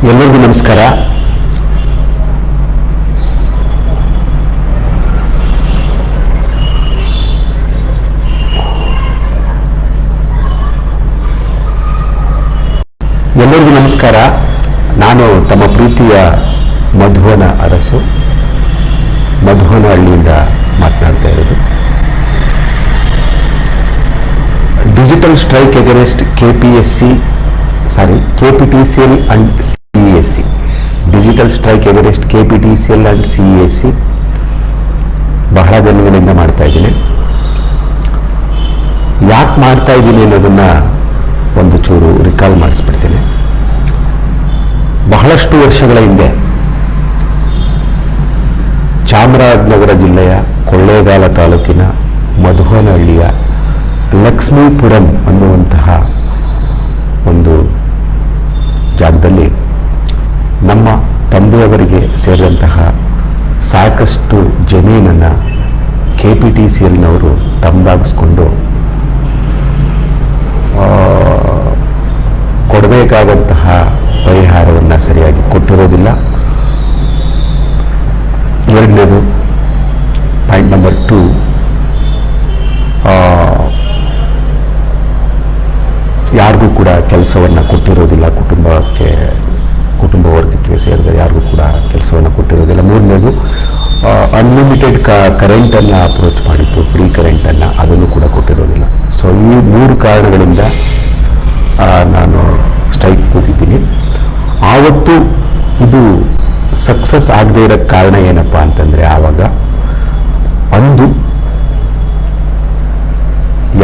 ಎಲ್ಲರಿಗೂ ನಮಸ್ಕಾರ. ಎಲ್ಲರಿಗೂ ನಮಸ್ಕಾರ. ನಾನು ತಮ್ಮ ಪ್ರೀತಿಯ ಮಧುವನ ಅರಸು, ಮಧುವನಹಳ್ಳಿಯಿಂದ ಮಾತನಾಡ್ತಾ ಇರೋದು. Digital strike against KPTCL and CESC. Digital strike against KPTCL and CESC ಬಹಳ ದಿನಗಳಿಂದ ಮಾಡ್ತಾ ಇದ್ದೀನಿ. ಯಾಕೆ ಮಾಡ್ತಾ ಇದ್ದೀನಿ ಅನ್ನೋದನ್ನ ಒಂದು ಚೂರು ರಿಕಾಲ್ ಮಾಡಿಸ್ಬಿಡ್ತೀನಿ. ಬಹಳಷ್ಟು ವರ್ಷಗಳ ಹಿಂದೆ ಚಾಮರಾಜನಗರ ಜಿಲ್ಲೆಯ ಕೊಳ್ಳೇಗಾಲ ತಾಲೂಕಿನ ಮಧುವನಹಳ್ಳಿಯ ಲಕ್ಷ್ಮೀಪುರಂ ಅನ್ನುವಂತಹ ಒಂದು ಜಾಗದಲ್ಲಿ ನಮ್ಮ ತಂದೆಯವರಿಗೆ ಸೇರಿದಂತಹ ಸಾಕಷ್ಟು ಜಮೀನನ್ನು KPTCLನವರು ತಮ್ಮದಾಗಿಸ್ಕೊಂಡು ಕೊಡಬೇಕಾದಂತಹ ಪರಿಹಾರವನ್ನು ಸರಿಯಾಗಿ ಕೊಟ್ಟಿರೋದಿಲ್ಲ. ಎರಡನೇದು, ಪಾಯಿಂಟ್ ನಂಬರ್ 2, ಯಾರಿಗೂ ಕೂಡ ಕೆಲಸವನ್ನು ಕೊಟ್ಟಿರೋದಿಲ್ಲ. ಕುಟುಂಬ ವರ್ಗಕ್ಕೆ ಸೇರಿದ ಯಾರಿಗೂ ಕೂಡ ಕೆಲಸವನ್ನು ಕೊಟ್ಟಿರೋದಿಲ್ಲ. ಮೂರನೇದು, ಅನ್ಲಿಮಿಟೆಡ್ ಕರೆಂಟನ್ನು ಅಪ್ರೋಚ್ ಮಾಡಿತ್ತು, ಫ್ರೀ ಕರೆಂಟನ್ನು, ಅದನ್ನು ಕೂಡ ಕೊಟ್ಟಿರೋದಿಲ್ಲ. ಸೊ ಈ 3 ಕಾರಣಗಳಿಂದ ನಾನು ಸ್ಟ್ರೈಕ್ ಕೂತಿದ್ದೀನಿ. ಆವತ್ತು ಇದು ಸಕ್ಸಸ್ ಆಗದೇ ಇರೋ ಕಾರಣ ಏನಪ್ಪ ಅಂತಂದರೆ, ಆವಾಗ ಅಂದು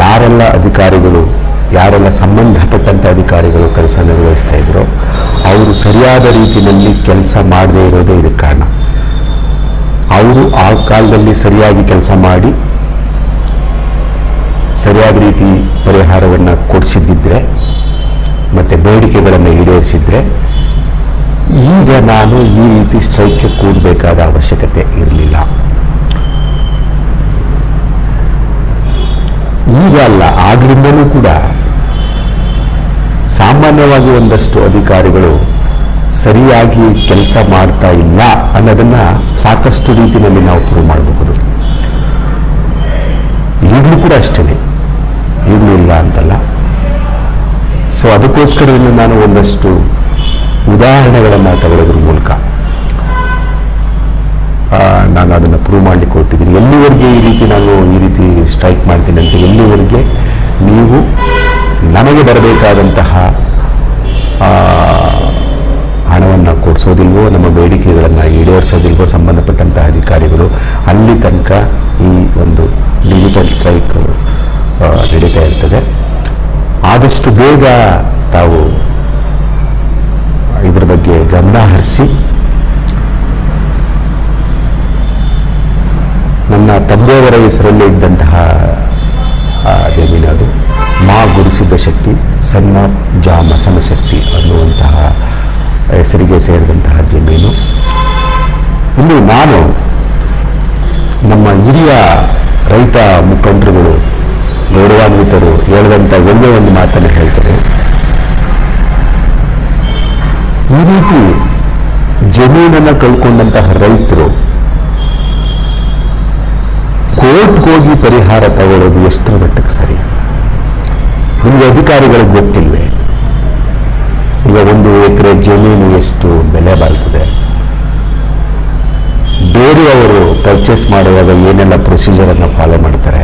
ಯಾರೆಲ್ಲ ಅಧಿಕಾರಿಗಳು, ಯಾರೆಲ್ಲ ಸಂಬಂಧಪಟ್ಟಂಥ ಅಧಿಕಾರಿಗಳು ಕೆಲಸ ನಿರ್ವಹಿಸ್ತಾ ಇದ್ರು, ಅವರು ಸರಿಯಾದ ರೀತಿಯಲ್ಲಿ ಕೆಲಸ ಮಾಡದೇ ಇರೋದೇ ಇದಕ್ಕೆ ಕಾರಣ. ಅವರು ಆ ಕಾಲದಲ್ಲಿ ಸರಿಯಾಗಿ ಕೆಲಸ ಮಾಡಿ ಸರಿಯಾದ ರೀತಿ ಪರಿಹಾರವನ್ನು ಕೊಡಿಸಿದ್ದಿದ್ರೆ ಮತ್ತು ಬೇಡಿಕೆಗಳನ್ನು ಈಡೇರಿಸಿದ್ರೆ ಈಗ ನಾನು ಈ ರೀತಿ ಸ್ಟ್ರೈಕ್ಗೆ ಕೂಡಬೇಕಾದ ಅವಶ್ಯಕತೆ ಇರಲಿಲ್ಲ. ಈಗ ಅಲ್ಲ, ಆಗ್ಲಿಂದಲೂ ಕೂಡ ಸಾಮಾನ್ಯವಾಗಿ ಒಂದಷ್ಟು ಅಧಿಕಾರಿಗಳು ಸರಿಯಾಗಿ ಕೆಲಸ ಮಾಡ್ತಾ ಇಲ್ಲ ಅನ್ನೋದನ್ನ ಸಾಕಷ್ಟು ರೀತಿಯಲ್ಲಿ ನಾವು ಪ್ರೂವ್ ಮಾಡಬಹುದು. ಈಗಲೂ ಕೂಡ ಅಷ್ಟೇ, ಈಗಲೂ ಇಲ್ಲ ಅಂತಲ್ಲ. ಸೊ ಅದಕ್ಕೋಸ್ಕರ ನಾನು ಒಂದಷ್ಟು ಉದಾಹರಣೆಗಳನ್ನು ತಗೊಳ್ಳೋದ್ರ ಮೂಲಕ ನಾನು ಅದನ್ನು ಪ್ರೂವ್ ಮಾಡಲಿಕ್ಕೆ ಹೊರಟಿದ್ದೀನಿ. ಎಲ್ಲಿವರೆಗೆ ನಾನು ಈ ರೀತಿ ಸ್ಟ್ರೈಕ್ ಮಾಡ್ತೀನಿ ಅಂತ, ಎಲ್ಲಿವರೆಗೆ ನೀವು ನಮಗೆ ಬರಬೇಕಾದಂತಹ ಹಣವನ್ನು ಕೊಡಿಸೋದಿಲ್ವೋ, ನಮ್ಮ ಬೇಡಿಕೆಗಳನ್ನು ಈಡೇರಿಸೋದಿಲ್ವೋ ಸಂಬಂಧಪಟ್ಟಂತಹ ಅಧಿಕಾರಿಗಳು, ಅಲ್ಲಿ ತನಕ ಈ ಒಂದು ಡಿಜಿಟಲ್ ಸ್ಟ್ರೈಕ್ ನಡೀತಾ ಇರ್ತದೆ. ಆದಷ್ಟು ಬೇಗ ತಾವು ಇದರ ಬಗ್ಗೆ ಗಮನ ಹರಿಸಿ ನನ್ನ ತಂದೆಯವರ ಹೆಸರಲ್ಲಿ ಇದ್ದಂತಹ ಜಮೀನು, ಅದು ಮಾ ಗುರುಸಿದ್ದ ಶಕ್ತಿ ಸಣ್ಣ ಜಾ ಮಸನ ಶಕ್ತಿ ಅನ್ನುವಂತಹ ಹೆಸರಿಗೆ ಸೇರಿದಂತಹ ಜಮೀನು. ಇಲ್ಲಿ ನಾನು ನಮ್ಮ ಹಿರಿಯ ರೈತ ಮುಖಂಡರುಗಳು, ಗೌರವಾನ್ವಿತರು ಹೇಳಿದಂಥ ಒಂದೇ ಒಂದು ಮಾತನ್ನು ಹೇಳ್ತಾರೆ. ಈ ರೀತಿ ಜಮೀನನ್ನು ಕಳ್ಕೊಂಡಂತಹ ರೈತರು ಕೋರ್ಟ್ಗೆ ಹೋಗಿ ಪರಿಹಾರ ತಗೊಳ್ಳೋದು ಎಷ್ಟರ ಮಟ್ಟಕ್ಕೆ ಸರಿ? ನಿಮಗೆ ಅಧಿಕಾರಿಗಳಿಗೆ ಗೊತ್ತಿಲ್ವೇ? ಈಗ 1 ಎಕರೆ ಜಮೀನು ಎಷ್ಟು ಬೆಲೆ ಬಾಳ್ತದೆ? ಬೇರೆಯವರು ಪರ್ಚೇಸ್ ಮಾಡುವಾಗ ಏನೆಲ್ಲ ಪ್ರೊಸೀಜರನ್ನು ಫಾಲೋ ಮಾಡ್ತಾರೆ,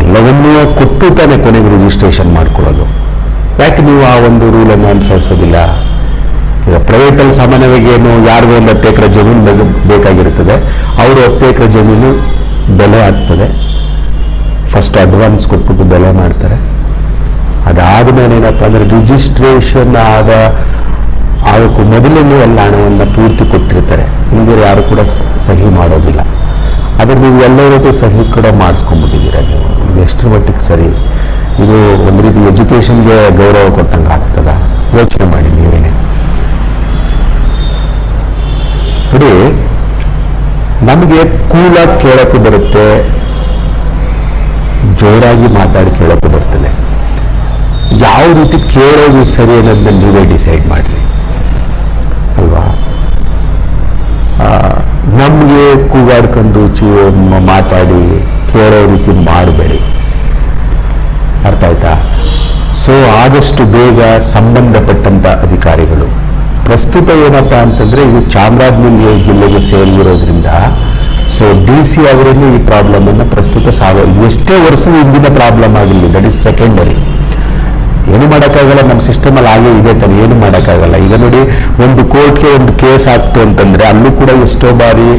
ಎಲ್ಲವನ್ನೂ ಕೊಟ್ಟು ತಾನೇ ಕೊನೆಗೆ ರಿಜಿಸ್ಟ್ರೇಷನ್ ಮಾಡ್ಕೊಳ್ಳೋದು. ಯಾಕೆ ನೀವು ಆ ಒಂದು ರೂಲನ್ನು ಅನುಸರಿಸೋದಿಲ್ಲ? ಈಗ ಪ್ರೈವೇಟಲ್ಲಿ ಸಾಮಾನ್ಯವಾಗಿ ಏನು, ಯಾರಿಗೂ 10 ಎಕರೆ ಜಮೀನು ಬೇಕಾಗಿರ್ತದೆ, ಅವರು 10 ಎಕರೆ ಜಮೀನು ಬೆಲೆ ಆಗ್ತದೆ, ಫಸ್ಟ್ ಅಡ್ವಾನ್ಸ್ ಕೊಟ್ಬಿಟ್ಟು ಬೆಲೆ ಮಾಡ್ತಾರೆ. ಅದಾದಮೇಲೆ ಏನಪ್ಪ ಅಂದರೆ ರಿಜಿಸ್ಟ್ರೇಷನ್ ಅದಕ್ಕೂ ಮೊದಲೇ ಎಲ್ಲ ಹಣವನ್ನು ಪೂರ್ತಿ ಕೊಟ್ಟಿರ್ತಾರೆ. ಹಿಂದೆ ಯಾರು ಕೂಡ ಸಹಿ ಮಾಡೋದಿಲ್ಲ. ಆದರೆ ನೀವು ಎಲ್ಲರ ಸಹಿ ಕೂಡ ಮಾಡಿಸ್ಕೊಂಡ್ಬಿಟ್ಟಿದ್ದೀರ. ನೀವು ಇದು ಎಷ್ಟರ ಮಟ್ಟಿಗೆ ಸರಿ? ಇದು ಒಂದು ರೀತಿ ಎಜುಕೇಷನ್ಗೆ ಗೌರವ ಕೊಟ್ಟಂಗೆ ಆಗ್ತದ? ಯೋಚನೆ ಮಾಡಿ ನೀವೇನೆ. ನೋಡಿ, ನಮಗೆ ಕೂಲಾಗಿ ಕೇಳೋಕ್ಕೂ ಬರುತ್ತೆ, ಜೋರಾಗಿ ಮಾತಾಡಿ ಕೇಳೋಕ್ಕೂ ಬರ್ತದೆ. ಯಾವ ರೀತಿ ಕೇಳೋದು ಸರಿ ಅನ್ನೋದನ್ನ ನೀವೇ ಡಿಸೈಡ್ ಮಾಡಿರಿ. ನಮಗೆ ಕೂಗಾಡ್ಕೊಂಡು ಮಾತಾಡಿ ಕೇಳೋ ರೀತಿ ಮಾಡಬೇಡಿ. ಅರ್ಥ ಆಯ್ತಾ? ಸೊ ಆದಷ್ಟು ಬೇಗ ಸಂಬಂಧಪಟ್ಟಂತ ಅಧಿಕಾರಿಗಳು, ಪ್ರಸ್ತುತ ಏನಪ್ಪ ಅಂತಂದ್ರೆ ಇದು ಚಾಮರಾಜನಗರ ಜಿಲ್ಲೆಗೆ ಸೇರಿರೋದ್ರಿಂದ ಸೊ DC ಅವರಲ್ಲಿ ಈ ಪ್ರಾಬ್ಲಮ್ ಅನ್ನು ಪ್ರಸ್ತುತ ಎಷ್ಟೇ ವರ್ಷದ ಹಿಂದಿನ ಪ್ರಾಬ್ಲಮ್ ಆಗಿರಲಿ, ದಟ್ ಇಸ್ ಸೆಕೆಂಡರಿ. ಏನು ಮಾಡೋಕ್ಕಾಗಲ್ಲ, ನಮ್ಮ ಸಿಸ್ಟಮಲ್ಲಿ ಹಾಗೆ ಇದೆ ತಾನೆ, ಏನು ಮಾಡೋಕ್ಕಾಗಲ್ಲ. ಈಗ ನೋಡಿ, ಒಂದು ಕೋರ್ಟ್ಗೆ ಒಂದು ಕೇಸ್ ಆಗ್ತು ಅಂತಂದ್ರೆ ಅಲ್ಲೂ ಕೂಡ ಎಷ್ಟೋ ಬಾರಿ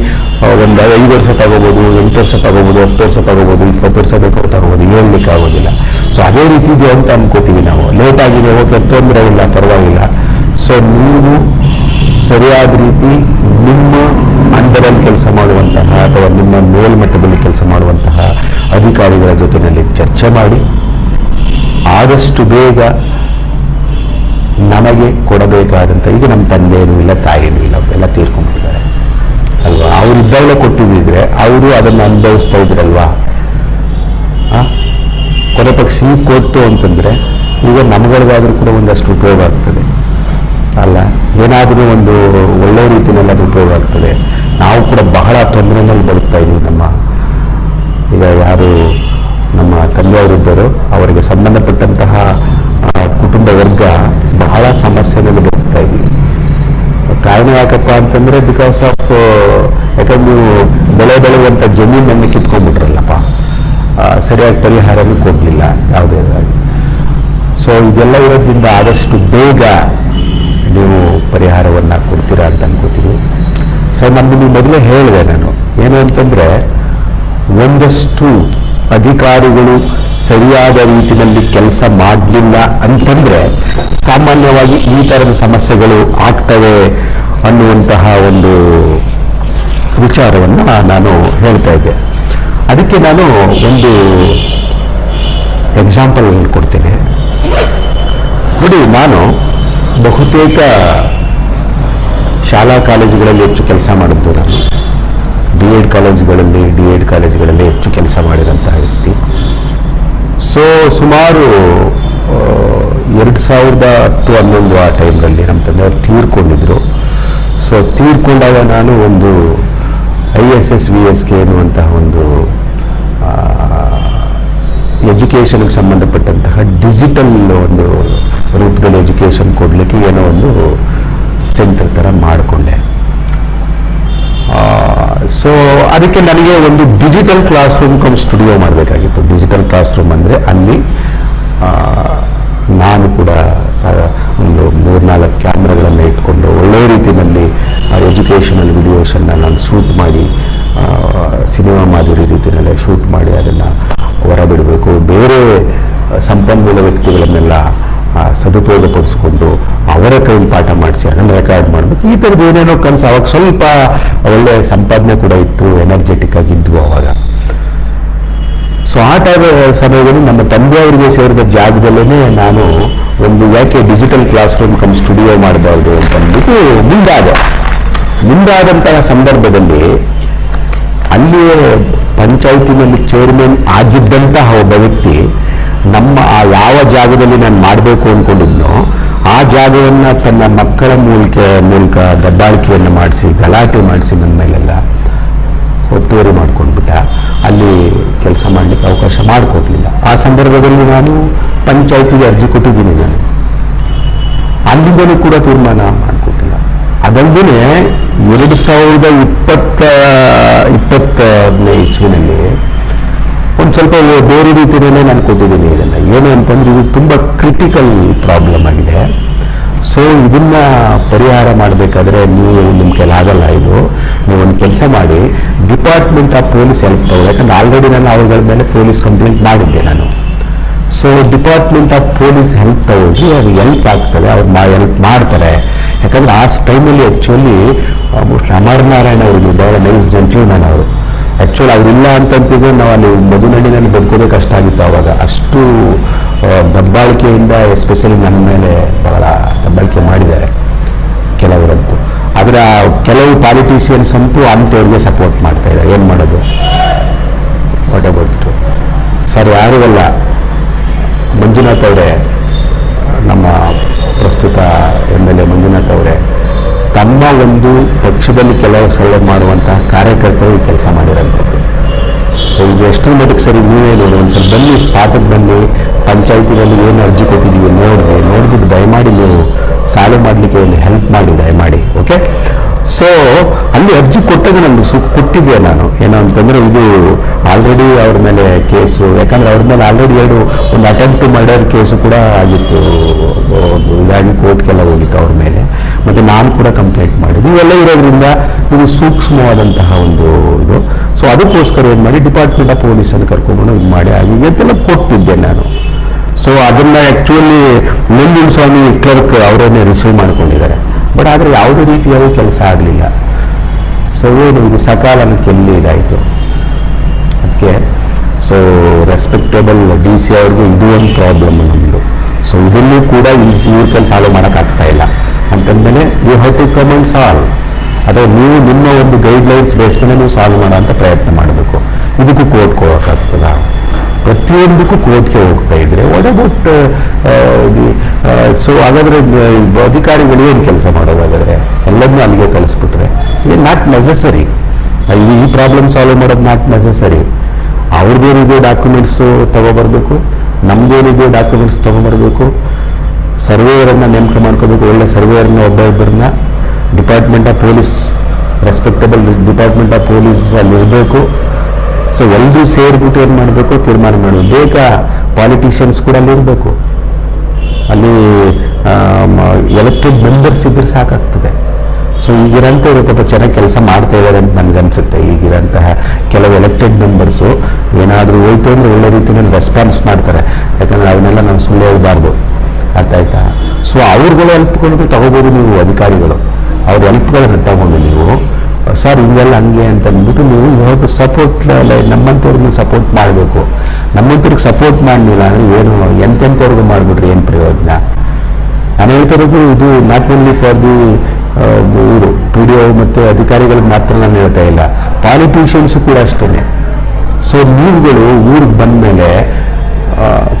ಒಂದು 5 ವರ್ಷ ತಗೋಬೋದು, 8 ವರ್ಷ ತಗೋಬೋದು, 10 ವರ್ಷ ತಗೋಬೋದು, 20 ವರ್ಷ ಬೇಕಾದ್ರೂ ತಗೋಬೋದು, ಹೇಳಲಿಕ್ಕೆ ಆಗೋದಿಲ್ಲ. ಸೊ ಅದೇ ರೀತಿ ಇದೆ ಅಂತ ಅನ್ಕೋತೀವಿ ನಾವು. ಲೇಟ್ ಆಗಿದೆ, ಓಕೆ, ತೊಂದರೆ ಇಲ್ಲ, ಪರವಾಗಿಲ್ಲ. ಸೊ ನೀವು ಸರಿಯಾದ ರೀತಿ ನಿಮ್ಮ ಅಂಡರಲ್ಲಿ ಕೆಲಸ ಮಾಡುವಂತಹ ಅಥವಾ ನಿಮ್ಮ ಮೇಲ್ಮಟ್ಟದಲ್ಲಿ ಕೆಲಸ ಮಾಡುವಂತಹ ಅಧಿಕಾರಿಗಳ ಜೊತೆಯಲ್ಲಿ ಚರ್ಚೆ ಮಾಡಿ ಆದಷ್ಟು ಬೇಗ ನಮಗೆ ಕೊಡಬೇಕಾದಂಥ, ಈಗ ನಮ್ಮ ತಂದೆಯೂ ಇಲ್ಲ, ತಾಯಿನೂ ಇಲ್ಲ, ಎಲ್ಲ ತೀರ್ಕೊಂಡ್ಬಿಟ್ಟಿದ್ದಾರೆ ಅಲ್ವಾ. ಅವರಿದ್ದಾಗಲೇ ಕೊಟ್ಟಿದ್ದಿದ್ರೆ ಅವರು ಅದನ್ನು ಅನುಭವಿಸ್ತಾ ಇದ್ರಲ್ವಾ. ಕೊನೆ ಪಕ್ಷ ಈಗ ಕೊಟ್ಟು ಅಂತಂದ್ರೆ ಈಗ ನಮ್ಗಳಿಗಾದ್ರೂ ಕೂಡ ಒಂದಷ್ಟು ಉಪಯೋಗ ಆಗ್ತದೆ ಅಲ್ಲ. ಏನಾದರೂ ಒಂದು ಒಳ್ಳೆ ರೀತಿಯಲ್ಲಿ ಅದು ಉಪಯೋಗ ಆಗ್ತದೆ. ನಾವು ಕೂಡ ಬಹಳ ತೊಂದರೆನಲ್ಲಿ ಬದುಕ್ತಾ ಇದ್ದೀವಿ. ಈಗ ಯಾರು ನಮ್ಮ ತಂದೆಯವರಿದ್ದರು, ಅವರಿಗೆ ಸಂಬಂಧಪಟ್ಟಂತಹ ಕುಟುಂಬ ವರ್ಗ ಬಹಳ ಸಮಸ್ಯೆನಲ್ಲಿ ಬದುಕ್ತಾ ಇದ್ದೀವಿ. ಕಾರಣ ಯಾಕಪ್ಪ ಅಂತಂದ್ರೆ ಬಿಕಾಸ್ ಆಫ್, ಯಾಕಂದ್ರೆ ನೀವು ಬೆಳೆಯುವಂಥ ಜಮೀನನ್ನು ಕಿತ್ಕೊಂಡ್ಬಿಟ್ರಲ್ಲಪ್ಪ, ಸರಿಯಾಗಿ ಪರಿಹಾರನೂ ಕೊಡಲಿಲ್ಲ ಯಾವುದೇದಾಗಿ. ಸೊ ಇದೆಲ್ಲ ಇರೋದ್ರಿಂದ ಆದಷ್ಟು ಬೇಗ ನೀವು ಪರಿಹಾರವನ್ನು ಕೊಡ್ತೀರಾ ಅಂತ ಅನ್ಕೋತೀವಿ. ಸೊ ನೀವು ಮೊದಲೇ ಹೇಳಿದೆ ನಾನು, ಏನು ಅಂತಂದ್ರೆ ಒಂದಷ್ಟು ಅಧಿಕಾರಿಗಳು ಸರಿಯಾದ ರೀತಿಯಲ್ಲಿ ಕೆಲಸ ಮಾಡಲಿಲ್ಲ ಅಂತಂದ್ರೆ ಸಾಮಾನ್ಯವಾಗಿ ಈ ಥರದ ಸಮಸ್ಯೆಗಳು ಆಗ್ತವೆ ಅನ್ನುವಂತಹ ಒಂದು ವಿಚಾರವನ್ನು ನಾನು ಹೇಳ್ತಾ ಇದ್ದೆ. ಅದಕ್ಕೆ ನಾನು ಒಂದು ಎಕ್ಸಾಂಪಲ್ ಕೊಡ್ತೇನೆ ನೋಡಿ. ನಾನು ಬಹುತೇಕ ಶಾಲಾ ಕಾಲೇಜುಗಳಲ್ಲಿ ಹೆಚ್ಚು ಕೆಲಸ ಮಾಡಿದ್ದು. ನಾನು B.Ed ಕಾಲೇಜುಗಳಲ್ಲಿ, D.Ed ಕಾಲೇಜುಗಳಲ್ಲಿ ಹೆಚ್ಚು ಕೆಲಸ ಮಾಡಿದಂತಹ ವ್ಯಕ್ತಿ. ಸೊ ಸುಮಾರು 2010-11 ಆ ಟೈಮ್ನಲ್ಲಿ ನಮ್ಮ ತಂದೆಯವರು ತೀರ್ಕೊಂಡಿದ್ರು. ಸೊ ತೀರ್ಕೊಂಡಾಗ ನಾನು ಒಂದು ISS VSK ಎನ್ನುವಂತಹ ಒಂದು ಎಜುಕೇಷನ್ಗೆ ಸಂಬಂಧಪಟ್ಟಂತಹ ಡಿಜಿಟಲ್ ಒಂದು ರೂಪದಲ್ಲಿ ಎಜುಕೇಷನ್ ಕೊಡಲಿಕ್ಕೆ ಏನೋ ಒಂದು ಸೆಂಟರ್ ಥರ ಮಾಡಿಕೊಂಡೆ. ಸೊ ಅದಕ್ಕೆ ನನಗೆ ಒಂದು digital class room come studio ಮಾಡಬೇಕಾಗಿತ್ತು. ಡಿಜಿಟಲ್ ಕ್ಲಾಸ್ ರೂಮ್ ಅಂದರೆ ಅಲ್ಲಿ ನಾನು ಕೂಡ ಒಂದು 3-4 ಕ್ಯಾಮ್ರಾಗಳನ್ನು ಇಟ್ಕೊಂಡು ಒಳ್ಳೆಯ ರೀತಿಯಲ್ಲಿ ಎಜುಕೇಷನಲ್ ವಿಡಿಯೋಸನ್ನು ನಾನು ಶೂಟ್ ಮಾಡಿ, ಸಿನಿಮಾ ಮಾದರಿ ರೀತಿಯಲ್ಲೇ ಶೂಟ್ ಮಾಡಿ ಅದನ್ನು ಹೊರಬಿಡಬೇಕು. ಬೇರೆ ಸಂಪನ್ಮೂಲ ವ್ಯಕ್ತಿಗಳನ್ನೆಲ್ಲ ಸದುಪಯೋಗಪಡಿಸ್ಕೊಂಡು ಅವರ ಕೈಲಿ ಪಾಠ ಮಾಡಿಸಿ ಅದನ್ನು ರೆಕಾರ್ಡ್ ಮಾಡಬೇಕು. ಈ ಥರದ್ದು ಏನೇನೋ ಕನಸು. ಅವಾಗ ಸ್ವಲ್ಪ ಒಳ್ಳೆಯ ಸಂಪಾದನೆ ಕೂಡ ಇತ್ತು, ಎನರ್ಜೆಟಿಕ್ ಆಗಿದ್ವು ಅವಾಗ. ಸೊ ಆ ಟೈಮ್ ಸಮಯದಲ್ಲಿ ನಮ್ಮ ತಂದೆಯವರಿಗೆ ಸೇರಿದ ಜಾಗದಲ್ಲೇ ನಾನು ಒಂದು ಯಾಕೆ digital class room come studio ಮಾಡಬಾರ್ದು ಅಂತಂದ್ಬಿಟ್ಟು ಮುಂದಾದಂತಹ ಸಂದರ್ಭದಲ್ಲಿ ಅಲ್ಲಿಯೇ ಪಂಚಾಯತಿನಲ್ಲಿ ಚೇರ್ಮನ್ ಆಗಿದ್ದಂತಹ ಒಬ್ಬ ವ್ಯಕ್ತಿ ನಮ್ಮ ಆ ಯಾವ ಜಾಗದಲ್ಲಿ ನಾನು ಮಾಡಬೇಕು ಅಂದ್ಕೊಂಡಿದ್ನೋ ಆ ಜಾಗವನ್ನು ತನ್ನ ಮಕ್ಕಳ ಮೂಲಕ ದಬ್ಬಾಳಿಕೆಯನ್ನು ಮಾಡಿಸಿ, ಗಲಾಟೆ ಮಾಡಿಸಿ ನನ್ನ ಮೇಲೆಲ್ಲ ಒತ್ತುವರಿ ಮಾಡ್ಕೊಂಡ್ಬಿಟ್ಟ. ಅಲ್ಲಿ ಕೆಲಸ ಮಾಡಲಿಕ್ಕೆ ಅವಕಾಶ ಮಾಡಿಕೊಡ್ಲಿಲ್ಲ. ಆ ಸಂದರ್ಭದಲ್ಲಿ ನಾನು ಪಂಚಾಯತಿಗೆ ಅರ್ಜಿ ಕೊಟ್ಟಿದ್ದೀನಿ. ನಾನು ಅಲ್ಲಿಂದಲೂ ಕೂಡ ತೀರ್ಮಾನ ಮಾಡಿಕೊಟ್ಟಿಲ್ಲ. ಅದಲ್ಲದೆ 2020 ಇಸ್ವಿನಲ್ಲಿ ಒಂದು ಸ್ವಲ್ಪ ಬೇರೆ ರೀತಿಯಲ್ಲೇ ನಾನು ಕೊಟ್ಟಿದ್ದೀನಿ. ಇದನ್ನು ಏನು ಅಂತಂದ್ರೆ ಇದು ತುಂಬ ಕ್ರಿಟಿಕಲ್ ಪ್ರಾಬ್ಲಮ್ ಆಗಿದೆ. ಸೊ ಇದನ್ನ ಪರಿಹಾರ ಮಾಡಬೇಕಾದ್ರೆ ನಿಮ್ಮ ಕೈಲಾಗಲ್ಲ. ಇದು ನೀವೊಂದು ಕೆಲಸ ಮಾಡಿ, ಡಿಪಾರ್ಟ್ಮೆಂಟ್ ಆಫ್ ಪೊಲೀಸ್ ಹೆಲ್ಪ್ ತಗೊಳ್ಳಿ. ಯಾಕಂದ್ರೆ ಆಲ್ರೆಡಿ ನಾನು ಅವ್ರಗಳ ಮೇಲೆ ಪೊಲೀಸ್ ಕಂಪ್ಲೇಂಟ್ ಮಾಡಿದ್ದೆ ನಾನು. So department of police help ತಗೊಳ್ಳಿ, ಅದು ಹೆಲ್ಪ್ ಆಗ್ತದೆ, ಅವ್ರು ಹೆಲ್ಪ್ ಮಾಡ್ತಾರೆ. ಯಾಕಂದ್ರೆ ಆ ಟೈಮಲ್ಲಿ ಆ್ಯಕ್ಚುಲಿ ಅಮರನಾರಾಯಣ ಅವರಿಗೆ ಬಹಳ ನೈಸ್ ಜೆಂಟ್ಲ್ಮನ್ ಅವರು. ಆ್ಯಕ್ಚುಲಿ ಅವರಿಲ್ಲ ಅಂತಂತಿದ್ರೆ ನಾವು ಅಲ್ಲಿ ಮದುನಳ್ಳಿನಲ್ಲಿ ಬದುಕೋದೇ ಕಷ್ಟ ಆಗಿತ್ತು ಆವಾಗ. ಅಷ್ಟು ದಬ್ಬಾಳಿಕೆಯಿಂದ ಎಸ್ಪೆಷಲಿ ನನ್ನ ಮೇಲೆ ಬಹಳ ದಬ್ಬಾಳಿಕೆ ಮಾಡಿದ್ದಾರೆ ಕೆಲವರಂತೂ. ಆದರೆ ಕೆಲವು ಪಾಲಿಟಿಷಿಯನ್ಸ್ ಅಂತೂ ಅಂಥವ್ರಿಗೆ ಸಪೋರ್ಟ್ ಮಾಡ್ತಾ ಇದ್ದಾರೆ. ಏನು ಮಾಡೋದು, ವಾಟ್ ಅಬೌಟ್ ಸರ್? ಯಾರೂ ಅಲ್ಲ, ಮಂಜುನಾಥ್ ಅವರೇ, ನಮ್ಮ ಪ್ರಸ್ತುತ MLA ಮಂಜುನಾಥ್ ಅವರೇ, ತಮ್ಮ ನಮ್ಮ ಒಂದು ಪಕ್ಷದಲ್ಲಿ ಕೆಲವು ಸಲ ಮಾಡುವಂತಹ ಕಾರ್ಯಕರ್ತರು ಕೆಲಸ ಮಾಡಿರೋಂಥದ್ದು. ಸೊ ಇದು ಎಷ್ಟರ ಮಟ್ಟಿಗೆ ಸರಿ ನೀವೇ ನೋಡಿ, ಒಂದು ಸ್ವಲ್ಪ ಬನ್ನಿ, ಸ್ಪಾಟಿಗೆ ಬನ್ನಿ, ಪಂಚಾಯತಿನಲ್ಲಿ ಏನು ಅರ್ಜಿ ಕೊಟ್ಟಿದ್ದೀವಿ ನೋಡ್ಬಿಟ್ಟು ದಯಮಾಡಿ ನೀವು ಸಾಲ್ವ್ ಮಾಡಲಿಕ್ಕೆ ಒಂದು ಹೆಲ್ಪ್ ಮಾಡಿ ದಯಮಾಡಿ. ಓಕೆ, ಸೊ ಅಲ್ಲಿ ಅರ್ಜಿ ಕೊಟ್ಟಾಗ ನಂದು ಕೊಟ್ಟಿದ್ದೆ ನಾನು, ಏನೋ ಅಂತಂದರೆ ಇದು ಆಲ್ರೆಡಿ ಅವ್ರ ಮೇಲೆ ಕೇಸು, ಯಾಕಂದರೆ ಅವ್ರ ಮೇಲೆ ಆಲ್ರೆಡಿ ಒಂದು ಅಟೆಂಪ್ಟ್ ಮರ್ಡರ್ ಕೇಸು ಕೂಡ ಆಗಿತ್ತು, ಇದಾಗಿ ಕೋರ್ಟ್ಗೆಲ್ಲ ಹೋಗಿತ್ತು ಅವ್ರ ಮೇಲೆ, ಮತ್ತು ನಾನು ಕೂಡ ಕಂಪ್ಲೇಂಟ್ ಮಾಡಿದ್ದು. ಇವೆಲ್ಲ ಇರೋದ್ರಿಂದ ಇದು ಸೂಕ್ಷ್ಮವಾದಂತಹ ಒಂದು ಇದು. ಸೊ ಅದಕ್ಕೋಸ್ಕರ ಏನು ಮಾಡಿ ಡಿಪಾರ್ಟ್ಮೆಂಟ್ ಆಫ್ ಪೊಲೀಸನ್ನು ಕರ್ಕೊಂಡು ಇದು ಮಾಡಿ ಆಗಿ ಅಂತೆಲ್ಲ ಕೊಟ್ಟಿದ್ದೆ ನಾನು. ಸೊ ಅದನ್ನು ಆ್ಯಕ್ಚುಲಿ ನಂಜುಂಡ ಸ್ವಾಮಿ ಕ್ಲರ್ಕ್ ಅವರನ್ನೇ ರಿಸೀವ್ ಮಾಡ್ಕೊಂಡಿದ್ದಾರೆ. ಬಟ್ ಆದರೆ ಯಾವುದೇ ರೀತಿಯಾದ ಕೆಲಸ ಆಗಲಿಲ್ಲ. ಸೊ ಏನು ಇದು ಸಕಾಲಕ್ಕೆ ಎಲ್ಲಿ ಇದಾಯಿತು ಅದಕ್ಕೆ. ಸೊ ರೆಸ್ಪೆಕ್ಟೇಬಲ್ ಡಿ ಸಿ ಅವ್ರಿಗೆ ಇದು ಒಂದು ಪ್ರಾಬ್ಲಮ್ ನಮ್ಮದು. ಸೊ ಇದನ್ನು ಕೂಡ ಇವ್ರ ಕೆಲಸ ಸಾಲ್ವ್ ಮಾಡೋಕ್ಕಾಗ್ತಾ ಇಲ್ಲ ಅಂತಂದಮೇಲೆ you have to come and solve, ಅಥವಾ ನೀವು ನಿಮ್ಮ ಒಂದು ಗೈಡ್ಲೈನ್ಸ್ ಬೇಸ್ ಮೇಲೆ ನೀವು ಸಾಲ್ವ್ ಮಾಡೋಂಥ ಪ್ರಯತ್ನ ಮಾಡಬೇಕು. ಇದಕ್ಕೂ ಕೋರ್ಟ್ಗೆ ಹೋಗೋಕ್ಕಾಗ್ತದ? ಪ್ರತಿಯೊಂದಕ್ಕೂ ಕೋರ್ಟ್ಗೆ ಹೋಗ್ತಾ ಇದ್ರೆ ವಾಟ್ ಅಬೌಟ್ ಸೊ ಹಾಗಾದರೆ ಅಧಿಕಾರಿಗಳು ಏನು ಕೆಲಸ ಮಾಡೋದಾಗಾದ್ರೆ ಎಲ್ಲದನ್ನೂ ಅಲ್ಲಿಗೆ ಕಳಿಸ್ಬಿಟ್ರೆ ಏನು ನಾಟ್ ನೆಸಸರಿ. ಈ ಪ್ರಾಬ್ಲಮ್ ಸಾಲ್ವ್ ಮಾಡೋದು ನಾಟ್ ನೆಸಸರಿ. ಅವ್ರದ್ದೇನಿದೆ ಡಾಕ್ಯುಮೆಂಟ್ಸು ತಗೊಬರ್ಬೇಕು, ನಮ್ದೇನಿದೆ ಡಾಕ್ಯುಮೆಂಟ್ಸ್ ತಗೊಬರ್ಬೇಕು, ಸರ್ವೇಯರನ್ನು ನೇಮಕ ಮಾಡ್ಕೋಬೇಕು, ಒಳ್ಳೆ ಸರ್ವೇಯರ್ನ ಒಬ್ಬರನ್ನ department of police, respectable department of police ಅಲ್ಲಿ ಇರಬೇಕು. ಸೊ ಎಲ್ಲರೂ ಸೇರಿಬಿಟ್ಟು ಏನು ಮಾಡಬೇಕು, ತೀರ್ಮಾನ ಮಾಡಬೇಕು. ಬೇಕಾ ಪಾಲಿಟಿಷಿಯನ್ಸ್ ಕೂಡ ಅಲ್ಲಿ ಇರಬೇಕು, ಅಲ್ಲಿ ಎಲೆಕ್ಟೆಡ್ ಮೆಂಬರ್ಸ್ ಇದ್ರೆ ಸಾಕಾಗ್ತದೆ. ಸೊ ಈಗಿರೋಂಥವ್ರು ಪಾಪ ಚೆನ್ನಾಗಿ ಕೆಲಸ ಮಾಡ್ತಾ ಇದ್ದಾರೆ ಅಂತ ನನಗನ್ಸುತ್ತೆ. ಈಗಿರೋಂತಹ ಕೆಲವು ಎಲೆಕ್ಟೆಡ್ ಮೆಂಬರ್ಸು ಏನಾದರೂ ಹೋಯ್ತು ಅಂದರೆ ಒಳ್ಳೆ ರೀತಿಯಲ್ಲಿ ರೆಸ್ಪಾನ್ಸ್ ಮಾಡ್ತಾರೆ, ಯಾಕಂದರೆ ಅವನ್ನೆಲ್ಲ ನಾವು ಸುಳ್ಳು ಹೇಳಬಾರ್ದು, ಅರ್ಥ ಆಯ್ತಾ? ಸೊ ಅವ್ರುಗಳು ಹೆಲ್ಪ್ಗಳನ್ನು ತಗೋಬೋದು ನೀವು ಅಧಿಕಾರಿಗಳು, ಅವ್ರ ಹೆಲ್ಪ್ಗಳನ್ನು ತಗೊಂಡು ನೀವು ಸರ್ ಹಿಂಗೆಲ್ಲ ಹಂಗೆ ಅಂತ ಅಂದ್ಬಿಟ್ಟು ನೀವು ಇವಾಗ ಸಪೋರ್ಟ್ ನಮ್ಮಂಥವ್ರಿಗೆ ಸಪೋರ್ಟ್ ಮಾಡಬೇಕು. ನಮ್ಮಂಥವ್ರಿಗೆ ಸಪೋರ್ಟ್ ಮಾಡಲಿಲ್ಲ ಅಂದರೆ ಏನು ಎಂತೆಂಥವ್ರಿಗೂ ಮಾಡಿಬಿಟ್ರಿ ಏನು ಪ್ರಯೋಜನ? ನಾನು ಹೇಳ್ತಿರೋದು ಇದು ನಾಟ್ ಓನ್ಲಿ ಫಾರ್ ದಿ ಇವರು ಪಿ ಡಿ ಒ ಮತ್ತು ಅಧಿಕಾರಿಗಳಿಗೆ ಮಾತ್ರ ನಾನು ಹೇಳ್ತಾ ಇಲ್ಲ, ಪಾಲಿಟಿಷಿಯನ್ಸು ಕೂಡ ಅಷ್ಟೇ. ಸೊ ನೀವುಗಳು ಊರಿಗೆ ಬಂದ ಮೇಲೆ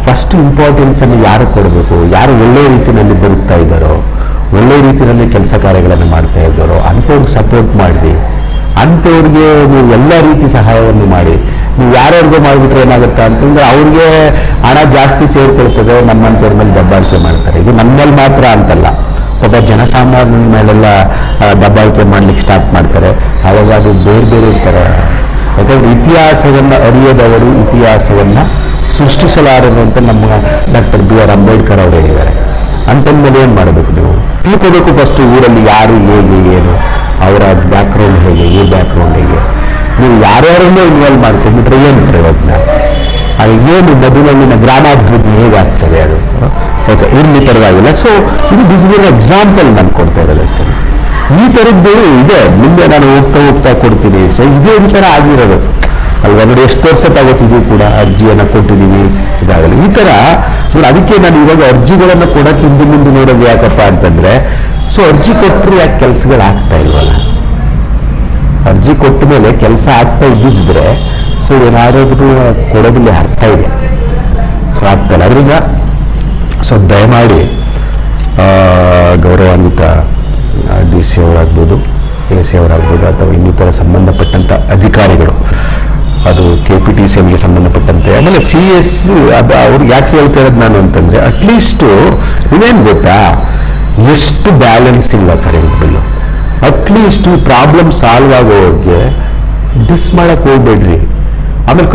ಫಸ್ಟ್ ಇಂಪಾರ್ಟೆನ್ಸನ್ನು ಯಾರು ಕೊಡಬೇಕು, ಯಾರು ಒಳ್ಳೆಯ ರೀತಿಯಲ್ಲಿ ಬದುಕ್ತಾ ಇದ್ದಾರೋ, ಒಳ್ಳೆಯ ರೀತಿಯಲ್ಲಿ ಕೆಲಸ ಕಾರ್ಯಗಳನ್ನು ಮಾಡ್ತಾ ಇದ್ದಾರೋ ಅಂಥವ್ರಿಗೆ ಸಪೋರ್ಟ್ ಮಾಡಿ, ಅಂಥವ್ರಿಗೆ ನೀವು ಎಲ್ಲ ರೀತಿ ಸಹಾಯವನ್ನು ಮಾಡಿ. ನೀವು ಯಾರ್ಯಾರಿಗೂ ಮಾಡಿಬಿಟ್ರೆ ಏನಾಗುತ್ತಾ ಅಂತಂದರೆ ಅವ್ರಿಗೆ ಹಣ ಜಾಸ್ತಿ ಸೇರ್ಕೊಳ್ತದೆ, ನಮ್ಮಂಥವ್ರ ಮೇಲೆ ದಬ್ಬಾಳಿಕೆ ಮಾಡ್ತಾರೆ. ಇದು ನಮ್ಮ ಮೇಲೆ ಮಾತ್ರ ಅಂತಲ್ಲ, ಒಬ್ಬ ಜನಸಾಮಾನ್ಯನ ಮೇಲೆಲ್ಲ ದಬ್ಬಾಳಿಕೆ ಮಾಡ್ಲಿಕ್ಕೆ ಸ್ಟಾರ್ಟ್ ಮಾಡ್ತಾರೆ. ಆವಾಗ ಅದು ಬೇರೆ ಬೇರೆ ಇರ್ತಾರೆ. ಯಾಕಂದರೆ ಇತಿಹಾಸವನ್ನು ಅರಿಯದವರು ಇತಿಹಾಸವನ್ನು ಸೃಷ್ಟಿಸಲಾರರು ಅಂತ ನಮ್ಮ ಡಾಕ್ಟರ್ ಬಿ ಆರ್ ಅಂಬೇಡ್ಕರ್ ಅವರು ಹೇಳಿದ್ದಾರೆ. ಅಂತಂದ್ಮೇಲೆ ಏನು ಮಾಡಬೇಕು, ನೀವು ತಿಳ್ಕೋಬೇಕು ಫಸ್ಟು ಊರಲ್ಲಿ ಯಾರು ಹೇಗೆ ಏನು, ಅವರ ಬ್ಯಾಕ್ಗ್ರೌಂಡ್ ಹೇಗೆ, ಈ ಬ್ಯಾಕ್ಗ್ರೌಂಡ್ ಹೇಗೆ. ನೀವು ಯಾರ್ಯಾರನ್ನೂ ಇನ್ವಾಲ್ವ್ ಮಾಡ್ಕೊಂಡ್ಬಿಟ್ರೆ ಏನು ಪ್ರಯೋಜನ? ಅದು ಏನು ಮೊದಲಿನ ಗ್ರಾಮಾಭಿವೃದ್ಧಿ ಹೇಗಾಗ್ತದೆ ಅದು ಓಕೆ ಇರಲಿ, ಪರವಾಗಿಲ್ಲ. ಸೊ ಇದು ದಿಸ್ ಇಸ್ ಎನ್ ಎಕ್ಸಾಂಪಲ್ ನಾನು ಕೊಡ್ತಾ ಇರೋದು ಅಷ್ಟೇ. ಈ ಥರದ್ದು ಇದೆ, ಮುಂದೆ ನಾನು ಹೋಗ್ತಾ ಕೊಡ್ತೀನಿ. ಸೊ ಇದೇ ಒಂಥರ ಆಗಿರೋದು ಅಲ್ವಾ ನೋಡಿ, ಎಷ್ಟು ವರ್ಷ ತಗೋತಿದ್ವಿ ಕೂಡ ಅರ್ಜಿಯನ್ನು ಕೊಟ್ಟಿದ್ದೀವಿ, ಇದಾಗಲ್ಲ ಈ ಥರ. ಅದಕ್ಕೆ ನಾನು ಇವಾಗ ಅರ್ಜಿಗಳನ್ನು ಕೊಡೋಕೆ ಮುಂದೆ ನೋಡೋದು ಯಾಕಪ್ಪ ಅಂತಂದರೆ, ಸೊ ಅರ್ಜಿ ಕೊಟ್ಟರು ಯಾಕೆ ಕೆಲಸಗಳಾಗ್ತಾ ಇಲ್ವಲ್ಲ? ಅರ್ಜಿ ಕೊಟ್ಟ ಮೇಲೆ ಕೆಲಸ ಆಗ್ತಾ ಇದ್ದಿದ್ರೆ ಸೊ ಏನಾದರೂ ಕೊಡೋದಿಲ್ಲ ಅರ್ಥ ಇದೆ. ಸೊ ಆಗ್ತಲ್ಲ, ಅದರಿಂದ ಸೊ ದಯಮಾಡಿ ಗೌರವಾನ್ವಿತ ಡಿ ಸಿ ಅವರಾಗ್ಬೋದು, ಎ ಸಿ ಅವರಾಗ್ಬೋದು, ಅಥವಾ ಇನ್ನಿತರ ಸಂಬಂಧಪಟ್ಟಂಥ ಅಧಿಕಾರಿಗಳು, ಅದು KPTCL ಸಂಬಂಧಪಟ್ಟಂತೆ, ಆಮೇಲೆ CS ಅದು ಅವ್ರಿಗೆ ಯಾಕೆ ಹೇಳ್ತಾ ಇರೋದು ನಾನು ಅಂತಂದರೆ, ಅಟ್ಲೀಸ್ಟು ಇವೇನು ಗೊತ್ತಾ, ಎಷ್ಟು ಬ್ಯಾಲೆನ್ಸ್ ಇಲ್ಲ ಕರೆಂಟ್ ಬಿಲ್ಲು. ಅಟ್ಲೀಸ್ಟ್ ಈ ಪ್ರಾಬ್ಲಮ್ ಸಾಲ್ವ್ ಆಗೋರಿಗೆ ಡಿಸ್ ಮಾಡಕ್ಕೆ ಹೋಗ್ಬೇಡ್ರಿ. ಆಮೇಲೆ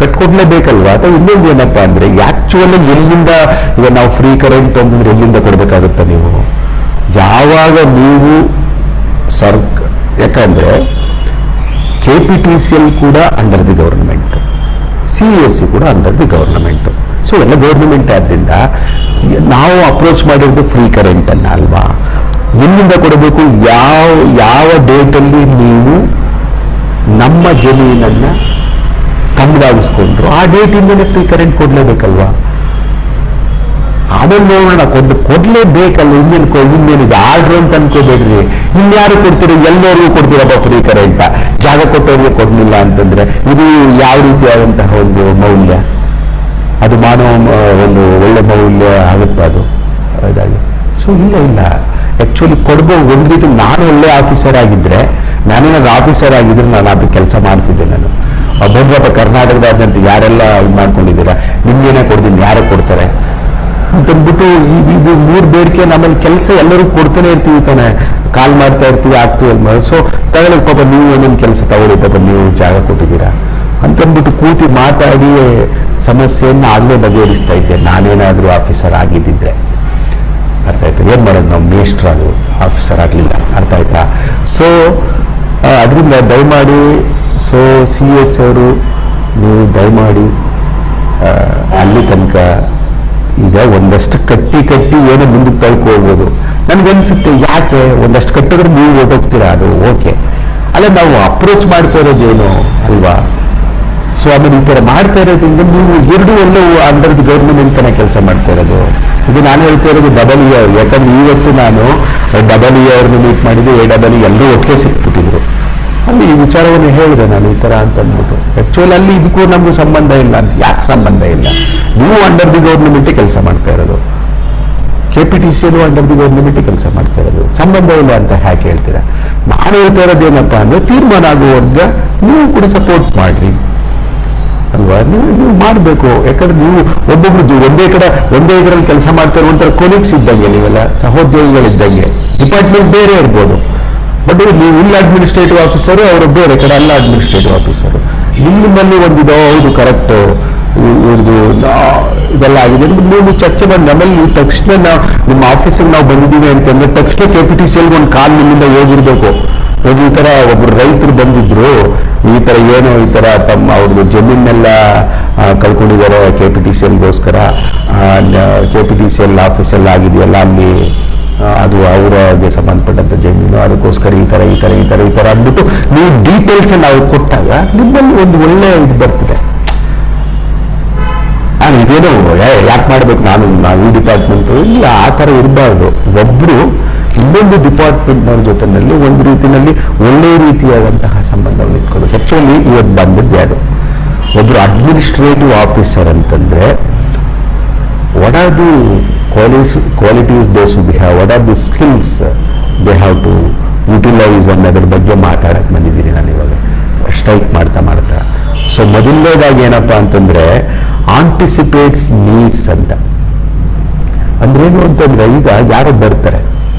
ಕಟ್ಕೊಡ್ಲೇಬೇಕಲ್ವಾ? ಅಥವಾ ಇನ್ನೊಂದು ಏನಪ್ಪ ಅಂದರೆ, ಆ್ಯಕ್ಚುಲಿ ಎಲ್ಲಿಂದ ಈಗ ನಾವು ಫ್ರೀ ಕರೆಂಟ್ ಅಂತಂದ್ರೆ ಎಲ್ಲಿಂದ ಕೊಡಬೇಕಾಗುತ್ತೆ ನೀವು? ಯಾವಾಗ ನೀವು ಯಾಕಂದರೆ KPTCL ಕೂಡ ಅಂಡರ್ ದಿ ಗೌರ್ಮೆಂಟ್, CESC ಕೂಡ ಅಂಡರ್ ದಿ ಗೌರ್ಮೆಂಟ್. ಸೊ ಎಲ್ಲ ಗೌರ್ಮೆಂಟ್ ಆದ್ದರಿಂದ ನಾವು ಅಪ್ರೋಚ್ ಮಾಡಿರೋದು ಫ್ರೀ ಕರೆಂಟನ್ನು ಅಲ್ವಾ? ಎಲ್ಲಿಂದ ಕೊಡಬೇಕು? ಯಾವ ಡೇಟಲ್ಲಿ ನೀವು ನಮ್ಮ ಜಮೀನನ್ನು ಕಮ್ಮದಾಗಿಸ್ಕೊಂಡ್ರು ಆ ಡೇಟಿಂದಲೇ ಫ್ರೀ ಕರೆಂಟ್ ಕೊಡಲೇಬೇಕಲ್ವಾ? ಆಮೇಲೆ ನೋಡೋಣ, ಕೊಡ್ಲೇಬೇಕಲ್ಲ. ಇನ್ನೇನಿದೆ ಆರ್ಡ್ರ್ ಅಂತ ಅನ್ಕೋಬೇಡ್ರಿ. ಇನ್ಯಾರು ಕೊಡ್ತೀರಿ? ಎಲ್ಲರಿಗೂ ಕೊಡ್ತೀರಪ್ಪ ಫ್ರೀ ಕರೆಂಟ, ಜಾಗ ಕೊಟ್ಟವ್ರಿಗೆ ಕೊಡಲಿಲ್ಲ ಅಂತಂದ್ರೆ ಇದು ಯಾವ ರೀತಿಯಾದಂತಹ ಒಂದು ಮೌಲ್ಯ? ಅದು ಮಾನವ ಒಂದು ಒಳ್ಳೆ ಮೌಲ್ಯ ಆಗುತ್ತಾ ಅದು? ಇದಾಗಿ ಸೊ ಇಲ್ಲ. ಆಕ್ಚುಲಿ ಕೊಡ್ಬೋದು. ಒಂದು ರೀತಿ ನಾನು ಒಳ್ಳೆ ಆಫೀಸರ್ ಆಗಿದ್ರೆ, ನಾನೇನಾದ್ರು ಆಫೀಸರ್ ಆಗಿದ್ರೆ ನಾನು ಅದು ಕೆಲಸ ಮಾಡ್ತಿದ್ದೆ. ನಾನು ಒಬ್ಬೊಬ್ಬ ಕರ್ನಾಟಕದಾದ್ಯಂತ ಯಾರೆಲ್ಲ ಇದು ಮಾಡ್ಕೊಂಡಿದ್ದೀರಾ, ನಿಮ್ಗೇನೇ ಕೊಡ್ತೀನಿ, ಯಾರೇ ಕೊಡ್ತಾರೆ ಅಂತಂದ್ಬಿಟ್ಟು ಇದು 3 ಬೇಡಿಕೆ ನಮ್ಮಲ್ಲಿ ಕೆಲಸ ಎಲ್ಲರೂ ಕೊಡ್ತಾನೆ ಇರ್ತೀವಿ ತಾನೆ, ಕಾಲ್ ಮಾಡ್ತಾ ಇರ್ತೀವಿ, ಆಗ್ತೀವಿ. ಸೊ ತಗೊಳ್ಳಿ ಪಾಪ, ನೀವು ಒಂದೊಂದು ಕೆಲಸ ತಗೊಳ್ಳಿ ಪಾಪ, ನೀವು ಜಾಗ ಕೊಟ್ಟಿದ್ದೀರಾ ಅಂತಂದ್ಬಿಟ್ಟು ಕೂತಿ ಮಾತಾಡಿ ಸಮಸ್ಯೆಯನ್ನು ಆಗಲೇ ಬಗೆಹರಿಸ್ತಾ ಇದ್ದೆ, ನಾನೇನಾದರೂ ಆಫೀಸರ್ ಆಗಿದ್ದಿದ್ರೆ. ಅರ್ಥ ಆಯ್ತಾ? ಏನ್ ಮಾಡೋದು, ನಾವು ಮೇಸ್ಟ್ರು ಅದು ಆಫೀಸರ್ ಆಗಲಿಲ್ಲ. ಅರ್ಥ ಆಯ್ತಾ? ಸೊ ಅದರಿಂದ ದಯಮಾಡಿ CS ಅವರು ನೀವು ದಯಮಾಡಿ ಅಲ್ಲಿ ತನಕ ಈಗ ಒಂದಷ್ಟು ಕಟ್ಟಿ ಏನೋ ಮುಂದಕ್ಕೆ ತಳ್ಕೋಬೋದು. ನನ್ಗನ್ಸುತ್ತೆ, ಯಾಕೆ ಒಂದಷ್ಟು ಕಟ್ಟಿದ್ರೆ ನೀವು ಓಟೋಗ್ತೀರಾ, ಅದು ಓಕೆ. ಅಲ್ಲ, ನಾವು ಅಪ್ರೋಚ್ ಮಾಡ್ತಾ ಇರೋದೇನು ಅಲ್ವಾ? ಸೊ ಆಮೇಲೆ ಈ ಥರ ಮಾಡ್ತಾ ಇರೋದ್ರಿಂದ ನೀವು 2 ಎಲ್ಲವೂ ಅಂಡರ್ ದಿ ಗೌರ್ಮೆಂಟ್ ಅಂತಾನೆ ಕೆಲಸ ಮಾಡ್ತಾ ಇರೋದು. ಇದು ನಾನು ಹೇಳ್ತಾ ಇರೋದು EE. ಯಾಕಂದ್ರೆ ಇವತ್ತು ನಾನು EE ಅವ್ರನ್ನ ಮೀಟ್ ಮಾಡಿದ್ದು, AEE ಎಲ್ಲರೂ ಒಟ್ಟಿಗೆ ಸಿಕ್ಬಿಟ್ಟಿದ್ರು. ಅಲ್ಲಿ ಈ ವಿಚಾರವನ್ನು ಹೇಳಿದೆ ನಾನು, ಈ ಥರ ಅಂತ ಅಂದ್ಬಿಟ್ಟು. ಆ್ಯಕ್ಚುಲಿ ಅಲ್ಲಿ ಇದಕ್ಕೂ ನಮಗೂ ಸಂಬಂಧ ಇಲ್ಲ ಅಂತ. ಯಾಕೆ ಸಂಬಂಧ ಇಲ್ಲ? ನೀವು ಅಂಡರ್ ದಿ ಗೌರ್ಮೆಂಟ್ ಕೆಲಸ ಮಾಡ್ತಾ ಇರೋದು, KPTCL ಅಂಡರ್ ದಿ ಗೌರ್ಮೆಂಟ್ ಕೆಲಸ ಮಾಡ್ತಾ ಇರೋದು, ಸಂಬಂಧ ಇಲ್ಲ ಅಂತ ಯಾಕೆ ಹೇಳ್ತೀರಾ? ನಾನು ಹೇಳ್ತಾ ಇರೋದೇನಪ್ಪ ಅಂದ್ರೆ, ತೀರ್ಮಾನ ಆಗುವಾಗ ನೀವು ಕೂಡ ಸಪೋರ್ಟ್ ಮಾಡ್ರಿ ಅಲ್ವಾ? ನೀವು ಮಾಡಬೇಕು. ಯಾಕಂದ್ರೆ ನೀವು ಒಬ್ಬೊಬ್ರು ಒಂದೇ ಇದರಲ್ಲಿ ಕೆಲಸ ಮಾಡ್ತಾ ಇರುವಂಥ ಕೊಲೀಗ್ಸ್ ಇದ್ದಂಗೆ, ನೀವೆಲ್ಲ ಸಹೋದ್ಯೋಗಿಗಳಿದ್ದಂಗೆ. ಡಿಪಾರ್ಟ್ಮೆಂಟ್ ಬೇರೆ ಇರ್ಬೋದು, ಬಟ್ ನೀವು ಇಲ್ಲಿ ಅಡ್ಮಿನಿಸ್ಟ್ರೇಟಿವ್ ಆಫೀಸರು, ಅವರು ಬೇರೆ ಕಡೆ ಅಲ್ಲ ಅಡ್ಮಿನಿಸ್ಟ್ರೇಟಿವ್ ಆಫೀಸರು. ನಿಮ್ಮಲ್ಲಿ ಒಂದಿದೆ, ಹೌದು ಕರೆಕ್ಟ್, ಇವ್ರದ್ದು ಇದೆಲ್ಲ ಆಗಿದೆ, ನೀವು ಚರ್ಚೆ ಮಾಡಿ ನಮ್ಮಲ್ಲಿ ತಕ್ಷಣ ನಾವು ನಿಮ್ಮ ಆಫೀಸಿಗೆ ನಾವು ಬಂದಿದ್ದೀವಿ ಅಂತಂದ್ರೆ ತಕ್ಷಣ KPTCL ಒಂದು ಕಾಲ್ ನಿಮ್ಮಿಂದ ಹೋಗಿರ್ಬೇಕು. ಈ ತರ ಒಬ್ರು ರೈತರು ಬಂದಿದ್ರು, ಈ ತರ ಏನೋ ಈ ತರ ತಮ್ಮ ಅವ್ರದ್ದು ಜಮೀನೆಲ್ಲ ಕಳ್ಕೊಂಡಿದ್ದಾರೆ KPTCLಗೋಸ್ಕರ, KPTCL ಆಫೀಸೆಲ್ಲ ಆಗಿದೆಯಲ್ಲ ಅಲ್ಲಿ, ಅದು ಅವರಿಗೆ ಸಂಬಂಧಪಟ್ಟಂತ ಜಮೀನು, ಅದಕ್ಕೋಸ್ಕರ ಈ ತರ ಅಂದ್ಬಿಟ್ಟು ನೀವು ಡೀಟೇಲ್ಸ್ ನಾವು ಕೊಟ್ಟಾಗ ನಿಮ್ಮಲ್ಲಿ ಒಂದು ಒಳ್ಳೆ ಇದು ಬರ್ತದೆ. ಇದೇನು ಯಾಕೆ ಮಾಡ್ಬೇಕು, ನಾವು ಈ ಡಿಪಾರ್ಟ್ಮೆಂಟ್ ಇಲ್ಲ, ಆ ಥರ ಇರಬಾರ್ದು. ಒಬ್ರು ಇನ್ನೊಂದು ಡಿಪಾರ್ಟ್ಮೆಂಟ್ನವ್ರ ಜೊತೆನಲ್ಲಿ ಒಂದು ರೀತಿಯಲ್ಲಿ ಒಳ್ಳೆ ರೀತಿಯಾದಂತಹ ಸಂಬಂಧವನ್ನು ಇಟ್ಕೊಳ್ಳೋದು. ಆಕ್ಚುಲಿ ಇವತ್ತು ಬಂದಿದ್ದೆ ಅದು, ಒಬ್ರು ಅಡ್ಮಿನಿಸ್ಟ್ರೇಟಿವ್ ಆಫೀಸರ್ ಅಂತಂದ್ರೆ what are the qualities they should have, what are the skills they have to utilize ಅನ್ನೋದ್ರ ಬಗ್ಗೆ ಮಾತಾಡಕ್ಕೆ ಬಂದಿದ್ದೀನಿ ನಾನು ಇವಾಗ ಸ್ಟ್ರೈಕ್ ಮಾಡ್ತಾ. ಸೊ ಮೊದಲನೇದಾಗಿ ಏನಪ್ಪಾ ಅಂತಂದ್ರೆ ಆಂಟಿಸಿಪೇಟ್ಸ್ ನೀಡ್ಸ್ ಅಂತ. ಅಂದ್ರೆ ಏನು ಅಂತಂದ್ರೆ, ಈಗ ಯಾರೋ ಬರ್ತಾರೆ,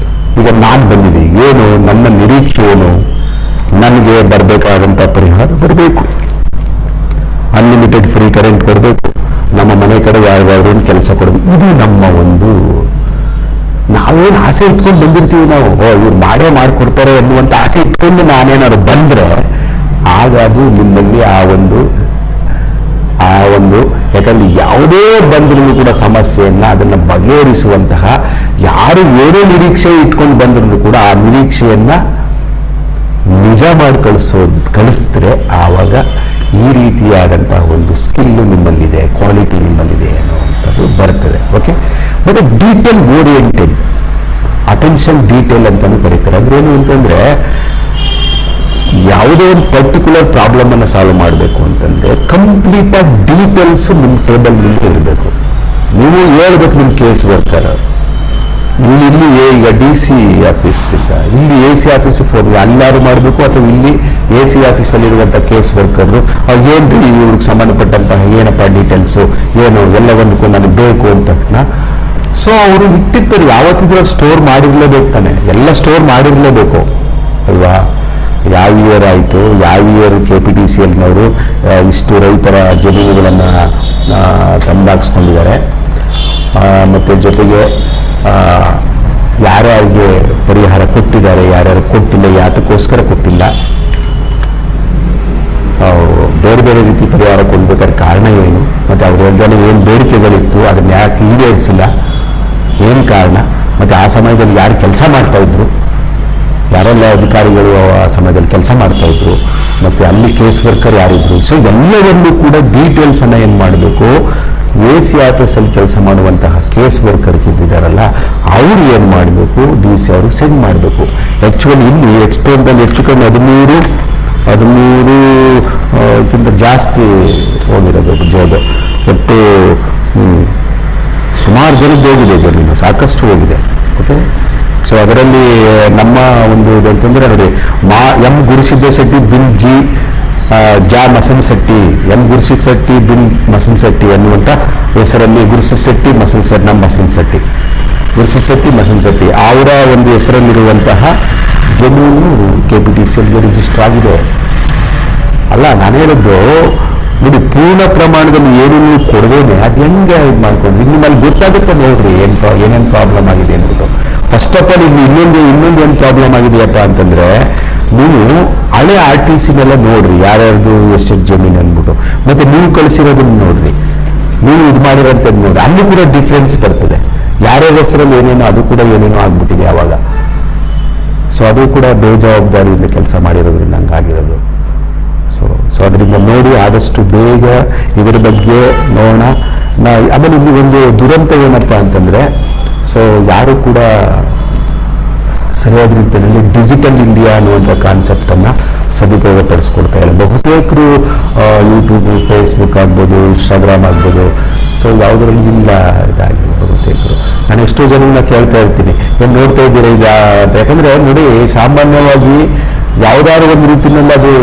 ಈಗ ನಾನು ಬಂದಿದ್ದೀನಿ, ಏನು ನನ್ನ ನಿರೀಕ್ಷೆ ಏನು, ನನಗೆ ಬರಬೇಕಾದಂಥ ಪರಿಹಾರ ಬರಬೇಕು, ಅನ್ಲಿಮಿಟೆಡ್ ಫ್ರೀ ಕರೆಂಟ್ ಕೊಡಬೇಕು, ನಮ್ಮ ಮನೆ ಕಡೆ ಯಾವ್ದಾದ್ರು ಕೆಲಸ ಕೊಡಬೇಕು. ಇದು ನಮ್ಮ ಒಂದು, ನಾವೇನು ಆಸೆ ಇಟ್ಕೊಂಡು ಬಂದಿರ್ತೀವಿ ನಾವು, ಇವ್ರು ಮಾಡಿಕೊಡ್ತಾರೆ ಅನ್ನುವಂಥ ಆಸೆ ಇಟ್ಕೊಂಡು ನಾನೇನಾದ್ರು ಬಂದ್ರೆ ಆಗ ಅದು ನಿಮ್ಮಲ್ಲಿ ಆ ಒಂದು ಯಾಕಂದ್ರೆ ಯಾವುದೇ ಬಂದ್ರೂ ಕೂಡ ಸಮಸ್ಯೆಯನ್ನ ಅದನ್ನ ಬಗೆಹರಿಸುವಂತಹ, ಯಾರು ಏನೇ ನಿರೀಕ್ಷೆ ಇಟ್ಕೊಂಡು ಬಂದ್ರು ಕೂಡ ಆ ನಿರೀಕ್ಷೆಯನ್ನ ನಿಜ ಮಾಡಿ ಕಳಿಸಿದ್ರೆ ಆವಾಗ ಈ ರೀತಿಯಾದಂತಹ ಒಂದು ಸ್ಕಿಲ್ ನಿಮ್ಮಲ್ಲಿದೆ, ಕ್ವಾಲಿಟಿ ನಿಮ್ಮಲ್ಲಿದೆ ಅನ್ನುವಂಥದ್ದು ಬರ್ತದೆ. ಓಕೆ, ಮತ್ತೆ ಡೀಟೇಲ್ ಓರಿಯೆಂಟೆಡ್, ಅಟೆನ್ಷನ್ ಡೀಟೇಲ್ ಅಂತಾನು ಕರೀತಾರೆ. ಅಂದ್ರೆ ಏನು ಅಂತಂದ್ರೆ, ಯಾವುದೇ ಒಂದು ಪರ್ಟಿಕ್ಯುಲರ್ ಪ್ರಾಬ್ಲಮ್ ಅನ್ನು ಸಾಲ್ವ್ ಮಾಡಬೇಕು ಅಂತಂದ್ರೆ ಕಂಪ್ಲೀಟ್ ಆಗಿ ಡೀಟೇಲ್ಸ್ ನಿಮ್ಮ ಟೇಬಲ್ ಮೇಲೆ ಇರಬೇಕು. ನೀವು ಹೇಳ್ಬೇಕು ನಿಮ್ಮ ಕೇಸ್ ವರ್ಕರ್, ಇಲ್ಲಿ ಈಗ DC ಆಫೀಸ್ ಇಲ್ಲ, ಇಲ್ಲಿ AC ಆಫೀಸ್ ಫೋನ್ ಅಲ್ಲಾರು ಮಾಡಬೇಕು, ಅಥವಾ ಇಲ್ಲಿ AC ಆಫೀಸಲ್ಲಿರುವಂಥ ಕೇಸ್ ವರ್ಕರ್ರು ಏನ್ರಿ ಇವ್ರಿಗೆ ಸಂಬಂಧಪಟ್ಟಂತಹ ಏನಪ್ಪ ಡೀಟೇಲ್ಸು ಏನು ಎಲ್ಲವನ್ನು ನನಗೆ ಬೇಕು ಅಂತ ತಕ್ಷಣ. ಸೊ ಅವರು ಇಟ್ಟಿರ್ತಾರೆ, ಯಾವತ್ತಿದ್ರೂ ಸ್ಟೋರ್ ಮಾಡಿರ್ಲೇಬೇಕು ತಾನೆ, ಎಲ್ಲ ಸ್ಟೋರ್ ಮಾಡಿರ್ಲೇಬೇಕು ಅಲ್ವಾ? ಯಾವ ಇಯರ್ ಆಯಿತು, ಯಾವ ಇಯರ್ KPTCLನವರು ಇಷ್ಟು ರೈತರ ಜಮೀನುಗಳನ್ನು ತಂದಾಕ್ಸ್ಕೊಂಡಿದ್ದಾರೆ, ಮತ್ತು ಜೊತೆಗೆ ಯಾರ್ಯಾರಿಗೆ ಪರಿಹಾರ ಕೊಟ್ಟಿದ್ದಾರೆ, ಯಾರ್ಯಾರು ಕೊಟ್ಟಿಲ್ಲ, ಯಾತಕ್ಕೋಸ್ಕರ ಕೊಟ್ಟಿಲ್ಲ, ಬೇರೆ ಬೇರೆ ರೀತಿ ಪರಿಹಾರ ಕೊಡ್ಬೇಕಾದ್ರೆ ಕಾರಣ ಏನು, ಮತ್ತು ಅವ್ರದ್ದೆಲ್ಲ ಏನು ಬೇಡಿಕೆಗಳಿತ್ತು ಅದನ್ನ ಯಾಕೆ ಈಡೇರಿಸಿಲ್ಲ, ಏನು ಕಾರಣ, ಮತ್ತು ಆ ಸಮಯದಲ್ಲಿ ಯಾರು ಕೆಲಸ ಮಾಡ್ತಾ ಇದ್ರು, ಯಾರೆಲ್ಲ ಅಧಿಕಾರಿಗಳು ಆ ಸಮಯದಲ್ಲಿ ಕೆಲಸ ಮಾಡ್ತಾ ಇದ್ರು, ಮತ್ತು ಅಲ್ಲಿ ಕೇಸ್ ವರ್ಕರ್ ಯಾರಿದ್ರು. ಸೊ ಎಲ್ಲವನ್ನೂ ಕೂಡ ಡೀಟೇಲ್ಸ್ ಅನ್ನ ಏನು ಮಾಡಬೇಕು, AC ಆಫೀಸಲ್ಲಿ ಕೆಲಸ ಮಾಡುವಂತಹ ಕೇಸ್ ವರ್ಕರ್ ಇದ್ದಾರಲ್ಲ ಅವ್ರು ಏನು ಮಾಡಬೇಕು, DC ಅವ್ರಿಗೆ ಸೆಂಡ್ ಮಾಡಬೇಕು. ಆ್ಯಕ್ಚುಲಿ ಇಲ್ಲಿ ಎಕ್ಸ್ಪೋರ್ಟ್ದಲ್ಲಿ ಹೆಚ್ಚು ಕಮ್ಮಿ 13ಕ್ಕಿಂತ ಜಾಸ್ತಿ ಹೋಗಿರೋದು ಜೋದು, ಒಟ್ಟು ಸುಮಾರು ಜನದ್ದು ಹೋಗಿದೆ, ಜಮೀನು ಸಾಕಷ್ಟು ಹೋಗಿದೆ. ಓಕೆ, ಸೊ ಅದರಲ್ಲಿ ನಮ್ಮ ಒಂದು ಇದಂತಂದ್ರೆ ನೋಡಿ, ಎಂ ಗುರುಸಿದ್ದ ಶೆಟ್ಟಿ ಬಿನ್ ಜಾ ಮಸನ್ ಶೆಟ್ಟಿ, ಎಂ ಗುರುಸಿದ್ ಶೆಟ್ಟಿ ಬಿನ್ ಮಸನ್ ಶೆಟ್ಟಿ ಅನ್ನುವಂಥ ಹೆಸರಲ್ಲಿ ಗುರುಸಿದ್ ಶೆಟ್ಟಿ ಮಸನ್ ಶೆಟ್ಟಿ, ನಮ್ಮ ಮಸನ್ ಶೆಟ್ಟಿ, ಗುರುಸಿದ್ ಶೆಟ್ಟಿ ಮಸನ್ ಶೆಟ್ಟಿ ಅವರ ಒಂದು ಹೆಸರಲ್ಲಿರುವಂತಹ ಜಮೀನು KPTCಯಲ್ಲಿ ರಿಜಿಸ್ಟರ್ ಆಗಿದೆ. ಅಲ್ಲ, ನಾನು ಹೇಳಿದ್ದು ನೋಡಿ, ಪೂರ್ಣ ಪ್ರಮಾಣದಲ್ಲಿ ಏನನ್ನು ಕೊಡದೇನೆ ಅದು ಹೆಂಗೆ ಇದು ಮಾಡ್ಕೊಂಡು ನಿಮ್ಮಲ್ಲಿ ಗೊತ್ತಾಗುತ್ತೆ ನೋಡ್ರಿ ಏನೇನು ಪ್ರಾಬ್ಲಮ್ ಆಗಿದೆ ಅಂದ್ಬಿಟ್ಟು. ಫಸ್ಟ್ ಆಫ್ ಆಲ್ ಇಲ್ಲಿ ಇನ್ನೊಂದು ಏನು ಪ್ರಾಬ್ಲಮ್ ಆಗಿದೆಯಪ್ಪ ಅಂತಂದ್ರೆ, ನೀವು ಹಳೆ RTC ಮೇಲೆ ನೋಡ್ರಿ ಯಾರ್ಯಾರ್ದು ಎಷ್ಟೆಷ್ಟು ಜಮೀನು ಅಂದ್ಬಿಟ್ಟು, ಮತ್ತೆ ನೀವು ಕಳಿಸಿರೋದನ್ನ ನೋಡ್ರಿ, ನೀವು ಇದು ಮಾಡಿರೋಂಥದ್ದು ನೋಡ್ರಿ, ಅಲ್ಲಿ ಕೂಡ ಡಿಫ್ರೆನ್ಸ್ ಬರ್ತದೆ. ಯಾರ್ಯಾರ ಹೆಸರಲ್ಲಿ ಏನೇನೋ ಅದು ಕೂಡ ಏನೇನೋ ಆಗ್ಬಿಟ್ಟಿದೆ ಆವಾಗ. ಸೊ ಅದು ಕೂಡ ಬೇಜವಾಬ್ದಾರಿಯಿಂದ ಕೆಲಸ ಮಾಡಿರೋದ್ರಿಂದ ಹಂಗಾಗಿರೋದು. ಸೊ ಅದರಿಂದ ನೋಡಿ ಆದಷ್ಟು ಬೇಗ ಇದರ ಬಗ್ಗೆ ನೋಡೋಣ. ಆಮೇಲೆ ಇಲ್ಲಿ ಒಂದು ದುರಂತ ಏನಪ್ಪ ಅಂತಂದ್ರೆ, ಸೊ ಯಾರು ಕೂಡ ಸರಿಯಾದ ರೀತಿಯಲ್ಲಿ ಡಿಜಿಟಲ್ ಇಂಡಿಯಾ ಅನ್ನುವಂಥ ಕಾನ್ಸೆಪ್ಟನ್ನು ಸದುಪಯೋಗ ಪಡಿಸ್ಕೊಳ್ತಾ ಇಲ್ಲ. ಬಹುತೇಕರು ಯೂಟ್ಯೂಬ್, ಫೇಸ್ಬುಕ್ ಆಗ್ಬೋದು, ಇನ್ಸ್ಟಾಗ್ರಾಮ್ ಆಗ್ಬೋದು, ಸೊ ಯಾವುದರಲ್ಲಿ ಇಲ್ಲ ಇದಾಗಿ ಬಹುತೇಕರು. ನಾನು ಎಷ್ಟೋ ಜನಗಳನ್ನ ಕೇಳ್ತಾ ಇರ್ತೀನಿ, ಏನು ನೋಡ್ತಾ ಇದ್ದೀರಾ ಈಗ ಅಂತ. ಯಾಕಂದರೆ ನೋಡಿ, ಸಾಮಾನ್ಯವಾಗಿ ಯಾವುದಾದ್ರು ಒಂದು ರೀತಿಯಲ್ಲಿ ಅದು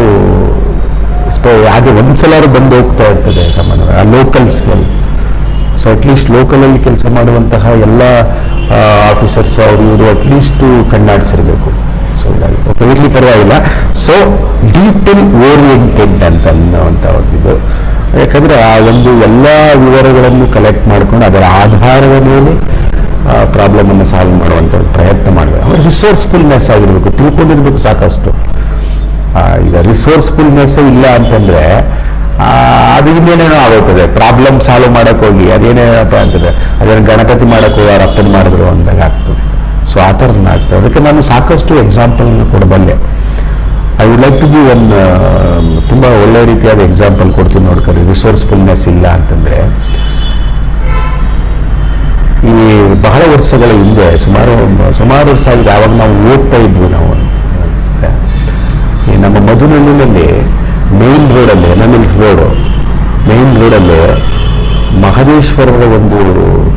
ಹಾಗೆ ಒಂದ್ಸಲಾರು ಬಂದು ಹೋಗ್ತಾ ಇರ್ತದೆ ಸಾಮಾನ್ಯವಾಗಿ ಆ ಲೋಕಲ್ಸ್ಗೆ. ಸೊ ಅಟ್ಲೀಸ್ಟ್ ಲೋಕಲಲ್ಲಿ ಕೆಲಸ ಮಾಡುವಂತಹ ಎಲ್ಲ ಆಫೀಸರ್ಸ್ ಅವರು ಇವರು ಅಟ್ಲೀಸ್ಟ್ ಕಣ್ಣಾಡಿಸಿರ್ಬೇಕು. ಸೊ ಓಕೆ, ಇರ್ಲಿ ಪರವಾಗಿಲ್ಲ. ಸೊ ಡೀಟೇಲ್ ಓರಿಯೆಂಟೆಡ್ ಅಂತ ಅನ್ನೋವಂಥ ಒಂದು, ಯಾಕಂದರೆ ಆ ಒಂದು ಎಲ್ಲ ವಿವರಗಳನ್ನು ಕಲೆಕ್ಟ್ ಮಾಡ್ಕೊಂಡು ಅದರ ಆಧಾರದ ಮೇಲೆ ಪ್ರಾಬ್ಲಮನ್ನು ಸಾಲ್ವ್ ಮಾಡುವಂಥ ಪ್ರಯತ್ನ ಮಾಡಬೇಕು. ಆಮೇಲೆ ರಿಸೋರ್ಸ್ಫುಲ್ನೆಸ್ ಆಗಿರಬೇಕು, ತಿಳ್ಕೊಂಡಿರ್ಬೇಕು ಸಾಕಷ್ಟು. ಈಗ ರಿಸೋರ್ಸ್ಫುಲ್ನೆಸ್ ಇಲ್ಲ ಅಂತಂದ್ರೆ ಅದು ಇನ್ನೇನೇನೋ ಆಗೋಗ್ತದೆ. ಪ್ರಾಬ್ಲಮ್ ಸಾಲ್ವ್ ಮಾಡಕ್ ಹೋಗಿ ಅದೇನೇನಪ್ಪ ಅಂತಂದ್ರೆ ಅದೇನು ಗಣಪತಿ ಮಾಡಕ್ ಹೋಗಿ ಅವ್ರ ಅಪ್ಪನ ಮಾಡಿದ್ರು ಅಂದಾಗ ಆಗ್ತದೆ. ಸೊ ಆ ಥರನ ಆಗ್ತದೆ. ಅದಕ್ಕೆ ನಾನು ಸಾಕಷ್ಟು ಎಕ್ಸಾಂಪಲ್ ಕೊಡಬಲ್ಲೆ. I would like to give ತುಂಬ ಒಳ್ಳೆ ರೀತಿಯಾದ ಎಕ್ಸಾಂಪಲ್ ಕೊಡ್ತೀನಿ ನೋಡ್ಕೊರಿ. ರಿಸೋರ್ಸ್ಫುಲ್ನೆಸ್ ಇಲ್ಲ ಅಂತಂದ್ರೆ, ಈ ಬಹಳ ವರ್ಷಗಳ ಹಿಂದೆ ಸುಮಾರು ವರ್ಷ ಆಗಿದೆ, ಆವಾಗ ನಾವು ಓದ್ತಾ ಇದ್ವಿ. ನಾವು ಈ ನಮ್ಮ ಮಧುನಳ್ಳಿನಲ್ಲಿ ಮೇನ್ ರೋಡಲ್ಲಿ, ಎನ್ಎಲ್ಎಸ್ ರೋಡು ಮೇನ್ ರೋಡಲ್ಲಿ ಮಹದೇಶ್ವರರ ಒಂದು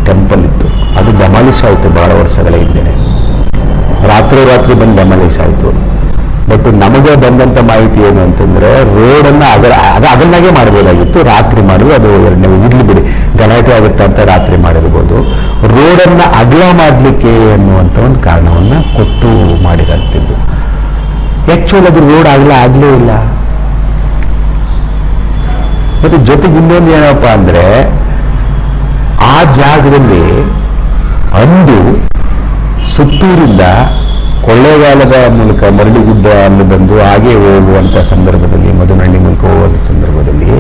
ಟೆಂಪಲ್ ಇತ್ತು. ಅದು ಡೆಮಾಲಿಷ್ ಆಯಿತು ಬಹಳ ವರ್ಷಗಳ ಹಿಂದೆನೆ. ರಾತ್ರಿ ಬಂದು ಡೆಮಾಲಿಷ್ ಆಯಿತು. ಬಟ್ ನಮಗೆ ಬಂದಂಥ ಮಾಹಿತಿ ಏನು ಅಂತಂದರೆ, ರೋಡನ್ನು ಅಗಲನಾಗೆ ಮಾಡ್ಬೋದಾಗಿತ್ತು, ರಾತ್ರಿ ಮಾಡಿದ್ರು ಅದು ಇರ್ಲಿ ಬಿಡಿ, ಗಲಾಟೆ ಆಗುತ್ತೆ ಅಂತ ರಾತ್ರಿ ಮಾಡಿರ್ಬೋದು. ರೋಡನ್ನು ಅಗಲ ಮಾಡಲಿಕ್ಕೆ ಅನ್ನುವಂಥ ಒಂದು ಕಾರಣವನ್ನು ಕೊಟ್ಟು ಮಾಡಿದಂಥದ್ದು. ಆ್ಯಕ್ಚುಲಿ ಅದು ರೋಡ್ ಆಗಲೇ ಇಲ್ಲ. ಮತ್ತೆ ಜೊತೆಗೆ ಇನ್ನೊಂದು ಏನಪ್ಪ ಅಂದರೆ, ಆ ಜಾಗದಲ್ಲಿ ಅಂದು ಸುತ್ತೂರಿಂದ ಕೊಳ್ಳೇಗಾಲದ ಮೂಲಕ ಮರಳಿಗುಡ್ಡ ಅಲ್ಲಿ ಬಂದು ಹಾಗೆ ಹೋಗುವಂಥ ಸಂದರ್ಭದಲ್ಲಿ, ಮಧುನಹಳ್ಳಿ ಮೂಲಕ ಹೋಗುವಂಥ ಸಂದರ್ಭದಲ್ಲಿ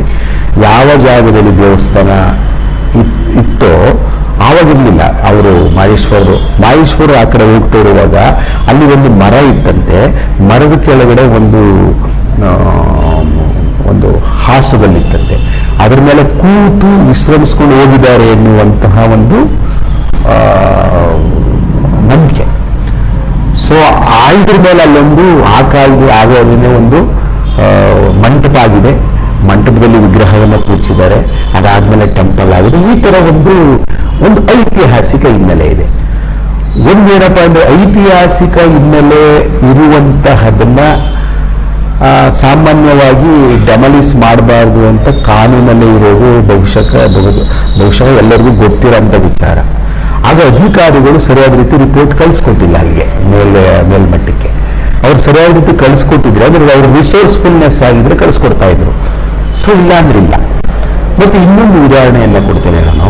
ಯಾವ ಜಾಗದಲ್ಲಿ ದೇವಸ್ಥಾನ ಇತ್ತೋ ಆವಾಗಿರಲಿಲ್ಲ. ಅವರು ಮಾಹೇಶ್ವರರು ಆ ಕಡೆ ಹೋಗ್ತಾ ಇರುವಾಗ ಅಲ್ಲಿ ಒಂದು ಮರ ಇತ್ತಂತೆ. ಮರದ ಕೆಳಗಡೆ ಒಂದು ಹಾಸದಲ್ಲಿತ್ತಂತೆ. ಅದರ ಮೇಲೆ ಕೂತು ವಿಶ್ರಮಿಸ್ಕೊಂಡು ಹೋಗಿದ್ದಾರೆ ಎನ್ನುವಂತಹ ಒಂದು ನಂಬಿಕೆ. ಸೊ ಇದ್ರ ಮೇಲೆ ಅಲ್ಲೊಂದು ಆ ಕಾಲದ ಆಗೋದನ್ನೇ ಒಂದು ಮಂಟಪ ಆಗಿದೆ. ಮಂಟಪದಲ್ಲಿ ವಿಗ್ರಹವನ್ನು ಕೂರಿಸಿದ್ದಾರೆ. ಅದಾದ್ಮೇಲೆ ಟೆಂಪಲ್ ಆಗಿದೆ. ಈ ತರ ಒಂದು ಐತಿಹಾಸಿಕ ಹಿನ್ನೆಲೆ ಇದೆ. ಒಂದೇನಪ್ಪ ಅಂದ್ರೆ, ಐತಿಹಾಸಿಕ ಹಿನ್ನೆಲೆ ಇರುವಂತಹದನ್ನ ಸಾಮಾನ್ಯವಾಗಿ ಡೆಮಾಲಿಸ್ ಮಾಡಬಾರ್ದು ಅಂತ ಕಾನೂನಲ್ಲೇ ಇರೋದು ಬಹುಶಃ ಎಲ್ಲರಿಗೂ ಗೊತ್ತಿರೋಂಥ ವಿಚಾರ. ಆಗ ಅಧಿಕಾರಿಗಳು ಸರಿಯಾದ ರೀತಿ ರಿಪೋರ್ಟ್ ಕಳಿಸ್ಕೊಟ್ಟಿಲ್ಲ ಅಲ್ಲಿಗೆ ಮೇಲ್ಮಟ್ಟಕ್ಕೆ. ಅವ್ರು ಸರಿಯಾದ ರೀತಿ ಕಳಿಸ್ಕೊಟ್ಟಿದ್ರೆ ಅಂದ್ರೆ ಅವ್ರ ರಿಸೋರ್ಸ್ಫುಲ್ನೆಸ್ ಆಗಿದ್ರೆ ಕಳಿಸ್ಕೊಡ್ತಾ ಇದ್ರು. ಸೊ ಇಲ್ಲ ಅಂದ್ರೆ ಇಲ್ಲ. ಮತ್ತೆ ಇನ್ನೊಂದು ಉದಾಹರಣೆಯನ್ನ ಕೊಡ್ತೇನೆ ನಾನು.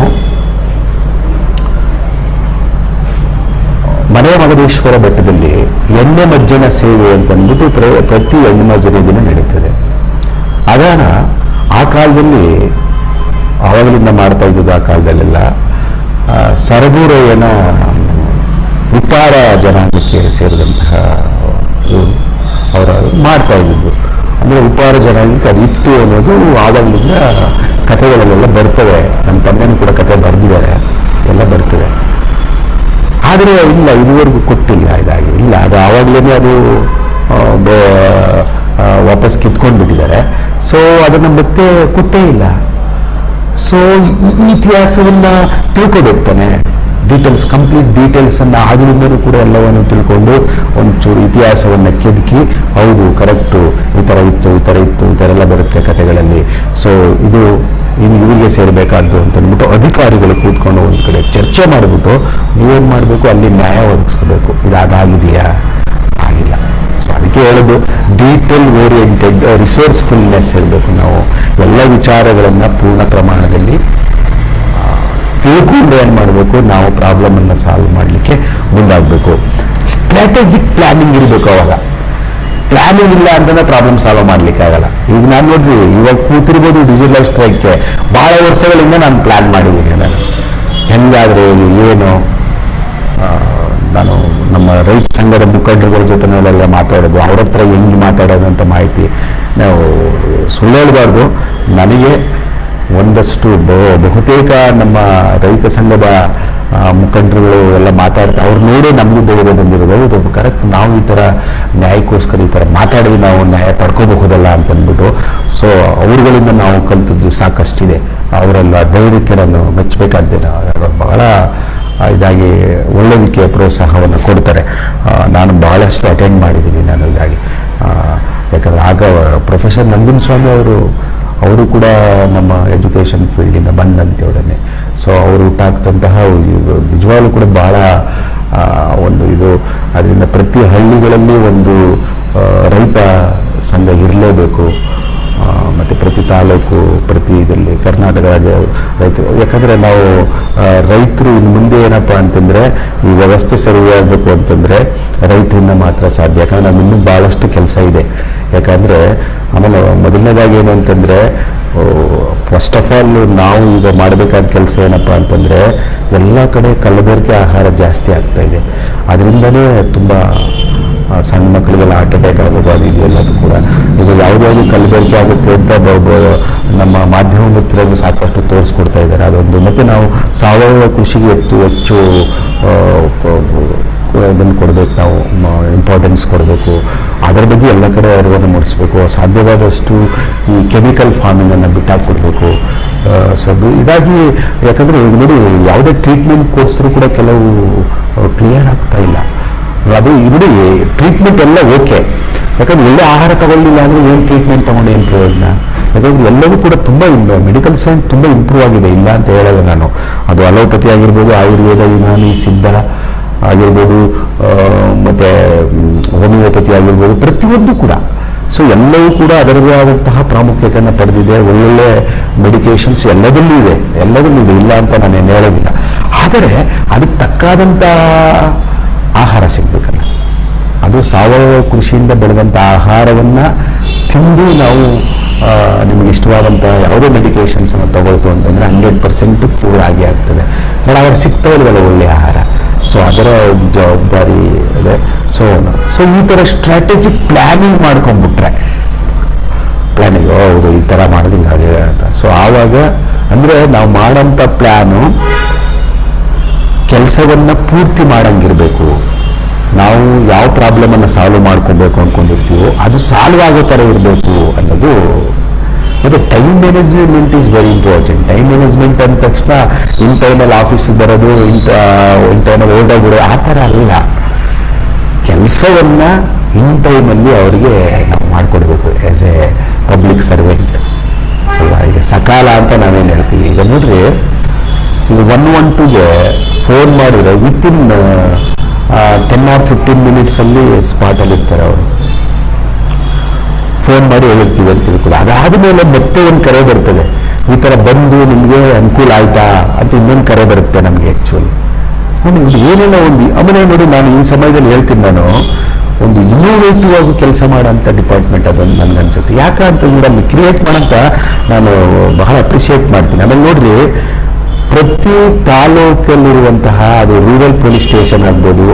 ಮನೆ ಮಹದೇಶ್ವರ ಬೆಟ್ಟದಲ್ಲಿ ಎಣ್ಣೆ ಮಜ್ಜನ ಸೇವೆ ಅಂತಂದ್ಬಿಟ್ಟು ಪ್ರತಿ ಎಣ್ಣೆ ಮಜ್ಜನ ದಿನ ನಡೀತದೆ. ಅದನ್ನ ಆ ಕಾಲದಲ್ಲಿ ಆವಾಗಲಿಂದ ಮಾಡ್ತಾ ಇದ್ದದ್ದು. ಆ ಕಾಲದಲ್ಲೆಲ್ಲ ಸರಗೂರಯ್ಯನ ಉಪ್ಪಾರ ಜನಾಂಗಕ್ಕೆ ಸೇರಿದಂತಹ ಅವರು ಮಾಡ್ತಾ ಇದ್ದದ್ದು. ಅಂದರೆ ಉಪ್ಪಾರ ಜನಾಂಗಕ್ಕೆ ಅದು ಇತ್ತು ಅನ್ನೋದು ಆವಾಗಲಿಂದ ಕಥೆಗಳಲ್ಲೆಲ್ಲ ಬರ್ತವೆ. ನಮ್ಮ ತಂದೆನೂ ಕೂಡ ಕಥೆ ಬರೆದಿದ್ದಾರೆ, ಎಲ್ಲ ಬರ್ತದೆ. ಆದರೆ ಇಲ್ಲ, ಇದುವರೆಗೂ ಕೊಟ್ಟಿಲ್ಲ, ಇದಾಗಿ ಇಲ್ಲ. ಅದು ಆವಾಗಲೇ ಅದು ವಾಪಸ್ ಕಿತ್ಕೊಂಡು ಬಿಟ್ಟಿದ್ದಾರೆ. ಸೊ ಅದನ್ನು ಮತ್ತೆ ಕೊಟ್ಟೇ ಇಲ್ಲ. ಸೊ ಈ ಇತಿಹಾಸವನ್ನ ತಿಳ್ಕೊಬೇಕು ತಾನೆ. ಡೀಟೇಲ್ಸ್, ಕಂಪ್ಲೀಟ್ ಡೀಟೇಲ್ಸನ್ನು ಆಗಲಿಂದಲೂ ಕೂಡ ಎಲ್ಲವನ್ನು ತಿಳ್ಕೊಂಡು ಒಂಚೂರು ಇತಿಹಾಸವನ್ನು ಕೆದಕಿ, ಹೌದು ಕರೆಕ್ಟು, ಈ ಥರ ಇತ್ತು, ಈ ಥರ ಇತ್ತು, ಈ ಥರ ಎಲ್ಲ ಬರುತ್ತೆ ಕಥೆಗಳಲ್ಲಿ, ಸೊ ಇದು ಇವರಿಗೆ ಸೇರಬೇಕಾದ್ದು ಅಂತ ಅಂದ್ಬಿಟ್ಟು ಅಧಿಕಾರಿಗಳು ಕೂತ್ಕೊಂಡು ಒಂದು ಕಡೆ ಚರ್ಚೆ ಮಾಡಿಬಿಟ್ಟು ನೀವೇನು ಮಾಡಬೇಕು, ಅಲ್ಲಿ ನ್ಯಾಯ ಒದಗಿಸ್ಕೋಬೇಕು. ಇದಾಗಿದೆಯಾ? ಆಗಿಲ್ಲ. ಸೊ ಅದಕ್ಕೆ ಹೇಳೋದು, ಡೀಟೇಲ್ ಓರಿಯೆಂಟೆಡ್ ರಿಸೋರ್ಸ್ಫುಲ್ನೆಸ್ ಇರಬೇಕು. ನಾವು ಎಲ್ಲ ವಿಚಾರಗಳನ್ನು ಪೂರ್ಣ ಪ್ರಮಾಣದಲ್ಲಿ ತಿಳ್ಕೊಂಡು ಏನು ಮಾಡಬೇಕು, ನಾವು ಪ್ರಾಬ್ಲಮನ್ನು ಸಾಲ್ವ್ ಮಾಡಲಿಕ್ಕೆ ಮುಂದಾಗಬೇಕು. ಸ್ಟ್ರಾಟಜಿಕ್ ಪ್ಲಾನಿಂಗ್ ಇರಬೇಕು. ಅವಾಗ ಪ್ಲಾನಿಂಗ್ ಇಲ್ಲ ಅಂತಂದ್ರೆ ಪ್ರಾಬ್ಲಮ್ ಸಾಲ್ವ್ ಮಾಡಲಿಕ್ಕಾಗಲ್ಲ. ಈಗ ನಾನು ನೋಡ್ರಿ, ಇವಾಗ ಕೂತಿರ್ಬೋದು ಡಿಜಿಟಲ್ ಸ್ಟ್ರೈಕ್ಗೆ, ಭಾಳ ವರ್ಷಗಳಿಂದ ನಾನು ಪ್ಲಾನ್ ಮಾಡಿದ್ದೀನಿ. ನಾನು ಹೆಂಗಾದ್ರೆ ಏನು, ನಾನು ನಮ್ಮ ರೈತ ಸಂಘದ ಮುಖಂಡರುಗಳ ಜೊತೆನೆಲ್ಲ ಮಾತಾಡೋದು, ಅವ್ರ ಹತ್ರ ಹೆಂಗೆ ಮಾತಾಡೋದಂತ ಮಾಹಿತಿ ನಾವು ಸುಳ್ಳು ಹೇಳಬಾರ್ದು. ನನಗೆ ಒಂದಷ್ಟು ಬಹುತೇಕ ನಮ್ಮ ರೈತ ಸಂಘದ ಮುಖಂಡರುಗಳು ಎಲ್ಲ ಮಾತಾಡ್ತಾ ಅವ್ರು ನೋಡಿ ನಮಗೂ ಧೈರ್ಯ ಬಂದಿರೋದು, ಹೌದು ಕರೆಕ್ಟ್, ನಾವು ಈ ಥರ ನ್ಯಾಯಕ್ಕೋಸ್ಕರ ಈ ಥರ ಮಾತಾಡಿ ನಾವು ನ್ಯಾಯ ಪಡ್ಕೋಬಹುದಲ್ಲ ಅಂತಂದ್ಬಿಟ್ಟು. ಸೊ ಅವ್ರುಗಳಿಂದ ನಾವು ಕಲಿತದ್ದು ಸಾಕಷ್ಟಿದೆ. ಅವರೆಲ್ಲ ಧೈರ್ಯಕ್ಕೆ ನಾನು ಮೆಚ್ಚಬೇಕಾದ್ದೇನೆ. ಬಹಳ ಇದಾಗಿ ಒಳ್ಳೆ ರೀತಿಯ ಪ್ರೋತ್ಸಾಹವನ್ನು ಕೊಡ್ತಾರೆ. ನಾನು ಬಹಳಷ್ಟು ಅಟೆಂಡ್ ಮಾಡಿದ್ದೀನಿ ನಾನು ಇದಾಗಿ. ಯಾಕಂದರೆ ಆಗ ಪ್ರೊಫೆಸರ್ ನಂಜನ್ ಸ್ವಾಮಿ ಅವರು ಕೂಡ ನಮ್ಮ ಎಜುಕೇಷನ್ ಫೀಲ್ಡಿಂದ ಬಂದಂಥವರನ್ನೇ. ಸೊ ಅವರು ಹುಟ್ಟಾಗ್ತಂತಹ ನಿಜವಾಗ್ಲೂ ಕೂಡ ಬಹಳ ಒಂದು ಇದು, ಅದರಿಂದ ಪ್ರತಿ ಹಳ್ಳಿಗಳಲ್ಲಿ ಒಂದು ರೈತ ಸಂಘ ಇರಲೇಬೇಕು. ಮತ್ತು ಪ್ರತಿ ತಾಲೂಕು, ಪ್ರತಿ ಇದರಲ್ಲಿ ಕರ್ನಾಟಕ ರಾಜ್ಯ ರೈತರು, ಯಾಕಂದರೆ ನಾವು ರೈತರು ಇನ್ನು ಮುಂದೆ ಏನಪ್ಪ ಅಂತಂದರೆ, ಈ ವ್ಯವಸ್ಥೆ ಸರಿಯಾಗಬೇಕು ಅಂತಂದರೆ ರೈತರಿಂದ ಮಾತ್ರ ಸಾಧ್ಯ. ಯಾಕಂದರೆ ನಾವು ಇನ್ನೂ ಭಾಳಷ್ಟು ಕೆಲಸ ಇದೆ. ಯಾಕಂದರೆ ಆಮೇಲೆ ಮೊದಲನೇದಾಗಿ ಏನು ಅಂತಂದರೆ, ಫಸ್ಟ್ ಆಫ್ ಆಲ್ ನಾವು ಈಗ ಮಾಡಬೇಕಾದ ಕೆಲಸ ಏನಪ್ಪ ಅಂತಂದರೆ, ಎಲ್ಲ ಕಡೆ ಕಲಬೆರಕೆ ಆಹಾರ ಜಾಸ್ತಿ ಆಗ್ತಾ ಇದೆ. ಅದರಿಂದನೇ ತುಂಬ ಸಣ್ಣ ಮಕ್ಕಳಿಗೆಲ್ಲ ಹಾರ್ಟ್ ಅಟ್ಯಾಕ್ ಆಗೋದು, ಅದು ಇದೆಲ್ಲದು ಕೂಡ ಈಗ ಯಾವುದಾದ್ರು ಕಲಬೆರಕೆ ಆಗುತ್ತೆ ಅಂತ ನಮ್ಮ ಮಾಧ್ಯಮ ಮಿತ್ರರು ಸಾಕಷ್ಟು ತೋರಿಸ್ಕೊಡ್ತಾ ಇದ್ದಾರೆ. ಅದೊಂದು. ಮತ್ತು ನಾವು ಸಾವಯವ ಕೃಷಿಗೆ ಹೆಚ್ಚು ಇದನ್ನು ಕೊಡಬೇಕು, ನಾವು ಇಂಪಾರ್ಟೆನ್ಸ್ ಕೊಡಬೇಕು. ಅದರ ಬಗ್ಗೆ ಎಲ್ಲ ಕಡೆ ಅರಿವನ್ನು ಮೂಡಿಸ್ಬೇಕು. ಸಾಧ್ಯವಾದಷ್ಟು ಈ ಕೆಮಿಕಲ್ ಫಾರ್ಮಿಂಗನ್ನು ಬಿಟ್ಟಾಕ್ಕೊಡ್ಬೇಕು. ಸೊ ಇದಾಗಿ, ಯಾಕಂದರೆ ಈಗ ನೋಡಿ, ಯಾವುದೇ ಟ್ರೀಟ್ಮೆಂಟ್ ಕೊಡಿಸಿದ್ರು ಕೂಡ ಕೆಲವು ಕ್ಲಿಯರ್ ಆಗ್ತಾ ಇಲ್ಲ. ಅದು ನೋಡಿ, ಟ್ರೀಟ್ಮೆಂಟ್ ಎಲ್ಲ ಓಕೆ, ಯಾಕಂದ್ರೆ ಒಳ್ಳೆ ಆಹಾರ ತಗೊಳ್ಳಿಲ್ಲ ಅಂದರೆ ಏನು ಟ್ರೀಟ್ಮೆಂಟ್ ತೊಗೊಂಡು ಏನು ಪ್ರಯೋಜನ? ಯಾಕಂದರೆ ಎಲ್ಲವೂ ಕೂಡ ತುಂಬ ಮೆಡಿಕಲ್ ಸೈನ್ಸ್ ತುಂಬ ಇಂಪ್ರೂವ್ ಆಗಿದೆ, ಇಲ್ಲ ಅಂತ ಹೇಳೋದು ನಾನು. ಅದು ಅಲೋಪತಿ ಆಗಿರ್ಬೋದು, ಆಯುರ್ವೇದ, ಯುನಾನಿ, ಸಿದ್ಧ ಆಗಿರ್ಬೋದು, ಮತ್ತು ಹೋಮಿಯೋಪತಿ ಆಗಿರ್ಬೋದು, ಪ್ರತಿಯೊಂದು ಕೂಡ. ಸೊ ಎಲ್ಲವೂ ಕೂಡ ಅದರದೇ ಆದಂತಹ ಪ್ರಾಮುಖ್ಯತೆಯನ್ನು ಪಡೆದಿದೆ. ಒಳ್ಳೊಳ್ಳೆ ಮೆಡಿಕೇಶನ್ಸ್ ಎಲ್ಲದಲ್ಲೂ ಇದೆ, ಇಲ್ಲ ಅಂತ ನಾನೇನು ಹೇಳೋದಿಲ್ಲ. ಆದರೆ ಅದಕ್ಕೆ ತಕ್ಕಾದಂಥ ಆಹಾರ ಸಿಗಬೇಕಲ್ಲ. ಅದು ಸಾವಯವ ಕೃಷಿಯಿಂದ ಬೆಳೆದಂಥ ಆಹಾರವನ್ನು ತಿಂದು ನಾವು ನಿಮಗೆ ಇಷ್ಟವಾದಂಥ ಯಾವುದೇ ಮೆಡಿಕೇಶನ್ಸನ್ನು ತಗೊಳ್ತು ಅಂತಂದರೆ 100% ಕ್ಯೂರ್ ಆಗಿ ಆಗ್ತದೆ. ಬಟ್ ಅವ್ರು ಸಿಗ್ತಾ ಇಲ್ವಲ್ಲ ಒಳ್ಳೆಯ ಆಹಾರ. ಸೊ ಅದರ ಜವಾಬ್ದಾರಿ ಇದೆ. ಸೊ ಈ ಥರ ಸ್ಟ್ರಾಟಜಿಕ್ ಪ್ಲ್ಯಾನಿಂಗ್ ಮಾಡ್ಕೊಂಡ್ಬಿಟ್ರೆ, ಪ್ಲ್ಯಾನಿಂಗ್ ಹೌದು ಈ ಥರ ಮಾಡೋದಿಲ್ಲ ಹಾಗೆ ಅಂತ. ಸೊ ಆವಾಗ ಅಂದರೆ ನಾವು ಮಾಡೋಂಥ ಪ್ಲ್ಯಾನು ಕೆಲಸವನ್ನು ಪೂರ್ತಿ ಮಾಡಂಗಿರಬೇಕು. ನಾವು ಯಾವ ಪ್ರಾಬ್ಲಮನ್ನು ಸಾಲ್ವ್ ಮಾಡ್ಕೊಬೇಕು ಅಂದ್ಕೊಂಡಿರ್ತೀವೋ ಅದು ಸಾಲ್ವ್ ಆಗೋ ಥರ ಇರಬೇಕು ಅನ್ನೋದು. ಮತ್ತು time management is very important. Time management ಅಂದ ತಕ್ಷಣ ಇನ್ ಟೈಮಲ್ಲಿ ಆಫೀಸಿಗೆ ಬರೋದು, ಇನ್ ಟೈಮಲ್ಲಿ ಓಡೋಗ್ಬಿಡೋದು ಆ ಥರ ಅಲ್ಲ. ಕೆಲಸವನ್ನು ಇನ್ ಟೈಮಲ್ಲಿ ಅವರಿಗೆ ನಾವು ಮಾಡಿಕೊಡ್ಬೇಕು ಆ್ಯಸ್ ಎ ಪಬ್ಲಿಕ್ ಸರ್ವೆಂಟ್ ಅಲ್ವಾ. ಈಗ ಸಕಾಲ ಅಂತ ನಾವೇನು ಹೇಳ್ತೀವಿ. ಈಗ ನೋಡ್ರಿ, ಈಗ 112ಗೆ ಫೋನ್ ಮಾಡಿದ್ರೆ ವಿತಿನ್ 10 or 15 ಮಿನಿಟ್ಸಲ್ಲಿ ಸ್ಪಾಟಲ್ಲಿ ಇರ್ತಾರೆ ಅವರು. ಫೋನ್ ಮಾಡಿ ಹೇಳಿರ್ತೀವಿ ಅಂತ ತಿಳ್ಕೊಳ್ಳಿ. ಅದಾದಮೇಲೆ ಮತ್ತೆ ಒಂದು ಕರೆ ಬರ್ತದೆ, ಈ ಥರ ಬಂದು ನಿಮಗೆ ಅನುಕೂಲ ಆಯ್ತಾ ಅಂತ ಇನ್ನೊಂದು ಕರೆ ಬರುತ್ತೆ ನಮಗೆ. ಆ್ಯಕ್ಚುಲಿ ಏನೇನೋ ಒಂದು ಆಮೇಲೆ ನೋಡಿ, ನಾನು ಈ ಸಮಯದಲ್ಲಿ ಹೇಳ್ತೀನಿ, ನಾನು ಒಂದು ಇನ್ನೋವೇಟಿವ್ ಆಗಿ ಕೆಲಸ ಮಾಡೋಂಥ ಡಿಪಾರ್ಟ್ಮೆಂಟ್ ಅದನ್ನು ನನಗನ್ಸುತ್ತೆ. ಯಾಕಂತ ಮೇಡಮ್ ಕ್ರಿಯೇಟ್ ಮಾಡೋಂಥ ನಾನು ಬಹಳ ಅಪ್ರಿಷಿಯೇಟ್ ಮಾಡ್ತೀನಿ. ಆಮೇಲೆ ನೋಡ್ರಿ, ಪ್ರತಿ ತಾಲೂಕಲ್ಲಿರುವಂತಹ, ಅದು ರೂರಲ್ ಪೊಲೀಸ್ ಸ್ಟೇಷನ್ ಆಗ್ಬೋದು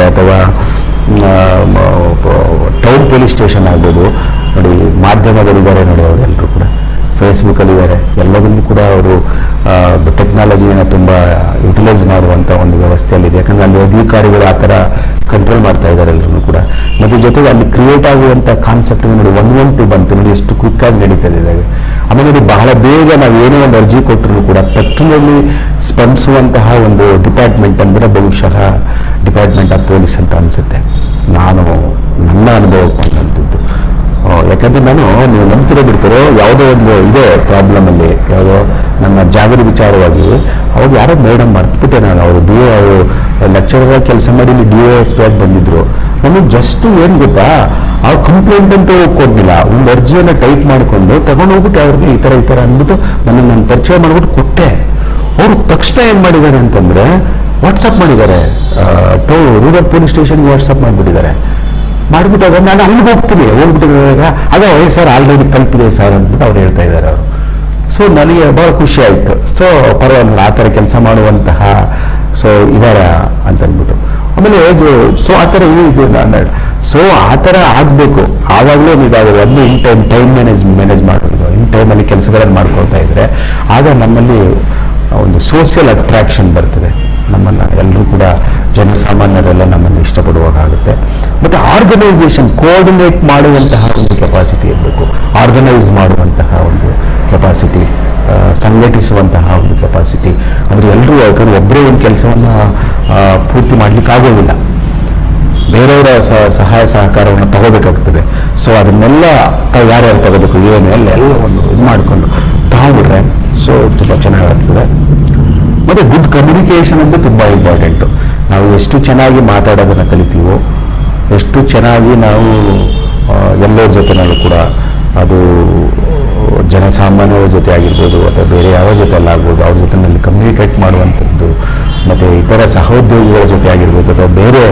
ಅಥವಾ ಟೌನ್ ಪೊಲೀಸ್ ಸ್ಟೇಷನ್ ಆಗ್ಬೋದು, ನೋಡಿ ಮಾಧ್ಯಮಗಳಿದ್ದಾರೆ ನೋಡಿ, ಅವರೆಲ್ಲರೂ ಕೂಡ ಫೇಸ್ಬುಕ್ಕಲ್ಲಿದ್ದಾರೆ. ಎಲ್ಲದನ್ನೂ ಕೂಡ ಅವರು ಟೆಕ್ನಾಲಜಿಯನ್ನು ತುಂಬ ಯುಟಿಲೈಸ್ ಮಾಡುವಂಥ ಒಂದು ವ್ಯವಸ್ಥೆಯಲ್ಲಿದೆ. ಯಾಕಂದರೆ ಅಲ್ಲಿ ಅಧಿಕಾರಿಗಳು ಆ ಥರ ಕಂಟ್ರೋಲ್ ಮಾಡ್ತಾ ಇದ್ದಾರೆ ಎಲ್ಲರೂ ಕೂಡ. ಮತ್ತು ಜೊತೆಗೆ ಅಲ್ಲಿ ಕ್ರಿಯೇಟ್ ಆಗುವಂಥ ಕಾನ್ಸೆಪ್ಟ್ ನೋಡಿ, 112 ಬಂತು ನೋಡಿ, ಎಷ್ಟು ಕ್ವಿಕ್ಕಾಗಿ ನಡೀತದೆ ಇದಾಗ. ಆಮೇಲೆ ನೋಡಿ, ಬಹಳ ಬೇಗ ನಾವು ಏನೇ ಒಂದು ಅರ್ಜಿ ಕೊಟ್ಟರು ಕೂಡ ತಕ್ಷಣದಲ್ಲಿ ಸ್ಪಂದಿಸುವಂತಹ ಒಂದು ಡಿಪಾರ್ಟ್ಮೆಂಟ್ ಅಂದರೆ ಬಹುಶಃ ಡಿಪಾರ್ಟ್ಮೆಂಟ್ ಆಫ್ ಪೊಲೀಸ್ ಅಂತ ಅನಿಸುತ್ತೆ, ನನ್ನ ಅನುಭವ ಬಂದಂಥದ್ದು. ಯಾಕಂದರೆ ನೀವು ನಂಬ್ತಿರೋ ಬಿಡ್ತಿರೋ ಯಾವುದೋ ಒಂದು ಇದೆ ಪ್ರಾಬ್ಲಮಲ್ಲಿ, ಯಾವುದೋ ನನ್ನ ಜಾಗೃತಿ ವಿಚಾರವಾಗಿ ಅವಾಗ ಯಾರೋ ಮೇಡಮ್ ಮರ್ತ್ಬಿಟ್ಟೆ ನಾನು, ಅವರು ಡಿ ಎ ಲೆಕ್ಚರರ್ ಕೆಲಸ ಮಾಡಿ ಇಲ್ಲಿ DASP ಆಗಿ ಬಂದಿದ್ರು. ನಮಗೆ ಜಸ್ಟ್ ಏನು ಗೊತ್ತಾ, ಅವ್ರು ಕಂಪ್ಲೇಂಟ್ ಅಂತೂ ಕೊಡಲಿಲ್ಲ, ಒಂದು ಅರ್ಜಿಯನ್ನು ಟೈಪ್ ಮಾಡಿಕೊಂಡು ತಗೊಂಡೋಗ್ಬಿಟ್ಟು ಅವ್ರಿಗೆ ಈ ಥರ ಅಂದ್ಬಿಟ್ಟು ನಾನು ಪರಿಚಯ ಮಾಡಿಬಿಟ್ಟು ಕೊಟ್ಟೆ. ಅವರು ತಕ್ಷಣ ಏನು ಮಾಡಿದ್ದಾರೆ ಅಂತಂದರೆ ವಾಟ್ಸಪ್ ಮಾಡಿದ್ದಾರೆ, ರೂರಲ್ ಪೊಲೀಸ್ ಸ್ಟೇಷನ್ಗೆ ವಾಟ್ಸಪ್ ಮಾಡಿಬಿಟ್ಟಿದ್ದಾರೆ. ಮಾಡಿಬಿಟ್ಟಾಗ ನಾನು ಅಲ್ಲಿಗೆ ಹೋಗ್ಬಿಟ್ಟಿದ್ದಾಗ ಅದೇ ಸರ್ ಆಲ್ರೆಡಿ ತಲುಪಿದೆ ಸರ್ ಅಂದ್ಬಿಟ್ಟು ಅವ್ರು ಹೇಳ್ತಾ ಇದ್ದಾರೆ ಅವರು. ಸೊ ನನಗೆ ಭಾಳ ಖುಷಿ ಆಯಿತು. ಸೊ ಪರವಾಗಿಲ್ಲ, ಆ ಥರ ಕೆಲಸ ಮಾಡುವಂತಹ ಇದಾರ ಅಂತಂದ್ಬಿಟ್ಟು. ಆಮೇಲೆ ಸೊ ಆ ಥರ ಇದು ಸೊ ಆ ಥರ ಆಗಬೇಕು, ಆವಾಗಲೇ ಇದಾಗೋದು. ಅದನ್ನು ಟೈಮ್ ಮ್ಯಾನೇಜ್ ಮಾಡೋದು, ಟೈಮಲ್ಲಿ ಕೆಲಸಗಳನ್ನು ಮಾಡ್ಕೊಳ್ತಾ ಇದ್ರೆ ಆಗ ನಮ್ಮಲ್ಲಿ ಒಂದು ಸೋಷಿಯಲ್ ಅಟ್ರಾಕ್ಷನ್ ಬರ್ತದೆ. ನಮ್ಮನ್ನು ಎಲ್ಲರೂ ಕೂಡ ಜನಸಾಮಾನ್ಯರೆಲ್ಲ ನಮ್ಮನ್ನು ಇಷ್ಟಪಡುವಾಗುತ್ತೆ. ಮತ್ತು ಆರ್ಗನೈಸೇಷನ್ ಕೋಆರ್ಡಿನೇಟ್ ಮಾಡುವಂತಹ ಒಂದು ಕೆಪಾಸಿಟಿ ಇರಬೇಕು, ಆರ್ಗನೈಸ್ ಮಾಡುವಂತಹ ಒಂದು ಕೆಪಾಸಿಟಿ, ಸಂಘಟಿಸುವಂತಹ ಒಂದು ಕೆಪಾಸಿಟಿ. ಅಂದರೆ ಎಲ್ಲರೂ ಯಾಕಂದರೆ ಒಬ್ಬರೇ ಒಂದು ಕೆಲಸವನ್ನು ಪೂರ್ತಿ ಮಾಡಲಿಕ್ಕಾಗೋದಿಲ್ಲ, ಬೇರೆಯವರ ಸಹಾಯ ಸಹಕಾರವನ್ನು ತಗೋಬೇಕಾಗ್ತದೆ. ಸೊ ಅದನ್ನೆಲ್ಲ ಯಾರ್ಯಾರು ತಗೋಬೇಕು, ಏನು ಎಲ್ಲ ಒಂದು ಇದು ಮಾಡಿಕೊಂಡು ತಗೊಂಡ್ಬಿಟ್ರೆ ಸೊ ತುಂಬ ಚೆನ್ನಾಗಾಗ್ತದೆ. ಮತ್ತು ಗುಡ್ ಕಮ್ಯುನಿಕೇಷನ್ ಅಂತ ತುಂಬ ಇಂಪಾರ್ಟೆಂಟು. ನಾವು ಎಷ್ಟು ಚೆನ್ನಾಗಿ ಮಾತಾಡೋದನ್ನು ಕಲಿತೀವೋ, ಎಷ್ಟು ಚೆನ್ನಾಗಿ ನಾವು ಎಲ್ಲರ ಜೊತೆನಲ್ಲೂ ಕೂಡ, ಅದು ಜನಸಾಮಾನ್ಯರ ಜೊತೆ ಆಗಿರ್ಬೋದು ಅಥವಾ ಬೇರೆ ಯಾವ ಜೊತೆಯಲ್ಲಿ ಆಗ್ಬೋದು, ಅವ್ರ ಜೊತೆಯಲ್ಲಿ ಕಮ್ಯುನಿಕೇಟ್ ಮಾಡುವಂಥದ್ದು, ಮತ್ತು ಇತರ ಸಹೋದ್ಯೋಗಿಗಳ ಜೊತೆ ಆಗಿರ್ಬೋದು ಅಥವಾ ಬೇರೆ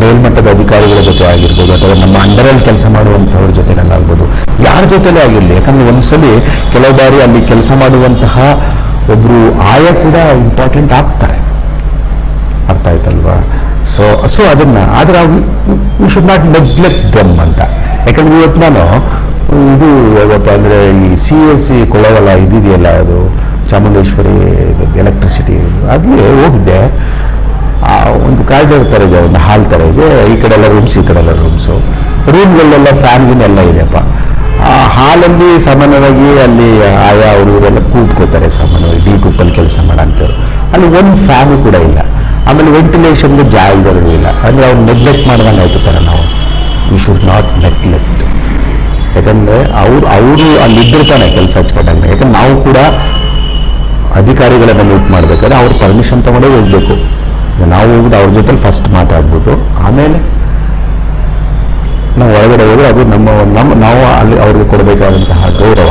ಮೇಲ್ಮಟ್ಟದ ಅಧಿಕಾರಿಗಳ ಜೊತೆ ಆಗಿರ್ಬೋದು ಅಥವಾ ನಮ್ಮ ಅಂಡರಲ್ಲಿ ಕೆಲಸ ಮಾಡುವಂಥವ್ರ ಜೊತೆನಲ್ಲಾಗ್ಬೋದು, ಯಾರ ಜೊತೆಲೇ ಆಗಿರಲಿ. ಯಾಕಂದರೆ ಒಂದ್ಸಲಿ ಕೆಲವು ಬಾರಿ ಅಲ್ಲಿ ಕೆಲಸ ಮಾಡುವಂತಹ ಒಬ್ಬರು ಆಯ ಕೂಡ ಇಂಪಾರ್ಟೆಂಟ್ ಆಗ್ತಾರೆ, ಅರ್ಥ ಆಯ್ತಲ್ವಾ? ಸೊ ಅದನ್ನು ಆದರೆ we should not neglect them ಅಂತ. ಯಾಕಂದರೆ ಇವತ್ತು ನಾನು ಇದು ಯಾವಪ್ಪ ಅಂದರೆ ಈ CSC ಕೊಳ್ಳವಲ್ಲ ಇದೆಯಲ್ಲ, ಅದು ಚಾಮುಂಡೇಶ್ವರಿ ಎಲೆಕ್ಟ್ರಿಸಿಟಿ, ಅಲ್ಲಿ ಹೋಗಿದ್ದೆ. ಒಂದು ಕಾರಿಡಾರ್ ಥರ ಇದೆ, ಒಂದು ಹಾಲ್ ಥರ ಇದೆ, ಈ ಕಡೆ ಎಲ್ಲ ರೂಮ್ಸ್ ಈ ಕಡೆ ಎಲ್ಲ ರೂಮ್ಸು, ರೂಮ್ಗಳಲ್ಲೆಲ್ಲ ಫ್ಯಾನ್ಗಿನೆಲ್ಲ ಇದೆಯಪ್ಪ. ಆ ಹಾಲಲ್ಲಿ ಸಾಮಾನ್ಯವಾಗಿ ಅಲ್ಲಿ ಆಯಾ ಹುಡುಗರೆಲ್ಲ ಕೂತ್ಕೋತಾರೆ, ಸಾಮಾನ್ಯವಾಗಿ ಡಿ ಗ್ರೂಪಲ್ಲಿ ಕೆಲಸ ಮಾಡೋಂಥವ್ರು. ಅಲ್ಲಿ ಒಂದು ಫ್ಯಾನು ಕೂಡ ಇಲ್ಲ, ಆಮೇಲೆ ವೆಂಟಿಲೇಷನ್ಗೆ ಜಾಗಗಳು ಇಲ್ಲ. ಅಂದರೆ ಅವ್ರು ನೆಗ್ಲೆಕ್ಟ್ ಮಾಡ್ದಂಗೆ ಆಯ್ತುತ್ತಾರೆ. ನಾವು ವಿ ಶುಡ್ ನಾಟ್ ನೆಗ್ಲೆಕ್ಟ್. ಯಾಕಂದರೆ ಅವರು ಅಲ್ಲಿದ್ದಿರ್ತಾನೆ ಕೆಲಸ ಹಚ್ಕೊಂಡಾಗ. ಯಾಕಂದ್ರೆ ನಾವು ಕೂಡ ಅಧಿಕಾರಿಗಳನ್ನು ಮೀಟ್ ಮಾಡಬೇಕಾದ್ರೆ ಅವ್ರ ಪರ್ಮಿಷನ್ ತೊಗೊಂಡೇ ಹೋಗ್ಬೇಕು. ನಾವು ಹೋಗ್ಬಿಟ್ಟು ಅವ್ರ ಜೊತೆ ಫಸ್ಟ್ ಮಾತಾಡ್ಬಿಟ್ಟು ಆಮೇಲೆ ನಾವು ಒಳಗಡೆ ಹೋಗಿ ಅದು ನಾವು ಅಲ್ಲಿ ಅವ್ರಿಗೆ ಕೊಡಬೇಕಾದಂತಹ ಗೌರವ.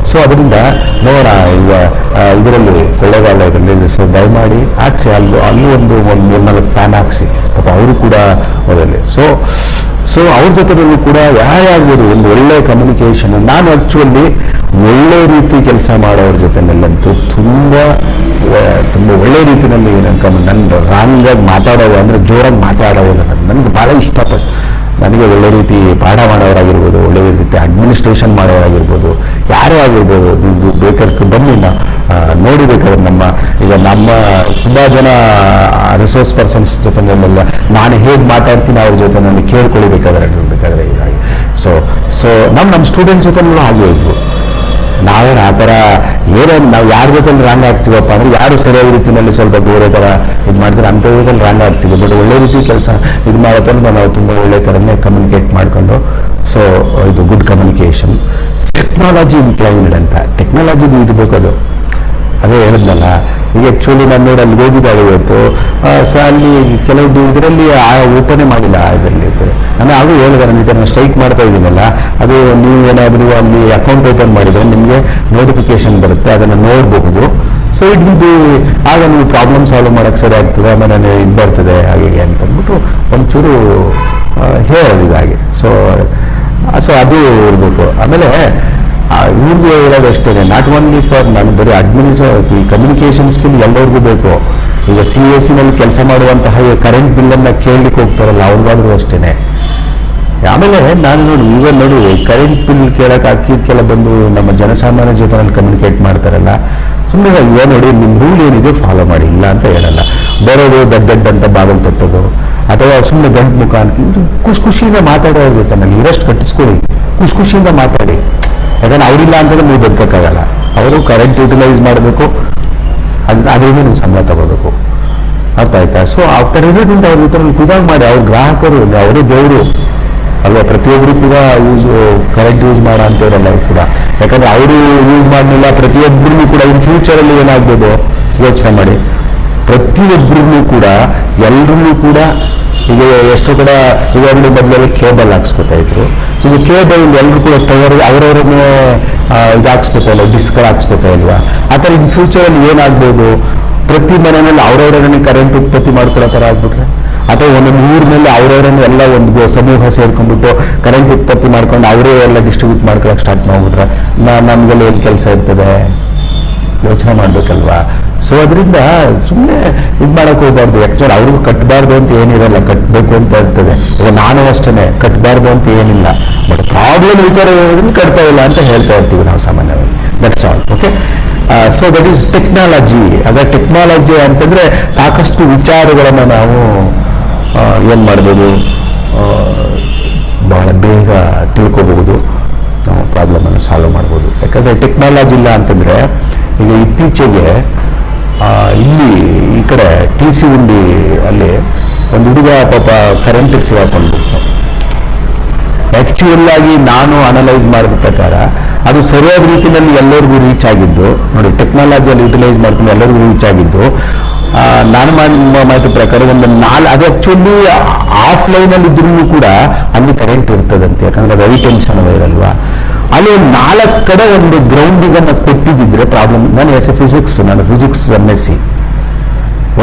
ಸೊ ಅದರಿಂದ ನೋಡೋಣ, ಈಗ ಇದರಲ್ಲಿ ಕೊಳ್ಳೇಗಾಲ ಇದರಲ್ಲಿ ದಯಮಾಡಿ ಹಾಕ್ಸಿ, ಅಲ್ಲೂ ಒಂದು 3-4 ಫ್ಯಾನ್ ಹಾಕ್ಸಿ, ಪಾಪ ಅವರು ಕೂಡ ಹೋದಲ್ಲಿ. ಸೊ ಅವ್ರ ಜೊತೆಯಲ್ಲೂ ಕೂಡ ಯಾರ್ಯಾಗ್ಬೋದು ಒಂದು ಒಳ್ಳೆ ಕಮ್ಯುನಿಕೇಷನ್. ನಾನು ಆ್ಯಕ್ಚುಲಿ ಒಳ್ಳೆ ರೀತಿ ಕೆಲಸ ಮಾಡೋರ ಜೊತೆನಲ್ಲಂತೂ ತುಂಬ ಒಳ್ಳೆ ರೀತಿಯಲ್ಲಿ ನನ್ನ ರಾಂಗಾಗಿ ಮಾತಾಡೋದು ಅಂದರೆ ಜೋರಾಗಿ ಮಾತಾಡೋದು ನನಗೆ ಭಾಳ ಇಷ್ಟಪಟ್ಟು. ನನಗೆ ಒಳ್ಳೆ ರೀತಿ ಪಾಠ ಮಾಡೋರಾಗಿರ್ಬೋದು, ಒಳ್ಳೆ ರೀತಿ ಅಡ್ಮಿನಿಸ್ಟ್ರೇಷನ್ ಮಾಡೋರಾಗಿರ್ಬೋದು, ಯಾರೇ ಆಗಿರ್ಬೋದು, ನೀವು ಬೇಕಾದ್ರೆ ಬನ್ನಿ ನೋಡಿಬೇಕಾದ್ರೆ ನಮ್ಮ ತುಂಬ ಜನ ರಿಸೋರ್ಸ್ ಪರ್ಸನ್ಸ್ ಜೊತೆನೆಲ್ಲ ನಾನು ಹೇಗೆ ಮಾತಾಡ್ತೀನಿ ಅವ್ರ ಜೊತೆ ನನಗೆ ಕೇಳ್ಕೊಳ್ಬೇಕಾದ್ರೆ ಹೀಗಾಗಿ. ಸೊ ನಮ್ಮ ಸ್ಟೂಡೆಂಟ್ ಜೊತೆನೂ ಹಾಗೆ ಇದ್ವು. ನಾವೇನು ಆ ಥರ ನಾವು ಯಾರ ಜೊತೆಲಿ ರಾಂಗ್ ಆಗ್ತೀವಪ್ಪ ಅಂದರೆ ಯಾರು ಸರಿಯಾದ ರೀತಿಯಲ್ಲಿ ಸ್ವಲ್ಪ ಬೇರೆ ಥರ ಇದು ಮಾಡ್ತಾರೆ, ಅಂಥ ಜೊತೆಲಿ ರಾಂಗ್ ಆಗ್ತೀವಿ. ಬಟ್ ಒಳ್ಳೆ ರೀತಿ ಕೆಲಸ ಇದು ಮಾಡೋದ್ರಿಂದ ನಾವು ತುಂಬ ಒಳ್ಳೆ ಥರನೇ ಕಮ್ಯುನಿಕೇಟ್ ಮಾಡಿಕೊಂಡು. ಸೊ ಇದು ಗುಡ್ ಕಮ್ಯುನಿಕೇಷನ್. ಟೆಕ್ನಾಲಜಿ ಇಂಪ್ಲಾಯ್ಮೆಂಟ್ ಅಂತ ಟೆಕ್ನಾಲಜಿ ಇರಬೇಕು. ಅದೇ ಹೇಳಿದ್ನಲ್ಲ, ಈಗ ಆ್ಯಕ್ಚುಲಿ ನಾನು ನೋಡಿ ಅಲ್ಲಿ ಹೋಗಿದ್ದಾಳೆ ಇವತ್ತು. ಅಲ್ಲಿ ಕೆಲವು ಇದರಲ್ಲಿ ಓಪನೇ ಮಾಡಿಲ್ಲ ಇದರಲ್ಲಿ. ನಾನು ಹಾಗೂ ಹೇಳಿದೆ, ನಾನು ಈ ಥರ ಸ್ಟ್ರೈಕ್ ಮಾಡ್ತಾ ಇದ್ದೀನಲ್ಲ, ಅದು ನೀವೇನಾದರೂ ಅಲ್ಲಿ ಅಕೌಂಟ್ ಓಪನ್ ಮಾಡಿದರೆ ನಿಮಗೆ ನೋಟಿಫಿಕೇಶನ್ ಬರುತ್ತೆ, ಅದನ್ನು ನೋಡಬಹುದು. ಸೊ ಆಗ ನೀವು ಪ್ರಾಬ್ಲಮ್ ಸಾಲ್ವ್ ಮಾಡೋಕ್ಕೆ ಸರಿ ಆಗ್ತದೆ, ಆಮೇಲೆ ಇದು ಬರ್ತದೆ ಹಾಗೆ ಅಂತಂದ್ಬಿಟ್ಟು ಒಂಚೂರು ಹೇಳೋದು ಇದಾಗಿ. ಸೊ ಅದು ಇರಬೇಕು. ಆಮೇಲೆ ಇವ್ರಿಗೆ ಹೇಳೋದಷ್ಟೇ, ನಾಟ್ ಓನ್ಲಿ ಫಾರ್ ನಾನು ಬರೀ ಈ ಕಮ್ಯುನಿಕೇಷನ್ ಸ್ಕಿಲ್ ಎಲ್ಲರಿಗೂ ಬೇಕು. ಈಗ CSCನಲ್ಲಿ ಕೆಲಸ ಮಾಡುವಂತಹ ಕರೆಂಟ್ ಬಿಲ್ಲನ್ನು ಕೇಳಲಿಕ್ಕೆ ಹೋಗ್ತಾರಲ್ಲ ಅವ್ರಿಗಾದ್ರೂ ಅಷ್ಟೇ. ಆಮೇಲೆ ನಾನು ನೋಡಿ ಕರೆಂಟ್ ಬಿಲ್ ಕೇಳಕ್ಕೆ ಅಕ್ಕಿದಕ್ಕೆಲ್ಲ ಬಂದು ನಮ್ಮ ಜನಸಾಮಾನ್ಯ ಜೊತೆ ನಾನು ಕಮ್ಯುನಿಕೇಟ್ ಮಾಡ್ತಾರಲ್ಲ, ಸುಮ್ಮನೆ ಇವಾಗ ನೋಡಿ ನಿಮ್ಮ ರೂಲ್ ಏನಿದೆ ಫಾಲೋ ಮಾಡಿ, ಇಲ್ಲ ಅಂತ ಹೇಳಲ್ಲ. ಬರೋದು ದಡ್ಡ ಅಂತ ಬಾಗಿಲು ತಟ್ಟೋದು ಅಥವಾ ಸುಮ್ಮನೆ ಗಂಟು ಮುಖ ಖುಷಿಯಿಂದ ಮಾತಾಡೋರ ಜೊತೆ ನಾನು ಇರಷ್ಟು ಕಟ್ಟಿಸ್ಕೊಳ್ಳಿ, ಖುಷಿಯಿಂದ ಮಾತಾಡಿ. ಯಾಕಂದ್ರೆ ಅವರಿಲ್ಲ ಅಂತಂದ್ರೆ ನೀವು ಬದುಕೋಕ್ಕಾಗಲ್ಲ. ಅವರು ಕರೆಂಟ್ ಯುಟಿಲೈಸ್ ಮಾಡಬೇಕು, ಅದರಿಂದ ನೀವು ಸಂಬಳ ತಗೋಬೇಕು. ಅರ್ಥ ಆಯ್ತಾ? ಸೊ ಆ ಥರ ಇರೋದ್ರಿಂದ ಅವ್ರ ಈ ಥರ ಕುದಾಗ ಮಾಡಿ, ಅವ್ರ ಗ್ರಾಹಕರು ಅವರೇ ದೇವರು ಅಲ್ವಾ. ಪ್ರತಿಯೊಬ್ಬರು ಕೂಡ ಕರೆಂಟ್ ಯೂಸ್ ಮಾಡೋ ಅಂತವ್ರಲ್ಲ ಕೂಡ, ಯಾಕಂದ್ರೆ ಅವರು ಯೂಸ್ ಮಾಡಲಿಲ್ಲ. ಪ್ರತಿಯೊಬ್ಬರಿಗೂ ಕೂಡ ಇನ್ ಫ್ಯೂಚರಲ್ಲಿ ಏನಾಗ್ಬೋದು ಯೋಚನೆ ಮಾಡಿ. ಪ್ರತಿಯೊಬ್ಬರಿಗೂ ಕೂಡ ಎಲ್ಲರೂ ಕೂಡ ಈಗ ಎಷ್ಟೋ ಕಡೆ ಇವೆರಡು ಬದಲಲ್ಲಿ ಕೇಬಲ್ ಹಾಕ್ಸ್ಕೊತಾ ಇದ್ರು. ಈಗ ಕೇಬಲ್ ಎಲ್ಲರೂ ಕೂಡ ಅವರವರನ್ನೇ ಇದು ಹಾಕ್ಸ್ಕೊತಾ ಇಲ್ಲ, ಡಿಸ್ಕ್ಗಳು ಹಾಕ್ಸ್ಕೊತಾ ಇಲ್ವಾ? ಆ ಥರ ಇನ್ ಫ್ಯೂಚರಲ್ಲಿ ಏನಾಗ್ಬೋದು, ಪ್ರತಿ ಮನೆಯಲ್ಲಿ ಅವರವರನ್ನೇ ಕರೆಂಟ್ ಉತ್ಪತ್ತಿ ಮಾಡ್ಕೊಳ್ಳೋ ಥರ ಆಗ್ಬಿಟ್ರೆ, ಅಥವಾ ಒಂದೊಂದು ಊರಿನಲ್ಲಿ ಅವರವರನ್ನು ಎಲ್ಲ ಒಂದು ಸಮೂಹ ಸೇರ್ಕೊಂಡ್ಬಿಟ್ಟು ಕರೆಂಟ್ ಉತ್ಪತ್ತಿ ಮಾಡ್ಕೊಂಡು ಅವರೇ ಎಲ್ಲ ಡಿಸ್ಟ್ರಿಬ್ಯೂಟ್ ಮಾಡ್ಕೊಳಕ್ಕೆ ಸ್ಟಾರ್ಟ್ ಮಾಡ್ಬಿಟ್ರೆ ನಮ್ಗೆಲ್ಲ ಏನು ಕೆಲಸ ಇರ್ತದೆ? ಯೋಚನೆ ಮಾಡ್ಬೇಕಲ್ವಾ? ಸೊ ಅದರಿಂದ ಸುಮ್ಮನೆ ಇದು ಮಾಡಕ್ ಹೋಗ್ಬಾರ್ದು. ಆಕ್ಚುಲಿ ಅವ್ರಿಗೂ ಕಟ್ಟಬಾರ್ದು ಅಂತ ಏನಿರಲ್ಲ, ಕಟ್ಟಬೇಕು ಅಂತ ಇರ್ತದೆ. ಈಗ ನಾನು ಅಷ್ಟೇ ಕಟ್ಟಬಾರ್ದು ಅಂತ ಏನಿಲ್ಲ, ಬಟ್ ಪ್ರಾಬ್ಲಮ್ ಈ ಥರ ಇರೋದ್ರಿಂದ ಕಟ್ತಾ ಇಲ್ಲ ಅಂತ ಹೇಳ್ತಾ ಇರ್ತೀವಿ ನಾವು ಸಾಮಾನ್ಯವಾಗಿ. That's all. Okay. So that is technology. ಅದೇ ಟೆಕ್ನಾಲಜಿ ಅಂತಂದ್ರೆ ಸಾಕಷ್ಟು ವಿಚಾರಗಳನ್ನು ನಾವು ಏನು ಮಾಡ್ಬೋದು, ಬಹಳ ಬೇಗ ತಿಳ್ಕೋಬಹುದು, ನಾವು ಪ್ರಾಬ್ಲಮನ್ನು ಸಾಲ್ವ್ ಮಾಡ್ಬೋದು. ಯಾಕಂದರೆ ಟೆಕ್ನಾಲಜಿ ಇಲ್ಲ ಅಂತಂದರೆ, ಈಗ ಇತ್ತೀಚೆಗೆ ಇಲ್ಲಿ ಈ ಕಡೆ TC ಉಂಡಿ ಅಲ್ಲಿ ಒಂದು ಹುಡುಗ ಪಾಪ ಕರೆಂಟಿಗೆ ಸಿಗಾಕೊಂಡ್ಬಿಟ್ಟು. ಆ್ಯಕ್ಚುಯಲ್ ಆಗಿ ನಾನು ಅನಲೈಸ್ ಮಾಡಿದ ಪ್ರಕಾರ ಅದು ಸರಿಯಾದ ರೀತಿಯಲ್ಲಿ ಎಲ್ಲರಿಗೂ ರೀಚ್ ಆಗಿದ್ದು ನೋಡಿ, ಟೆಕ್ನಾಲಜಿಯಲ್ಲಿ ಯುಟಿಲೈಸ್ ಮಾಡ್ಕೊಂಡು ಎಲ್ಲರಿಗೂ ರೀಚ್ ಆಗಿದ್ದು. ನಾನು ಮಾಹಿತಿ ಪ್ರಕಾರ ಅದು ಆಕ್ಚುಲಿ ಆಫ್ಲೈನಲ್ಲಿ ಇದ್ರೂ ಕೂಡ ಅಲ್ಲಿ ಕರೆಂಟ್ ಇರ್ತದಂತೆ, ಯಾಕಂದ್ರೆ ಅದು ಐ ಟೆನ್ಷನ್ ಇರಲ್ವಾ. ಅಲ್ಲಿ 4 ಕಡೆ ಒಂದು ಗ್ರೌಂಡಿಗನ್ನು ಕೊಟ್ಟಿದ್ದಿದ್ರೆ ಪ್ರಾಬ್ಲಮ್. ನಾನು ಫಿಸಿಕ್ಸ್ MSc.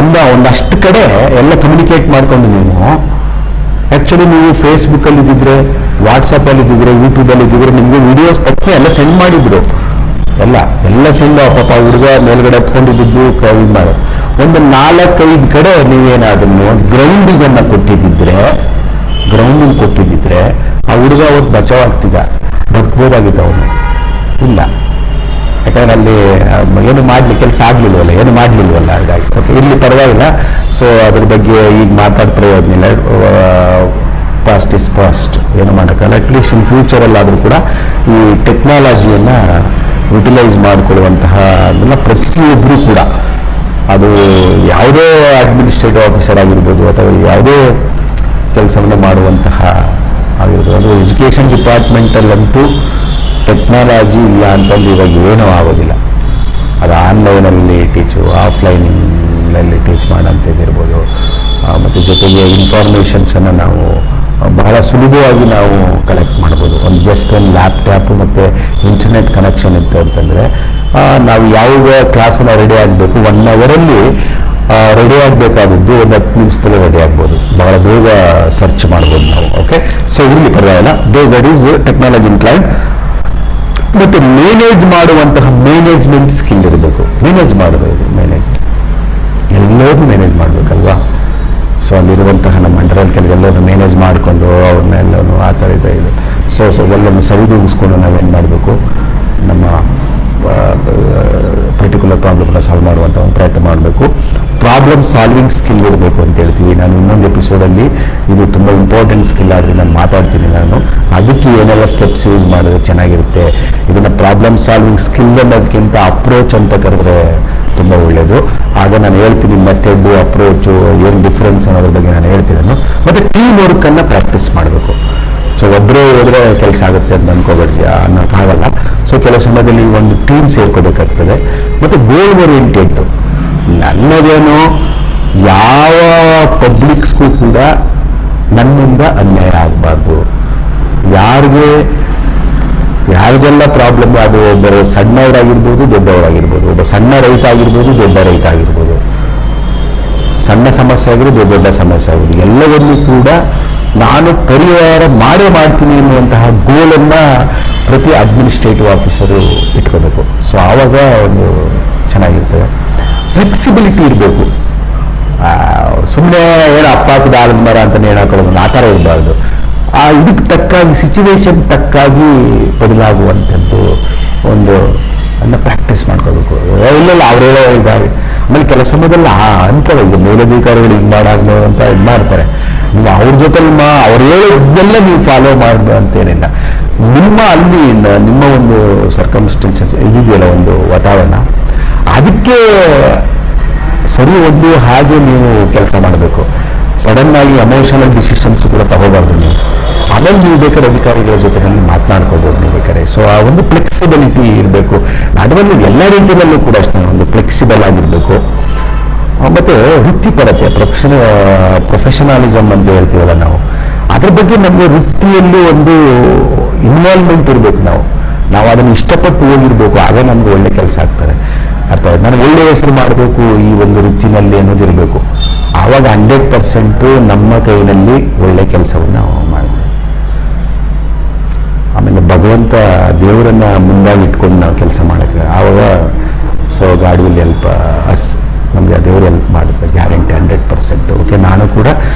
ಒಂದಷ್ಟು ಕಡೆ ಎಲ್ಲ ಕಮ್ಯುನಿಕೇಟ್ ಮಾಡ್ಕೊಂಡು ನೀವು ಆಕ್ಚುಲಿ ನೀವು ಫೇಸ್ಬುಕ್ಕಲ್ಲಿ ಇದ್ದಿದ್ರೆ, ವಾಟ್ಸಪ್ಪಲ್ಲಿ ಇದ್ದಿದ್ರೆ, ಯೂಟ್ಯೂಬಲ್ಲಿ ಇದ್ದಿದ್ರೆ ನಿಮಗೆ ವಿಡಿಯೋಸ್ ತಪ್ಪಿ ಎಲ್ಲ ಸೆಂಡ್ ಮಾಡಿದ್ರು. ಎಲ್ಲ ಸೆಂಡ್ ಪಾಪ ಹುಡುಗ ಮೇಲ್ಗಡೆ ಹತ್ಕೊಂಡಿದ್ದು ಇದು ಮಾಡು. ಒಂದು 4-5 ಕಡೆ ನೀವೇನಾದನ್ನು ಗ್ರೌಂಡಿಗನ್ನು ಕೊಟ್ಟಿದ್ದಿದ್ರೆ ಆ ಹುಡುಗ ಅವತ್ತು ಬಚಾವ್ ಆಗ್ತಿದ್ದ, ಬದುಕಬಹುದಾಗಿದ್ದ ಅವನು. ಇಲ್ಲ, ಯಾಕಂದ್ರೆ ಅಲ್ಲಿ ಏನು ಕೆಲಸ ಆಗ್ಲಿಲ್ವಲ್ಲ, ಏನು ಮಾಡ್ಲಿಲ್ವಲ್ಲ, ಹಾಗಾಗಿ ಓಕೆ ಇಲ್ಲಿ ಪರವಾಗಿಲ್ಲ. ಸೊ ಅದ್ರ ಬಗ್ಗೆ ಈಗ ಪ್ರಯೋಜನ ಇಲ್ಲ. ಪಾಸ್ಟ್ ಇಸ್ ಪಾಸ್ಟ್, ಏನು ಮಾಡೋಕ್ಕಲ್ಲ. ಅಟ್ಲೀಸ್ಟ್ ಇನ್ ಫ್ಯೂಚರಲ್ಲಾದರೂ ಕೂಡ ಈ ಟೆಕ್ನಾಲಜಿಯನ್ನು ಯುಟಿಲೈಸ್ ಮಾಡಿಕೊಳ್ಳುವಂತಹ ಅದನ್ನ ಪ್ರತಿಯೊಬ್ಬರು ಕೂಡ, ಅದು ಯಾವುದೇ ಅಡ್ಮಿನಿಸ್ಟ್ರೇಟಿವ್ ಆಫೀಸರ್ ಆಗಿರ್ಬೋದು ಅಥವಾ ಯಾವುದೇ ಕೆಲಸವನ್ನು ಮಾಡುವಂತಹ ಆಗಿರ್ಬೋದು, ಅದು ಎಜುಕೇಷನ್ ಡಿಪಾರ್ಟ್ಮೆಂಟಲ್ಲಂತೂ ಟೆಕ್ನಾಲಜಿ ಇಲ್ಲ ಅಂತಂದು ಇವಾಗ ಏನೂ ಆಗೋದಿಲ್ಲ. ಅದು ಆನ್ಲೈನಲ್ಲಿ ಟೀಚು, ಆಫ್ಲೈನಲ್ಲಿ ಟೀಚ್ ಮಾಡೋಂಥದ್ದಿರ್ಬೋದು. ಮತ್ತು ಜೊತೆಗೆ ಇನ್ಫಾರ್ಮೇಷನ್ಸನ್ನು ನಾವು ಬಹಳ ಸುಲಭವಾಗಿ ನಾವು ಕಲೆಕ್ಟ್ ಮಾಡ್ಬೋದು. ಜಸ್ಟ್ ಒಂದು ಲ್ಯಾಪ್ಟಾಪು ಮತ್ತು ಇಂಟರ್ನೆಟ್ ಕನೆಕ್ಷನ್ ಇತ್ತು ಅಂತಂದರೆ ನಾವು ಯಾವ ಕ್ಲಾಸನ್ನು ರೆಡಿ ಆಗಬೇಕು 1 ಅವರಲ್ಲಿ ರೆಡಿ ಆಗಬೇಕಾದದ್ದು 10 ನಿಮಿಷದಲ್ಲಿ ರೆಡಿ ಆಗ್ಬೋದು. ಬಹಳ ಬೇಗ ಸರ್ಚ್ ಮಾಡ್ಬೋದು ನಾವು. ಓಕೆ. ಸೊ ಇಲ್ಲಿ ಪರವಾಗಿಲ್ಲ, ದಟ್ ಈಸ್ ಟೆಕ್ನಾಲಜಿ ಇನ್ಕ್ಲೈನ್. ಮತ್ತು ಮೇನೇಜ್ ಮಾಡುವಂತಹ ಮ್ಯಾನೇಜ್ಮೆಂಟ್ ಸ್ಕಿಲ್ ಇರಬೇಕು. ಮ್ಯಾನೇಜ್ ಎಲ್ಲರೂ ಮ್ಯಾನೇಜ್ ಮಾಡಬೇಕಲ್ವಾ. ಸೊ ಅಲ್ಲಿರುವಂತಹ ನಮ್ಮ ಅಂಡರಲ್ಲಿ ಕೆಲಸ ಎಲ್ಲರೂ ಮ್ಯಾನೇಜ್ ಮಾಡಿಕೊಂಡು ಅವ್ರನ್ನೆಲ್ಲೂ ಆ ಥರ ಇದೆ. ಸೊ ಎಲ್ಲನೂ ಸರಿದೂಗಿಸ್ಕೊಂಡು ನಾವೇನು ಮಾಡಬೇಕು, ನಮ್ಮ ಪರ್ಟಿಕ್ಯುಲರ್ ಪ್ರಾಬ್ಲಮ್ನ ಸಾಲ್ವ್ ಮಾಡುವಂಥ ಒಂದು ಪ್ರಯತ್ನ ಮಾಡಬೇಕು. ಪ್ರಾಬ್ಲಮ್ ಸಾಲ್ವಿಂಗ್ ಸ್ಕಿಲ್ ಇರಬೇಕು ಅಂತ ಹೇಳ್ತೀವಿ. ನಾನು ಇನ್ನೊಂದು ಎಪಿಸೋಡಲ್ಲಿ ಇದು ತುಂಬ ಇಂಪಾರ್ಟೆಂಟ್ ಸ್ಕಿಲ್ ಆದರೆ ನಾನು ಮಾತಾಡ್ತೀನಿ. ನಾನು ಅದಕ್ಕೆ ಏನೆಲ್ಲ ಸ್ಟೆಪ್ಸ್ ಯೂಸ್ ಮಾಡಿದ್ರೆ ಚೆನ್ನಾಗಿರುತ್ತೆ. ಇದನ್ನು ಪ್ರಾಬ್ಲಮ್ ಸಾಲ್ವಿಂಗ್ ಸ್ಕಿಲ್ ಅನ್ನೋದಕ್ಕಿಂತ ಅಪ್ರೋಚ್ ಅಂತ ಕರೆದ್ರೆ ತುಂಬ ಒಳ್ಳೆಯದು. ಆಗ ನಾನು ಹೇಳ್ತೀನಿ ಮೆಥಡು, ಅಪ್ರೋಚು ಏನು ಡಿಫ್ರೆನ್ಸ್ ಅನ್ನೋದ್ರ ಬಗ್ಗೆ ನಾನು ಹೇಳ್ತೀನಿ. ಮತ್ತು ಟೀಮ್ ವರ್ಕನ್ನು ಪ್ರಾಕ್ಟೀಸ್ ಮಾಡಬೇಕು. ಸೊ ಒಬ್ಬರೇ ಹೋದರೆ ಕೆಲಸ ಆಗುತ್ತೆ ಅಂತ ಅನ್ಕೋಬೇಡಿ, ಅನ್ನೋಕ್ಕಾಗಲ್ಲ. ಸೊ ಕೆಲವು ಸಮಯದಲ್ಲಿ ಒಂದು ಟೀಮ್ ಸೇರ್ಕೋಬೇಕಾಗ್ತದೆ. ಮತ್ತು ಗೋಲ್ ಓರಿಯೆಂಟೆಡ್. ನನ್ನದೇನು ಯಾವ ಪಬ್ಲಿಕ್ಸ್ಗೂ ಕೂಡ ನನ್ನಿಂದ ಅನ್ಯಾಯ ಆಗಬಾರ್ದು. ಯಾರಿಗೆಲ್ಲ ಪ್ರಾಬ್ಲಮ್, ಅದು ಒಬ್ಬರು ಸಣ್ಣವರಾಗಿರ್ಬೋದು, ದೊಡ್ಡವರಾಗಿರ್ಬೋದು. ಒಬ್ಬ ಸಣ್ಣ ರೈತ ಆಗಿರ್ಬೋದು, ದೊಡ್ಡ ರೈತ ಆಗಿರ್ಬೋದು. ಸಣ್ಣ ಸಮಸ್ಯೆ ಆಗಿರೋದು, ದೊಡ್ಡ ಸಮಸ್ಯೆ ಆಗಿರೋದು, ಎಲ್ಲವನ್ನೂ ಕೂಡ ನಾನು ಪರಿಹಾರ ಮಾಡ್ತೀನಿ ಎನ್ನುವಂತಹ ಗೋಲನ್ನು ಪ್ರತಿ ಅಡ್ಮಿನಿಸ್ಟ್ರೇಟಿವ್ ಆಫೀಸರು ಇಟ್ಕೋಬೇಕು. ಸೊ ಆವಾಗ ಒಂದು ಚೆನ್ನಾಗಿರ್ತದೆ. ಫ್ಲೆಕ್ಸಿಬಿಲಿಟಿ ಇರಬೇಕು. ಸುಮ್ಮನೆ ಏನು ಅಪ್ಪಾಕಿದ ಆಲದ ಮರ ಅಂತ ನೇಣು ಹಾಕೊಳ್ಳೋದು, ಆ ಥರ ಇರಬಾರ್ದು. ಇದಕ್ಕೆ ತಕ್ಕಾಗಿ, ಸಿಚುವೇಶನ್ ತಕ್ಕಾಗಿ ಬದಲಾಗುವಂಥದ್ದು ಒಂದು ಅದನ್ನ ಪ್ರಾಕ್ಟೀಸ್ ಮಾಡ್ಕೋಬೇಕು. ಇಲ್ಲ ಅವ್ರು ಹೇಳೋ ಇದ್ದಾರೆ. ಆಮೇಲೆ ಕೆಲವು ಸಮಯದಲ್ಲಿ ಅಂತಾರೆ, ಈಗ ಮೇಲಧಿಕಾರಿಗಳು ಹಿಂಗೆ ಮಾಡಾಗ್ಬೋದು ಅಂತ ಇದು ಮಾಡ್ತಾರೆ. ನೀವು ಅವ್ರ ಜೊತೆಲಿ ಅವ್ರು ಹೇಳೋದನ್ನೆಲ್ಲ ನೀವು ಫಾಲೋ ಮಾಡ್ಬೋದು ಅಂತೇನಿಲ್ಲ. ನಿಮ್ಮ ಅಲ್ಲಿ ನಿಮ್ಮ ಒಂದು ಸರ್ಕಮ್ಸ್ಟೆನ್ಸಸ್ ಇದೆಯಲ್ಲ, ಒಂದು ವಾತಾವರಣ, ಅದಕ್ಕೆ ಸರಿ ಒಂದು ಹಾಗೆ ನೀವು ಕೆಲಸ ಮಾಡಬೇಕು. ಸಡನ್ ಆಗಿ ಎಮೋಷನಲ್ ಡಿಸಿಷನ್ಸ್ ಕೂಡ ತಗೋಬಾರ್ದು ನೀವು. ಆಮೇಲೆ ನೀವು ಬೇಕಾದ್ರೆ ಅಧಿಕಾರಿಗಳ ಜೊತೆನಲ್ಲಿ ಮಾತನಾಡ್ಕೋಬೋದು ನೀವು ಬೇಕಾದ್ರೆ. ಸೊ ಆ ಒಂದು ಫ್ಲೆಕ್ಸಿಬಿಲಿಟಿ ಇರಬೇಕು. ನಡುವಲ್ಲಿ ಎಲ್ಲ ರೀತಿಯಲ್ಲೂ ಕೂಡ ಅಷ್ಟೇ ಒಂದು ಫ್ಲೆಕ್ಸಿಬಲ್ ಆಗಿರಬೇಕು. ಮತ್ತು ವೃತ್ತಿಪರತೆ, ಪ್ರೊಫೆಷನಲಿಸಮ್ ಅಂತ ಹೇಳ್ತೀವಲ್ಲ ನಾವು, ಅದ್ರ ಬಗ್ಗೆ ನಮಗೆ ವೃತ್ತಿಯಲ್ಲಿ ಒಂದು ಇನ್ವಾಲ್ವ್ಮೆಂಟ್ ಇರಬೇಕು. ನಾವು ಅದನ್ನು ಇಷ್ಟಪಟ್ಟು ಹೋಗಿರ್ಬೇಕು, ಆಗ ನಮ್ಗೆ ಒಳ್ಳೆ ಕೆಲಸ ಆಗ್ತದೆ. ಅರ್ಥ ಆಯ್ತು? ನನಗೆ ಒಳ್ಳೆ ಹೆಸರು ಮಾಡಬೇಕು ಈ ಒಂದು ವೃತ್ತಿನಲ್ಲಿ ಅನ್ನೋದಿರಬೇಕು. ಆವಾಗ 100% ನಮ್ಮ ಕೈನಲ್ಲಿ ಒಳ್ಳೆ ಕೆಲಸವನ್ನು ನಾವು ಮಾಡ್ತೇವೆ. ಆಮೇಲೆ ಭಗವಂತ ದೇವರನ್ನ ಮುಂದಾಗಿ ಇಟ್ಕೊಂಡು ನಾವು ಕೆಲಸ ಮಾಡೋಕ್ಕೆ ಆವಾಗ so god will help us. ನಮಗೆ ಆ ದೇವರು ಹೆಲ್ಪ್ ಮಾಡುತ್ತೆ, ಗ್ಯಾರಂಟಿ 100%. ಓಕೆ, ನಾನು ಕೂಡ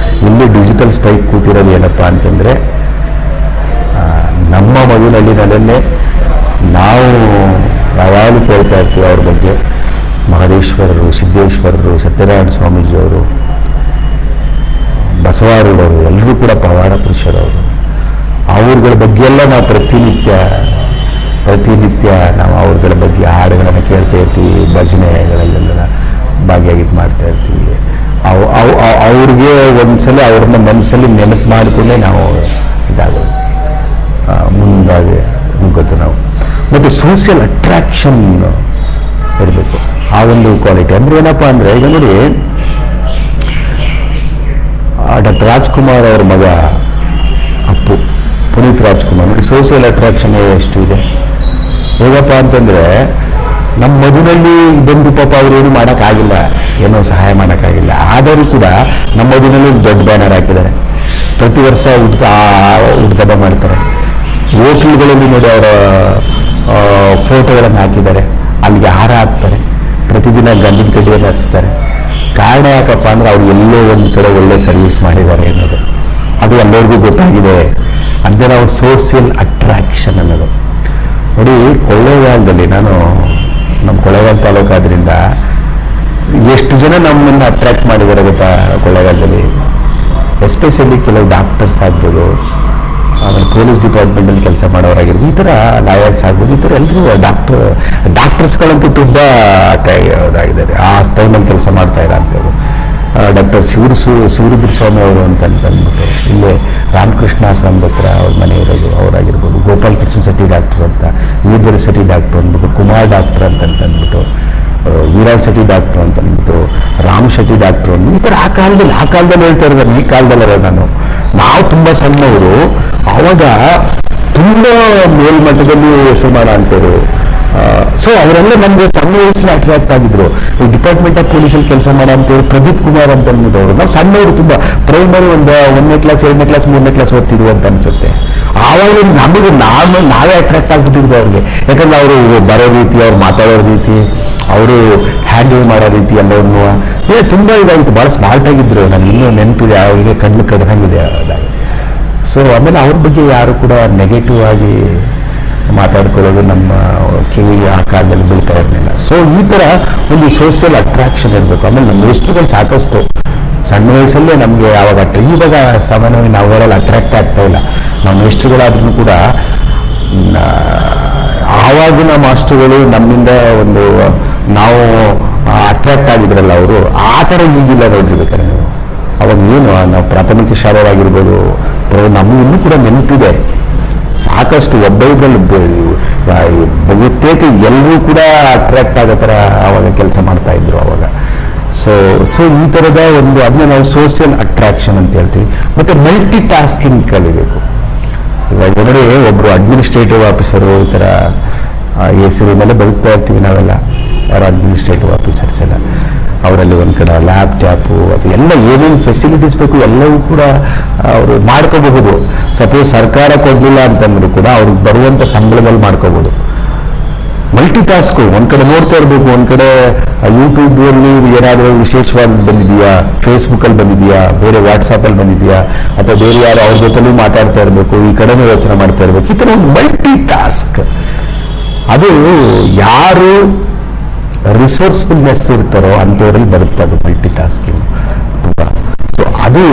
ಇಲ್ಲಿ ಡಿಜಿಟಲ್ ಸ್ಟ್ರೈಕ್ ಕೂತಿರೋದು ಏನಪ್ಪ ಅಂತಂದರೆ, ನಮ್ಮ ಮಗುನಲ್ಲಿನಲ್ಲೇ ನಾವು ಯಾವಾಗಲೂ ಕೇಳ್ತಾ ಇರ್ತೀವಿ ಅವ್ರ ಬಗ್ಗೆ. ಮಹದೇಶ್ವರರು, ಸಿದ್ದೇಶ್ವರರು, ಸತ್ಯನಾರಾಯಣ ಸ್ವಾಮೀಜಿಯವರು, ಬಸವಾರೂಢವರು ಎಲ್ಲರೂ ಕೂಡ ಪವಾಡ ಪುರುಷರವರು. ಅವ್ರಗಳ ಬಗ್ಗೆ ಎಲ್ಲ ನಾವು ಪ್ರತಿನಿತ್ಯ ನಾವು ಅವ್ರಗಳ ಬಗ್ಗೆ ಹಾಡುಗಳನ್ನು ಕೇಳ್ತಾ ಇರ್ತೀವಿ, ಭಜನೆಗಳಲ್ಲೆಲ್ಲ ಭಾಗಿಯಾಗಿದ್ದು ಮಾಡ್ತಾ ಇರ್ತೀವಿ. ಅವ್ರಿಗೆ ಒಂದ್ಸಲ ಅವ್ರನ್ನ ಮನಸ್ಸಲ್ಲಿ ನೆನಪು ಮಾಡಿಕೊಂಡೇ ನಾವು ಇದಾಗೋದು, ಮುಂದಾಗಿ ನುಗ್ಗೋದು ನಾವು. ಮತ್ತು ಸೋಷಿಯಲ್ ಅಟ್ರಾಕ್ಷನ್ ಇರಬೇಕು, ಆ ಒಂದು ಕ್ವಾಲಿಟಿ. ಅಂದರೆ ಏನಪ್ಪ ಅಂದರೆ, ಈಗ ನೋಡಿ ಡಾಕ್ಟರ್ ರಾಜ್ಕುಮಾರ್ ಅವ್ರ ಮಗ ಅಪ್ಪು, ಪುನೀತ್ ರಾಜ್ಕುಮಾರ್, ನೋಡಿ ಸೋಷಿಯಲ್ ಅಟ್ರಾಕ್ಷನ್ ಎಷ್ಟು ಇದೆ. ಹೇಗಪ್ಪ ಅಂತಂದರೆ, ನಮ್ಮ ಮದುವೆಯಲ್ಲಿ ಬಂದು ಪಾಪ ಅವರೇನು ಮಾಡೋಕ್ಕಾಗಿಲ್ಲ, ಏನೋ ಸಹಾಯ ಮಾಡೋಕ್ಕಾಗಿಲ್ಲ, ಆದರೂ ಕೂಡ ನಮ್ಮ ಮದುವೆಯಲ್ಲಿ ದೊಡ್ಡ ಬ್ಯಾನರ್ ಹಾಕಿದ್ದಾರೆ. ಪ್ರತಿ ವರ್ಷ ಉದ್ಘಾಟನೆ ಮಾಡ್ತಾರೆ. ಹೋಟ್ಲುಗಳಲ್ಲಿ ನೋಡಿ ಅವರ ಫೋಟೋಗಳನ್ನು ಹಾಕಿದ್ದಾರೆ, ಅಲ್ಲಿಗೆ ಹಾರ ಹಾಕ್ತಾರೆ, ಪ್ರತಿದಿನ ಗಂಧದ ಕಡ್ಡಿಯನ್ನು ಹಚ್ತಾರೆ. ಕಾರಣ ಯಾಕಪ್ಪ ಅಂದರೆ ಅವ್ರು ಎಲ್ಲೋ ಒಂದು ಕಡೆ ಒಳ್ಳೆ ಸರ್ವಿಸ್ ಮಾಡಿದ್ದಾರೆ ಅನ್ನೋದು, ಅದು ಎಲ್ಲರಿಗೂ ಗೊತ್ತಾಗಿದೆ. ಅಂದರೆ ನಾವು ಸೋಷಿಯಲ್ ಅಟ್ರಾಕ್ಷನ್ ಅನ್ನೋದು. ನೋಡಿ, ಕೊಳ್ಳೇಗಾಲದಲ್ಲಿ ನಾನು ನಮ್ಮ ಕೊಳ್ಳೇಗಾಲ ತಾಲೂಕಾದ್ರಿಂದ ಎಷ್ಟು ಜನ ನಮ್ಮನ್ನು ಅಟ್ರಾಕ್ಟ್ ಮಾಡಿದ್ದಾರೆ ಗೊತ್ತಾ ಕೊಳ್ಳೇಗಾಲದಲ್ಲಿ. ಎಸ್ಪೆಷಲಿ ಕೆಲವು ಡಾಕ್ಟರ್ಸ್ ಆಗ್ಬೋದು, ಆಮೇಲೆ ಪೊಲೀಸ್ ಡಿಪಾರ್ಟ್ಮೆಂಟಲ್ಲಿ ಕೆಲಸ ಮಾಡೋರಾಗಿರ್ಬೋದು, ಈ ಥರ ಲಾಯರ್ಸ್ ಆಗ್ಬೋದು, ಈ ಥರ ಎಲ್ಲರೂ ಡಾಕ್ಟರ್ಸ್ಗಳಂತೂ ತುಂಬ ಇದಾಗಿದ್ದಾರೆ. ಆ ಟೈಮಲ್ಲಿ ಕೆಲಸ ಮಾಡ್ತಾ ಇರೋ ಅಂತೇವರು ಡಾಕ್ಟರ್ ಶಿವರುದ್ರ ಸ್ವಾಮಿ ಅವರು ಅಂತ ಅಂದ್ಬಿಟ್ಟು, ಇಲ್ಲೇ ರಾಮಕೃಷ್ಣ ಆಶ್ರಮದ ಹತ್ರ ಅವ್ರ ಮನೆ ಇರೋದು ಅವರಾಗಿರ್ಬೋದು. ಗೋಪಾಲ್ ಕೃಷ್ಣ ಶೆಟ್ಟಿ ಡಾಕ್ಟರ್ ಅಂತ, ವೀರಭದ್ರ ಶೆಟ್ಟಿ ಡಾಕ್ಟರ್ ಅಂದ್ಬಿಟ್ಟು, ಕುಮಾರ್ ಡಾಕ್ಟರ್ ಅಂತಂದ್ಬಿಟ್ಟು, ವೀರಾವ್ ಶೆಟ್ಟಿ ಡಾಕ್ಟರ್ ಅಂತ ಅಂದ್ಬಿಟ್ಟು, ರಾಮ್ ಶೆಟ್ಟಿ ಡಾಕ್ಟರ್ ಅಂದ್ಬಿಟ್ಟು, ಈ ಥರ ಆ ಕಾಲದಲ್ಲಿ ಹೇಳ್ತಾ ಇರೋದು. ಈ ಕಾಲದಲ್ಲರ ನಾವು ತುಂಬ ಸಣ್ಣವರು, ಆವಾಗ ತುಂಬ ಮೇಲ್ಮಟ್ಟದಲ್ಲಿ ಹೆಸರು ಮಾಡೋ ಅಂತೇವರು. ಸೊ ಅವರೆಲ್ಲ ನಮಗೆ ಸಣ್ಣ ವಯಸ್ಸಲ್ಲಿ ಅಟ್ರಾಕ್ಟ್ ಆಗಿದ್ರು. ಈ ಡಿಪಾರ್ಟ್ಮೆಂಟ್ ಆಫ್ ಪೊಲೀಸಲ್ಲಿ ಕೆಲಸ ಮಾಡೋ ಅಂತೇಳಿ ಪ್ರದೀಪ್ ಕುಮಾರ್ ಅಂತ ಅಂದ್ಬಿಟ್ಟವರು. ನಾವು ಸಣ್ಣವರು, ತುಂಬ ಪ್ರೈಮರಿ ಒಂದು 1ನೇ ಕ್ಲಾಸ್ 2ನೇ ಕ್ಲಾಸ್ 3ನೇ ಕ್ಲಾಸ್ ಓದ್ತಿದ್ವು ಅಂತ ಅನ್ಸುತ್ತೆ. ಆವಾಗ ನಮಗೆ ನಾವೇ ಅಟ್ರಾಕ್ಟ್ ಆಗ್ಬಿಟ್ಟಿದ್ವಿ ಅವ್ರಿಗೆ. ಯಾಕಂದ್ರೆ ಅವರು ಬರೋ ರೀತಿ, ಅವ್ರು ಮಾತಾಡೋ ರೀತಿ, ಅವರು ಹ್ಯಾಂಡಲ್ ಮಾಡೋ ರೀತಿ ಎಲ್ಲವನ್ನು ತುಂಬ ಇದಾಗಿತ್ತು. ಭಾಳ ಸ್ಮಾರ್ಟ್ ಆಗಿದ್ರು. ನನಗೆ ಇನ್ನೂ ನೆನಪಿದೆ, ಅವರಿಗೆ ಕಣ್ಣು ಕಡ್ದಂಗಿದೆ ಅದಾಗಿ. ಸೊ ಆಮೇಲೆ ಅವ್ರ ಬಗ್ಗೆ ಯಾರು ಕೂಡ ನೆಗೆಟಿವ್ ಆಗಿ ಮಾತಾಡ್ಕೊಳ್ಳೋದು ನಮ್ಮ ಕಿವಿಗೆ ಆ ಕಾಲದಲ್ಲಿ ಬೀಳ್ತಾ ಇರಲಿಲ್ಲ. ಸೊ ಈ ಥರ ಒಂದು ಸೋಷಿಯಲ್ ಅಟ್ರಾಕ್ಷನ್ ಇರಬೇಕು. ಆಮೇಲೆ ನಮ್ಮ ಮೇಷ್ಟ್ರುಗಳು ಸಾಕಷ್ಟು ಸಣ್ಣ ವಯಸ್ಸಲ್ಲೇ ನಮಗೆ ಯಾವಾಗ ಇವಾಗ ಸಾಮಾನ್ಯವಾಗಿ ನಾವುಗಳಲ್ಲಿ ಅಟ್ರಾಕ್ಟ್ ಆಗ್ತಾ ಇಲ್ಲ. ನಮ್ಮ ಮೇಷ್ಟ್ರುಗಳಾದ್ರೂ ಕೂಡ ಆವಾಗಿನ ಮಾಸ್ಟರ್ಗಳು ನಮ್ಮಿಂದ ಒಂದು ನಾವು ಅಟ್ರಾಕ್ಟ್ ಆಗಿದ್ರಲ್ಲ, ಅವರು ಆ ಥರ ಈಗಿಲ್ಲ ನೋಡಿರ್ಬೇಕಾರೆ ನೀವು. ಅವಾಗ ಏನು ನಾವು ಪ್ರಾಥಮಿಕ ಶಾಲೆಯಾಗಿರ್ಬೋದು, ನಮಗೂ ಇನ್ನೂ ಕೂಡ ನೆನಪಿದೆ ಸಾಕಷ್ಟು. ಒಬ್ಬೊಬ್ಬರಲ್ಲಿ ಬಹುತೇಕ ಎಲ್ಲರೂ ಕೂಡ ಅಟ್ರಾಕ್ಟ್ ಆಗೋ ಥರ ಆವಾಗ ಕೆಲಸ ಮಾಡ್ತಾ ಇದ್ರು ಅವಾಗ. ಸೊ ಈ ಥರದ ಒಂದು ಅದನ್ನ ನಾವು ಸೋಷಿಯಲ್ ಅಟ್ರಾಕ್ಷನ್ ಅಂತ ಹೇಳ್ತೀವಿ. ಮತ್ತು ಮಲ್ಟಿ ಟಾಸ್ಕಿಂಗ್ ಕಲಿಬೇಕು. ಇವಾಗ ನೋಡಿ, ಒಬ್ಬರು ಅಡ್ಮಿನಿಸ್ಟ್ರೇಟಿವ್ ಆಫೀಸರು ಈ ಥರ ಹೆಸರಿನೆಲ್ಲ ಬದುಕ್ತಾ ಇರ್ತೀವಿ ನಾವೆಲ್ಲ, ಯಾರು ಅಡ್ಮಿನಿಸ್ಟ್ರೇಟಿವ್ ಆಫೀಸರ್ಸ್ ಎಲ್ಲ. ಅವರಲ್ಲಿ ಒಂದು ಕಡೆ ಲ್ಯಾಪ್ಟಾಪು ಅದು ಎಲ್ಲ ಏನೇನು ಫೆಸಿಲಿಟೀಸ್ ಬೇಕು ಎಲ್ಲವೂ ಕೂಡ ಅವರು ಮಾಡ್ಕೋಬಹುದು. ಸಪೋಸ್ ಸರ್ಕಾರ ಕೊಡಲಿಲ್ಲ ಅಂತಂದ್ರೂ ಕೂಡ ಅವ್ರಿಗೆ ಬರುವಂಥ ಸಂಬಳದಲ್ಲಿ ಮಾಡ್ಕೋಬಹುದು. ಮಲ್ಟಿ ಟಾಸ್ಕು ಒಂದು ಕಡೆ ನೋಡ್ತಾ ಇರಬೇಕು, ಒಂದು ಕಡೆ ಯೂಟ್ಯೂಬಲ್ಲಿ ಏನಾದರೂ ವಿಶೇಷವಾಗಿ ಬಂದಿದೆಯಾ, ಫೇಸ್ಬುಕ್ಕಲ್ಲಿ ಬಂದಿದೆಯಾ, ಬೇರೆ ವಾಟ್ಸಪ್ಪಲ್ಲಿ ಬಂದಿದೆಯಾ, ಅಥವಾ ಬೇರೆ ಯಾರು ಅವ್ರ ಜೊತೆಲೂ ಮಾತಾಡ್ತಾ ಇರಬೇಕು, ಈ ಕಡೆನೂ ಯೋಚನೆ ಮಾಡ್ತಾ ಇರಬೇಕು. ಈ ಥರ ಒಂದು ಮಲ್ಟಿ ಟಾಸ್ಕ್, ಅದು ಯಾರು ರಿಸೋರ್ಸ್ಫುಲ್ನೆಸ್ ಇರ್ತಾರೋ ಅಂಥವರಲ್ಲಿ ಬರುತ್ತೆ ಅದು ಮಲ್ಟಿ ಟಾಸ್ಕಿಂಗ್. ಸೊ ಅದು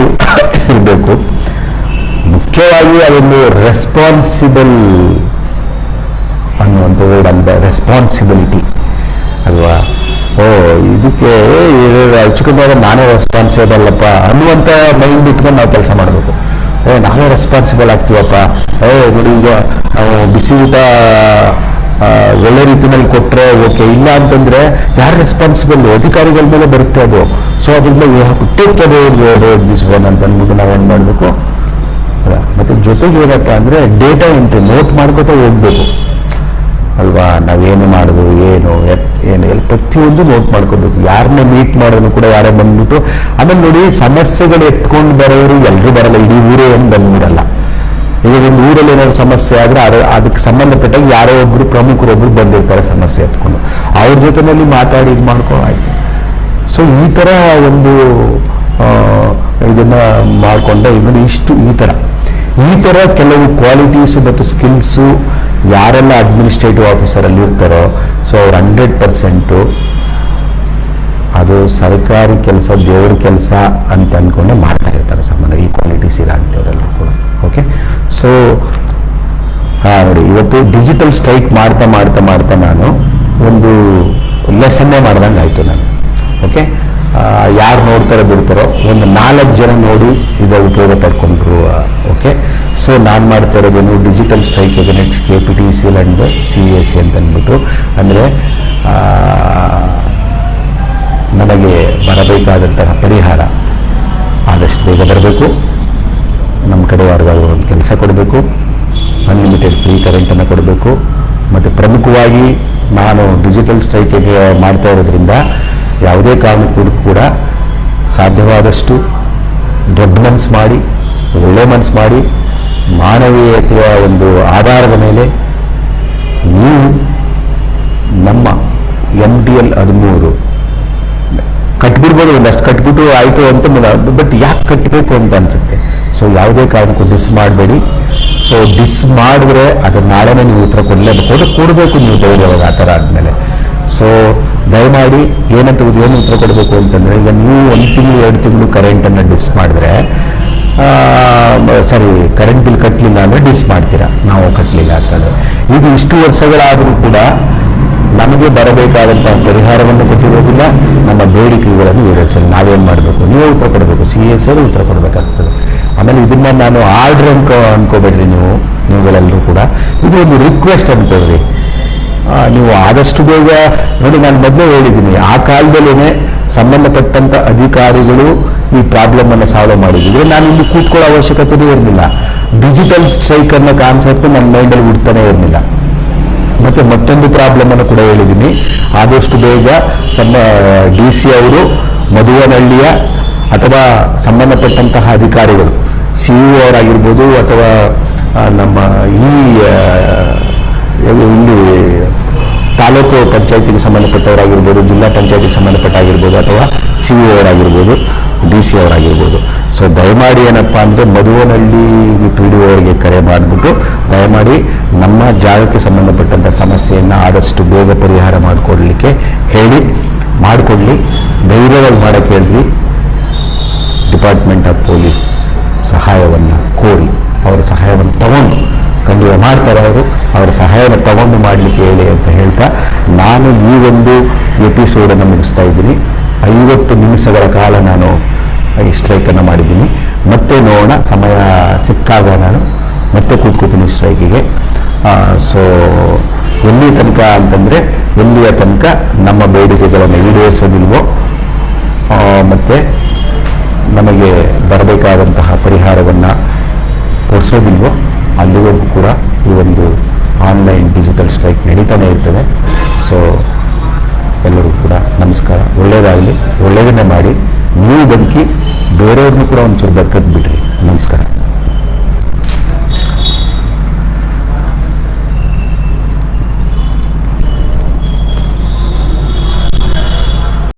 ಇರಬೇಕು. ಮುಖ್ಯ ಮುಖ್ಯವಾಗಿ ಅದೊಂದು ರೆಸ್ಪಾನ್ಸಿಬಲ್ ಅನ್ನುವಂಥ ವರ್ಡ್ ಅಲ್ವಾ, ರೆಸ್ಪಾನ್ಸಿಬಿಲಿಟಿ ಅಲ್ವಾ. ಓ ಇದಕ್ಕೆ ಹಚ್ಕೊಂಡಾಗ ನಾನೇ ರೆಸ್ಪಾನ್ಸಿಬಲ್ ಅಪ್ಪ ಅನ್ನುವಂಥ ಮೈಂಡ್ ಇಟ್ಕೊಂಡು ನಾವು ಕೆಲಸ ಮಾಡಬೇಕು. ನಾವೇ ರೆಸ್ಪಾನ್ಸಿಬಲ್ ಆಗ್ತೀವಪ್ಪ, ನೋಡಿ ಈಗ ಬಿಸಿ ಊಟ ಒಳ್ಳೆ ರೀತಿಯಲ್ಲಿ ಕೊಟ್ಟರೆ ಓಕೆ, ಇಲ್ಲ ಅಂತಂದ್ರೆ ಯಾರು ರೆಸ್ಪಾನ್ಸಿಬಲ್, ಅಧಿಕಾರಿಗಳ ಮೇಲೆ ಬರುತ್ತೆ ಅದು. ಸೊ ಅದರಿಂದ ಟೇಕ್ ಅವೇರ್ ದಿಸ್ ಒನ್ ಅಂತ ಅಂದ್ಬಿಟ್ಟು ನಾವೇನು ಮಾಡಬೇಕು ಅಲ್ಲ. ಮತ್ತೆ ಜೊತೆಗೆ ಏನಪ್ಪ ಅಂದ್ರೆ ಡೇಟಾ ಎಂಟ್ರಿ ನೋಟ್ ಮಾಡ್ಕೋತಾ ಹೋಗ್ಬೇಕು ಅಲ್ವಾ. ನಾವೇನು ಮಾಡೋದು, ಏನು ಏನು ಪ್ರತಿಯೊಂದು ನೋಟ್ ಮಾಡ್ಕೋಬೇಕು. ಯಾರನ್ನ ಮೀಟ್ ಮಾಡೋದು ಕೂಡ ಯಾರೇ ಬಂದ್ಬಿಟ್ಟು, ಆಮೇಲೆ ನೋಡಿ ಸಮಸ್ಯೆಗಳು ಎತ್ಕೊಂಡು ಬರೋರು ಎಲ್ಲರೂ ಬರಲ್ಲ, ಇಡೀ ಊರೇ ಏನು ಬಂದ್ಬಿಡಲ್ಲ. ಈಗ ಒಂದು ಊರಲ್ಲಿ ಏನಾದ್ರು ಸಮಸ್ಯೆ ಆದ್ರೆ ಅದಕ್ಕೆ ಸಂಬಂಧಪಟ್ಟಾಗ ಯಾರೋ ಒಬ್ರು ಪ್ರಮುಖರೊಬ್ರು ಬಂದಿರ್ತಾರೆ ಸಮಸ್ಯೆ ಎತ್ಕೊಂಡು, ಅವ್ರ ಜೊತೆನಲ್ಲಿ ಮಾತಾಡಿ ಇದು ಮಾಡ್ಕೊ ಆಯ್ತು. ಸೊ ಈ ತರ ಒಂದು ಇದನ್ನ ಮಾಡ್ಕೊಂಡೆ ಇನ್ನೊಂದು ಇಷ್ಟು ಈ ತರ ಕೆಲವು ಕ್ವಾಲಿಟೀಸ್ ಮತ್ತು ಸ್ಕಿಲ್ಸು ಯಾರೆಲ್ಲ ಅಡ್ಮಿನಿಸ್ಟ್ರೇಟಿವ್ ಆಫೀಸರಲ್ಲಿ ಇರ್ತಾರೋ, ಸೊ ಅವ್ರು 100% ಅದು ಸರ್ಕಾರಿ ಕೆಲಸ, ದೇವ್ರ ಕೆಲಸ ಅಂತ ಅನ್ಕೊಂಡೆ ಮಾಡ್ತಾ ಇರ್ತಾರೆ ಸಂಬಂಧ, ಈ ಕ್ವಾಲಿಟೀಸ್ ಇಲ್ಲ ಅಂತವರೆಲ್ಲ ಕೂಡ. ಓಕೆ, ಸೊ ನೋಡಿ ಇವತ್ತು ಡಿಜಿಟಲ್ ಸ್ಟ್ರೈಕ್ ಮಾಡ್ತಾ ನಾನು ಒಂದು ಲೆಸನ್ನೇ ಮಾಡ್ದಂಗೆ ಆಯ್ತು ನಾನು. ಓಕೆ, ಯಾರು ನೋಡ್ತಾರೋ ಬಿಡ್ತಾರೋ ಒಂದು 4 ಜನ ನೋಡಿ ಇದರ ಉಪಯೋಗ ಪಡ್ಕೊಂಡ್ರು. ಓಕೆ, ಸೊ ನಾನು ಮಾಡ್ತಾ ಇರೋದೇನು digital strike against KPTCL and CAC ಅಂತ ಅಂದ್ಬಿಟ್ಟು, ಅಂದರೆ ನಮಗೆ ಬರಬೇಕಾದಂತಹ ಪರಿಹಾರ ಆದಷ್ಟು ಬೇಗ ಬರಬೇಕು, ನಮ್ಮ ಕಡೆ ಯಾರಿಗಾದ್ರೂ ಒಂದು ಕೆಲಸ ಕೊಡಬೇಕು, ಅನ್ಲಿಮಿಟೆಡ್ ಫ್ರೀ ಕರೆಂಟನ್ನು ಕೊಡಬೇಕು. ಮತ್ತು ಪ್ರಮುಖವಾಗಿ ನಾನು ಡಿಜಿಟಲ್ ಸ್ಟ್ರೈಕಿಗೆ ಮಾಡ್ತಾ ಇರೋದ್ರಿಂದ ಯಾವುದೇ ಕಾರಣಕ್ಕೂ ಕೂಡ ಸಾಧ್ಯವಾದಷ್ಟು ದೊಡ್ಡ ಮನಸ್ಸು ಮಾಡಿ, ಒಳ್ಳೆ ಮನಸ್ಸು ಮಾಡಿ, ಮಾನವೀಯತೆಯ ಒಂದು ಆಧಾರದ ಮೇಲೆ ನೀವು ನಮ್ಮ MDL 13 ಕಟ್ಬಿಡ್ಬೋದು, ಒಂದಷ್ಟು ಕಟ್ಬಿಟ್ಟು ಆಯಿತು ಅಂತ, ಬಟ್ ಯಾಕೆ ಕಟ್ಟಬೇಕು ಅಂತ ಅನ್ಸುತ್ತೆ. ಸೊ ಯಾವುದೇ ಕಾರಣಕ್ಕೂ ಡಿಸ್ ಮಾಡಬೇಡಿ. ಸೊ ಡಿಸ್ ಮಾಡಿದ್ರೆ ಅದು ನಾಳೆನೇ ನೀವು ಉತ್ತರ ಕೊಡಬೇಕು ನೀವು ಧೈರ್ಯವಾಗ ಆ ಥರ ಆದಮೇಲೆ. ಸೊ ದಯಮಾಡಿ ಏನು ಉತ್ತರ ಕೊಡಬೇಕು ಅಂತಂದರೆ, ಈಗ ನೀವು 1 ತಿಂಗಳು 2 ತಿಂಗಳು ಕರೆಂಟನ್ನು ಡಿಸ್ ಮಾಡಿದ್ರೆ, ಸರಿ ಕರೆಂಟ್ ಬಿಲ್ ಕಟ್ಟಲಿಲ್ಲ ಅಂದರೆ ಡಿಸ್ ಮಾಡ್ತೀರಾ, ನಾವು ಕಟ್ಟಲಿಲ್ಲ ಅಂತಂದರೆ. ಇದು ಇಷ್ಟು ವರ್ಷಗಳಾದರೂ ಕೂಡ ನಮಗೆ ಬರಬೇಕಾದಂತಹ ಪರಿಹಾರವನ್ನು ಕೊಟ್ಟಿರೋದಿಲ್ಲ, ನಮ್ಮ ಬೇಡಿಕೆಗಳನ್ನು ಈಡೇರಿಸಲು ನಾವೇನು ಮಾಡಬೇಕು, ನೀವೇ ಉತ್ತರ ಕೊಡಬೇಕು, CAC ಉತ್ತರ ಕೊಡಬೇಕಾಗ್ತದೆ. ಆಮೇಲೆ ಇದನ್ನ ನಾನು ಆರ್ಡರ್ ಅನ್ಕೋಬೇಡ್ರಿ, ನೀವುಗಳೆಲ್ಲರೂ ಕೂಡ ಇದು ಒಂದು ರಿಕ್ವೆಸ್ಟ್ ಅನ್ಕೊಳ್ರಿ. ನೀವು ಆದಷ್ಟು ಬೇಗ ನೋಡಿ, ನಾನು ಮೊದಲೇ ಹೇಳಿದ್ದೀನಿ, ಆ ಕಾಲದಲ್ಲೇ ಸಂಬಂಧಪಟ್ಟಂತ ಅಧಿಕಾರಿಗಳು ಈ ಪ್ರಾಬ್ಲಮ್ ಅನ್ನು ಸಾಲ್ವ್ ಮಾಡಿದ್ರೆ ನಾನು ಇಲ್ಲಿ ಕೂತ್ಕೊಳ್ಳೋ ಅವಶ್ಯಕತೆನೇ ಇರಲಿಲ್ಲ. ಡಿಜಿಟಲ್ ಸ್ಟ್ರೈಕ್ ಅನ್ನೋ ಕಾನ್ಸೆಪ್ಟ್ ನನ್ನ ಮೈಂಡಲ್ಲಿ ಹುಡ್ತಾನೆ ಇರಲಿಲ್ಲ. ಮತ್ತೆ ಮತ್ತೊಂದು ಪ್ರಾಬ್ಲಮ್ ಅನ್ನು ಕೂಡ ಹೇಳಿದ್ದೀನಿ, ಆದಷ್ಟು ಬೇಗ DC ಅವರು ಮಧುವನಹಳ್ಳಿಯ ಅಥವಾ ಸಂಬಂಧಪಟ್ಟಂತಹ ಅಧಿಕಾರಿಗಳು, CEO ಅವರಾಗಿರ್ಬೋದು ಅಥವಾ ನಮ್ಮ ಇಲ್ಲಿ ತಾಲೂಕು ಪಂಚಾಯತಿಗೆ ಸಂಬಂಧಪಟ್ಟವರಾಗಿರ್ಬೋದು, ಜಿಲ್ಲಾ ಪಂಚಾಯತಿಗೆ ಸಂಬಂಧಪಟ್ಟಾಗಿರ್ಬೋದು, ಅಥವಾ CEO ಅವರಾಗಿರ್ಬೋದು, DC ಅವರಾಗಿರ್ಬೋದು. ಸೊ ದಯಮಾಡಿ ಏನಪ್ಪ ಅಂದರೆ ಮಧುವನಹಳ್ಳಿ PDO ಅವರಿಗೆ ಕರೆ ಮಾಡಿಬಿಟ್ಟು ದಯಮಾಡಿ ನಮ್ಮ ಜಾಗಕ್ಕೆ ಸಂಬಂಧಪಟ್ಟಂಥ ಸಮಸ್ಯೆಯನ್ನು ಆದಷ್ಟು ಬೇಗ ಪರಿಹಾರ ಮಾಡಿಕೊಡ್ಲಿಕ್ಕೆ ಮಾಡಿಕೊಡ್ಲಿ, ಧೈರ್ಯವಾಗಿ ಮಾಡೋಕ್ಕೆ ಹೇಳ್ರಿ. ಡಿಪಾರ್ಟ್ಮೆಂಟ್ ಆಫ್ ಪೊಲೀಸ್ ಸಹಾಯವನ್ನು ಕೋರಿ ಅವರ ಸಹಾಯವನ್ನು ತಗೊಂಡು ಖಂಡಿತ ಮಾಡ್ತಾರೆ, ಅವರ ಸಹಾಯವನ್ನು ತಗೊಂಡು ಮಾಡಲಿಕ್ಕೆ ಹೇಳಿ ಅಂತ ಹೇಳ್ತಾ ನಾನು ಈ ಒಂದು ಎಪಿಸೋಡನ್ನು ಮುಗಿಸ್ತಾ ಇದ್ದೀನಿ. 50 ನಿಮಿಷಗಳ ಕಾಲ ನಾನು ಈ ಸ್ಟ್ರೈಕನ್ನು ಮಾಡಿದ್ದೀನಿ. ಮತ್ತೆ ನೋಡೋಣ, ಸಮಯ ಸಿಕ್ಕಾಗ ನಾನು ಮತ್ತೆ ಕೂತ್ಕೋತೀನಿ ಸ್ಟ್ರೈಕಿಗೆ. ಸೊ ಎಲ್ಲಿ ತನಕ ಅಂತಂದರೆ, ಎಲ್ಲಿಯ ತನಕ ನಮ್ಮ ಬೇಡಿಕೆಗಳನ್ನು ಈಡೇರಿಸೋದಿಲ್ವೋ ಮತ್ತು ನಮಗೆ ಬರಬೇಕಾದಂತಹ ಪರಿಹಾರವನ್ನು ಕೊಡಿಸೋದಿಲ್ವೋ ಅಲ್ಲಿವರೆಗೂ ಕೂಡ ಈ ಒಂದು ಆನ್ಲೈನ್ ಡಿಜಿಟಲ್ ಸ್ಟ್ರೈಕ್ ನಡೀತಾನೆ ಇರ್ತದೆ. ಸೊ ಎಲ್ಲರಿಗೂ ಕೂಡ ನಮಸ್ಕಾರ, ಒಳ್ಳೆಯದಾಗಲಿ, ಒಳ್ಳೆಯದನ್ನೇ ಮಾಡಿ, ನೀವು ಬದುಕಿ ಬೇರೆಯವ್ರನ್ನೂ ಕೂಡ ಒಂಚೂರು ಬದುಕಕ್ಕೆ ಬಿಡ್ರಿ. ನಮಸ್ಕಾರ.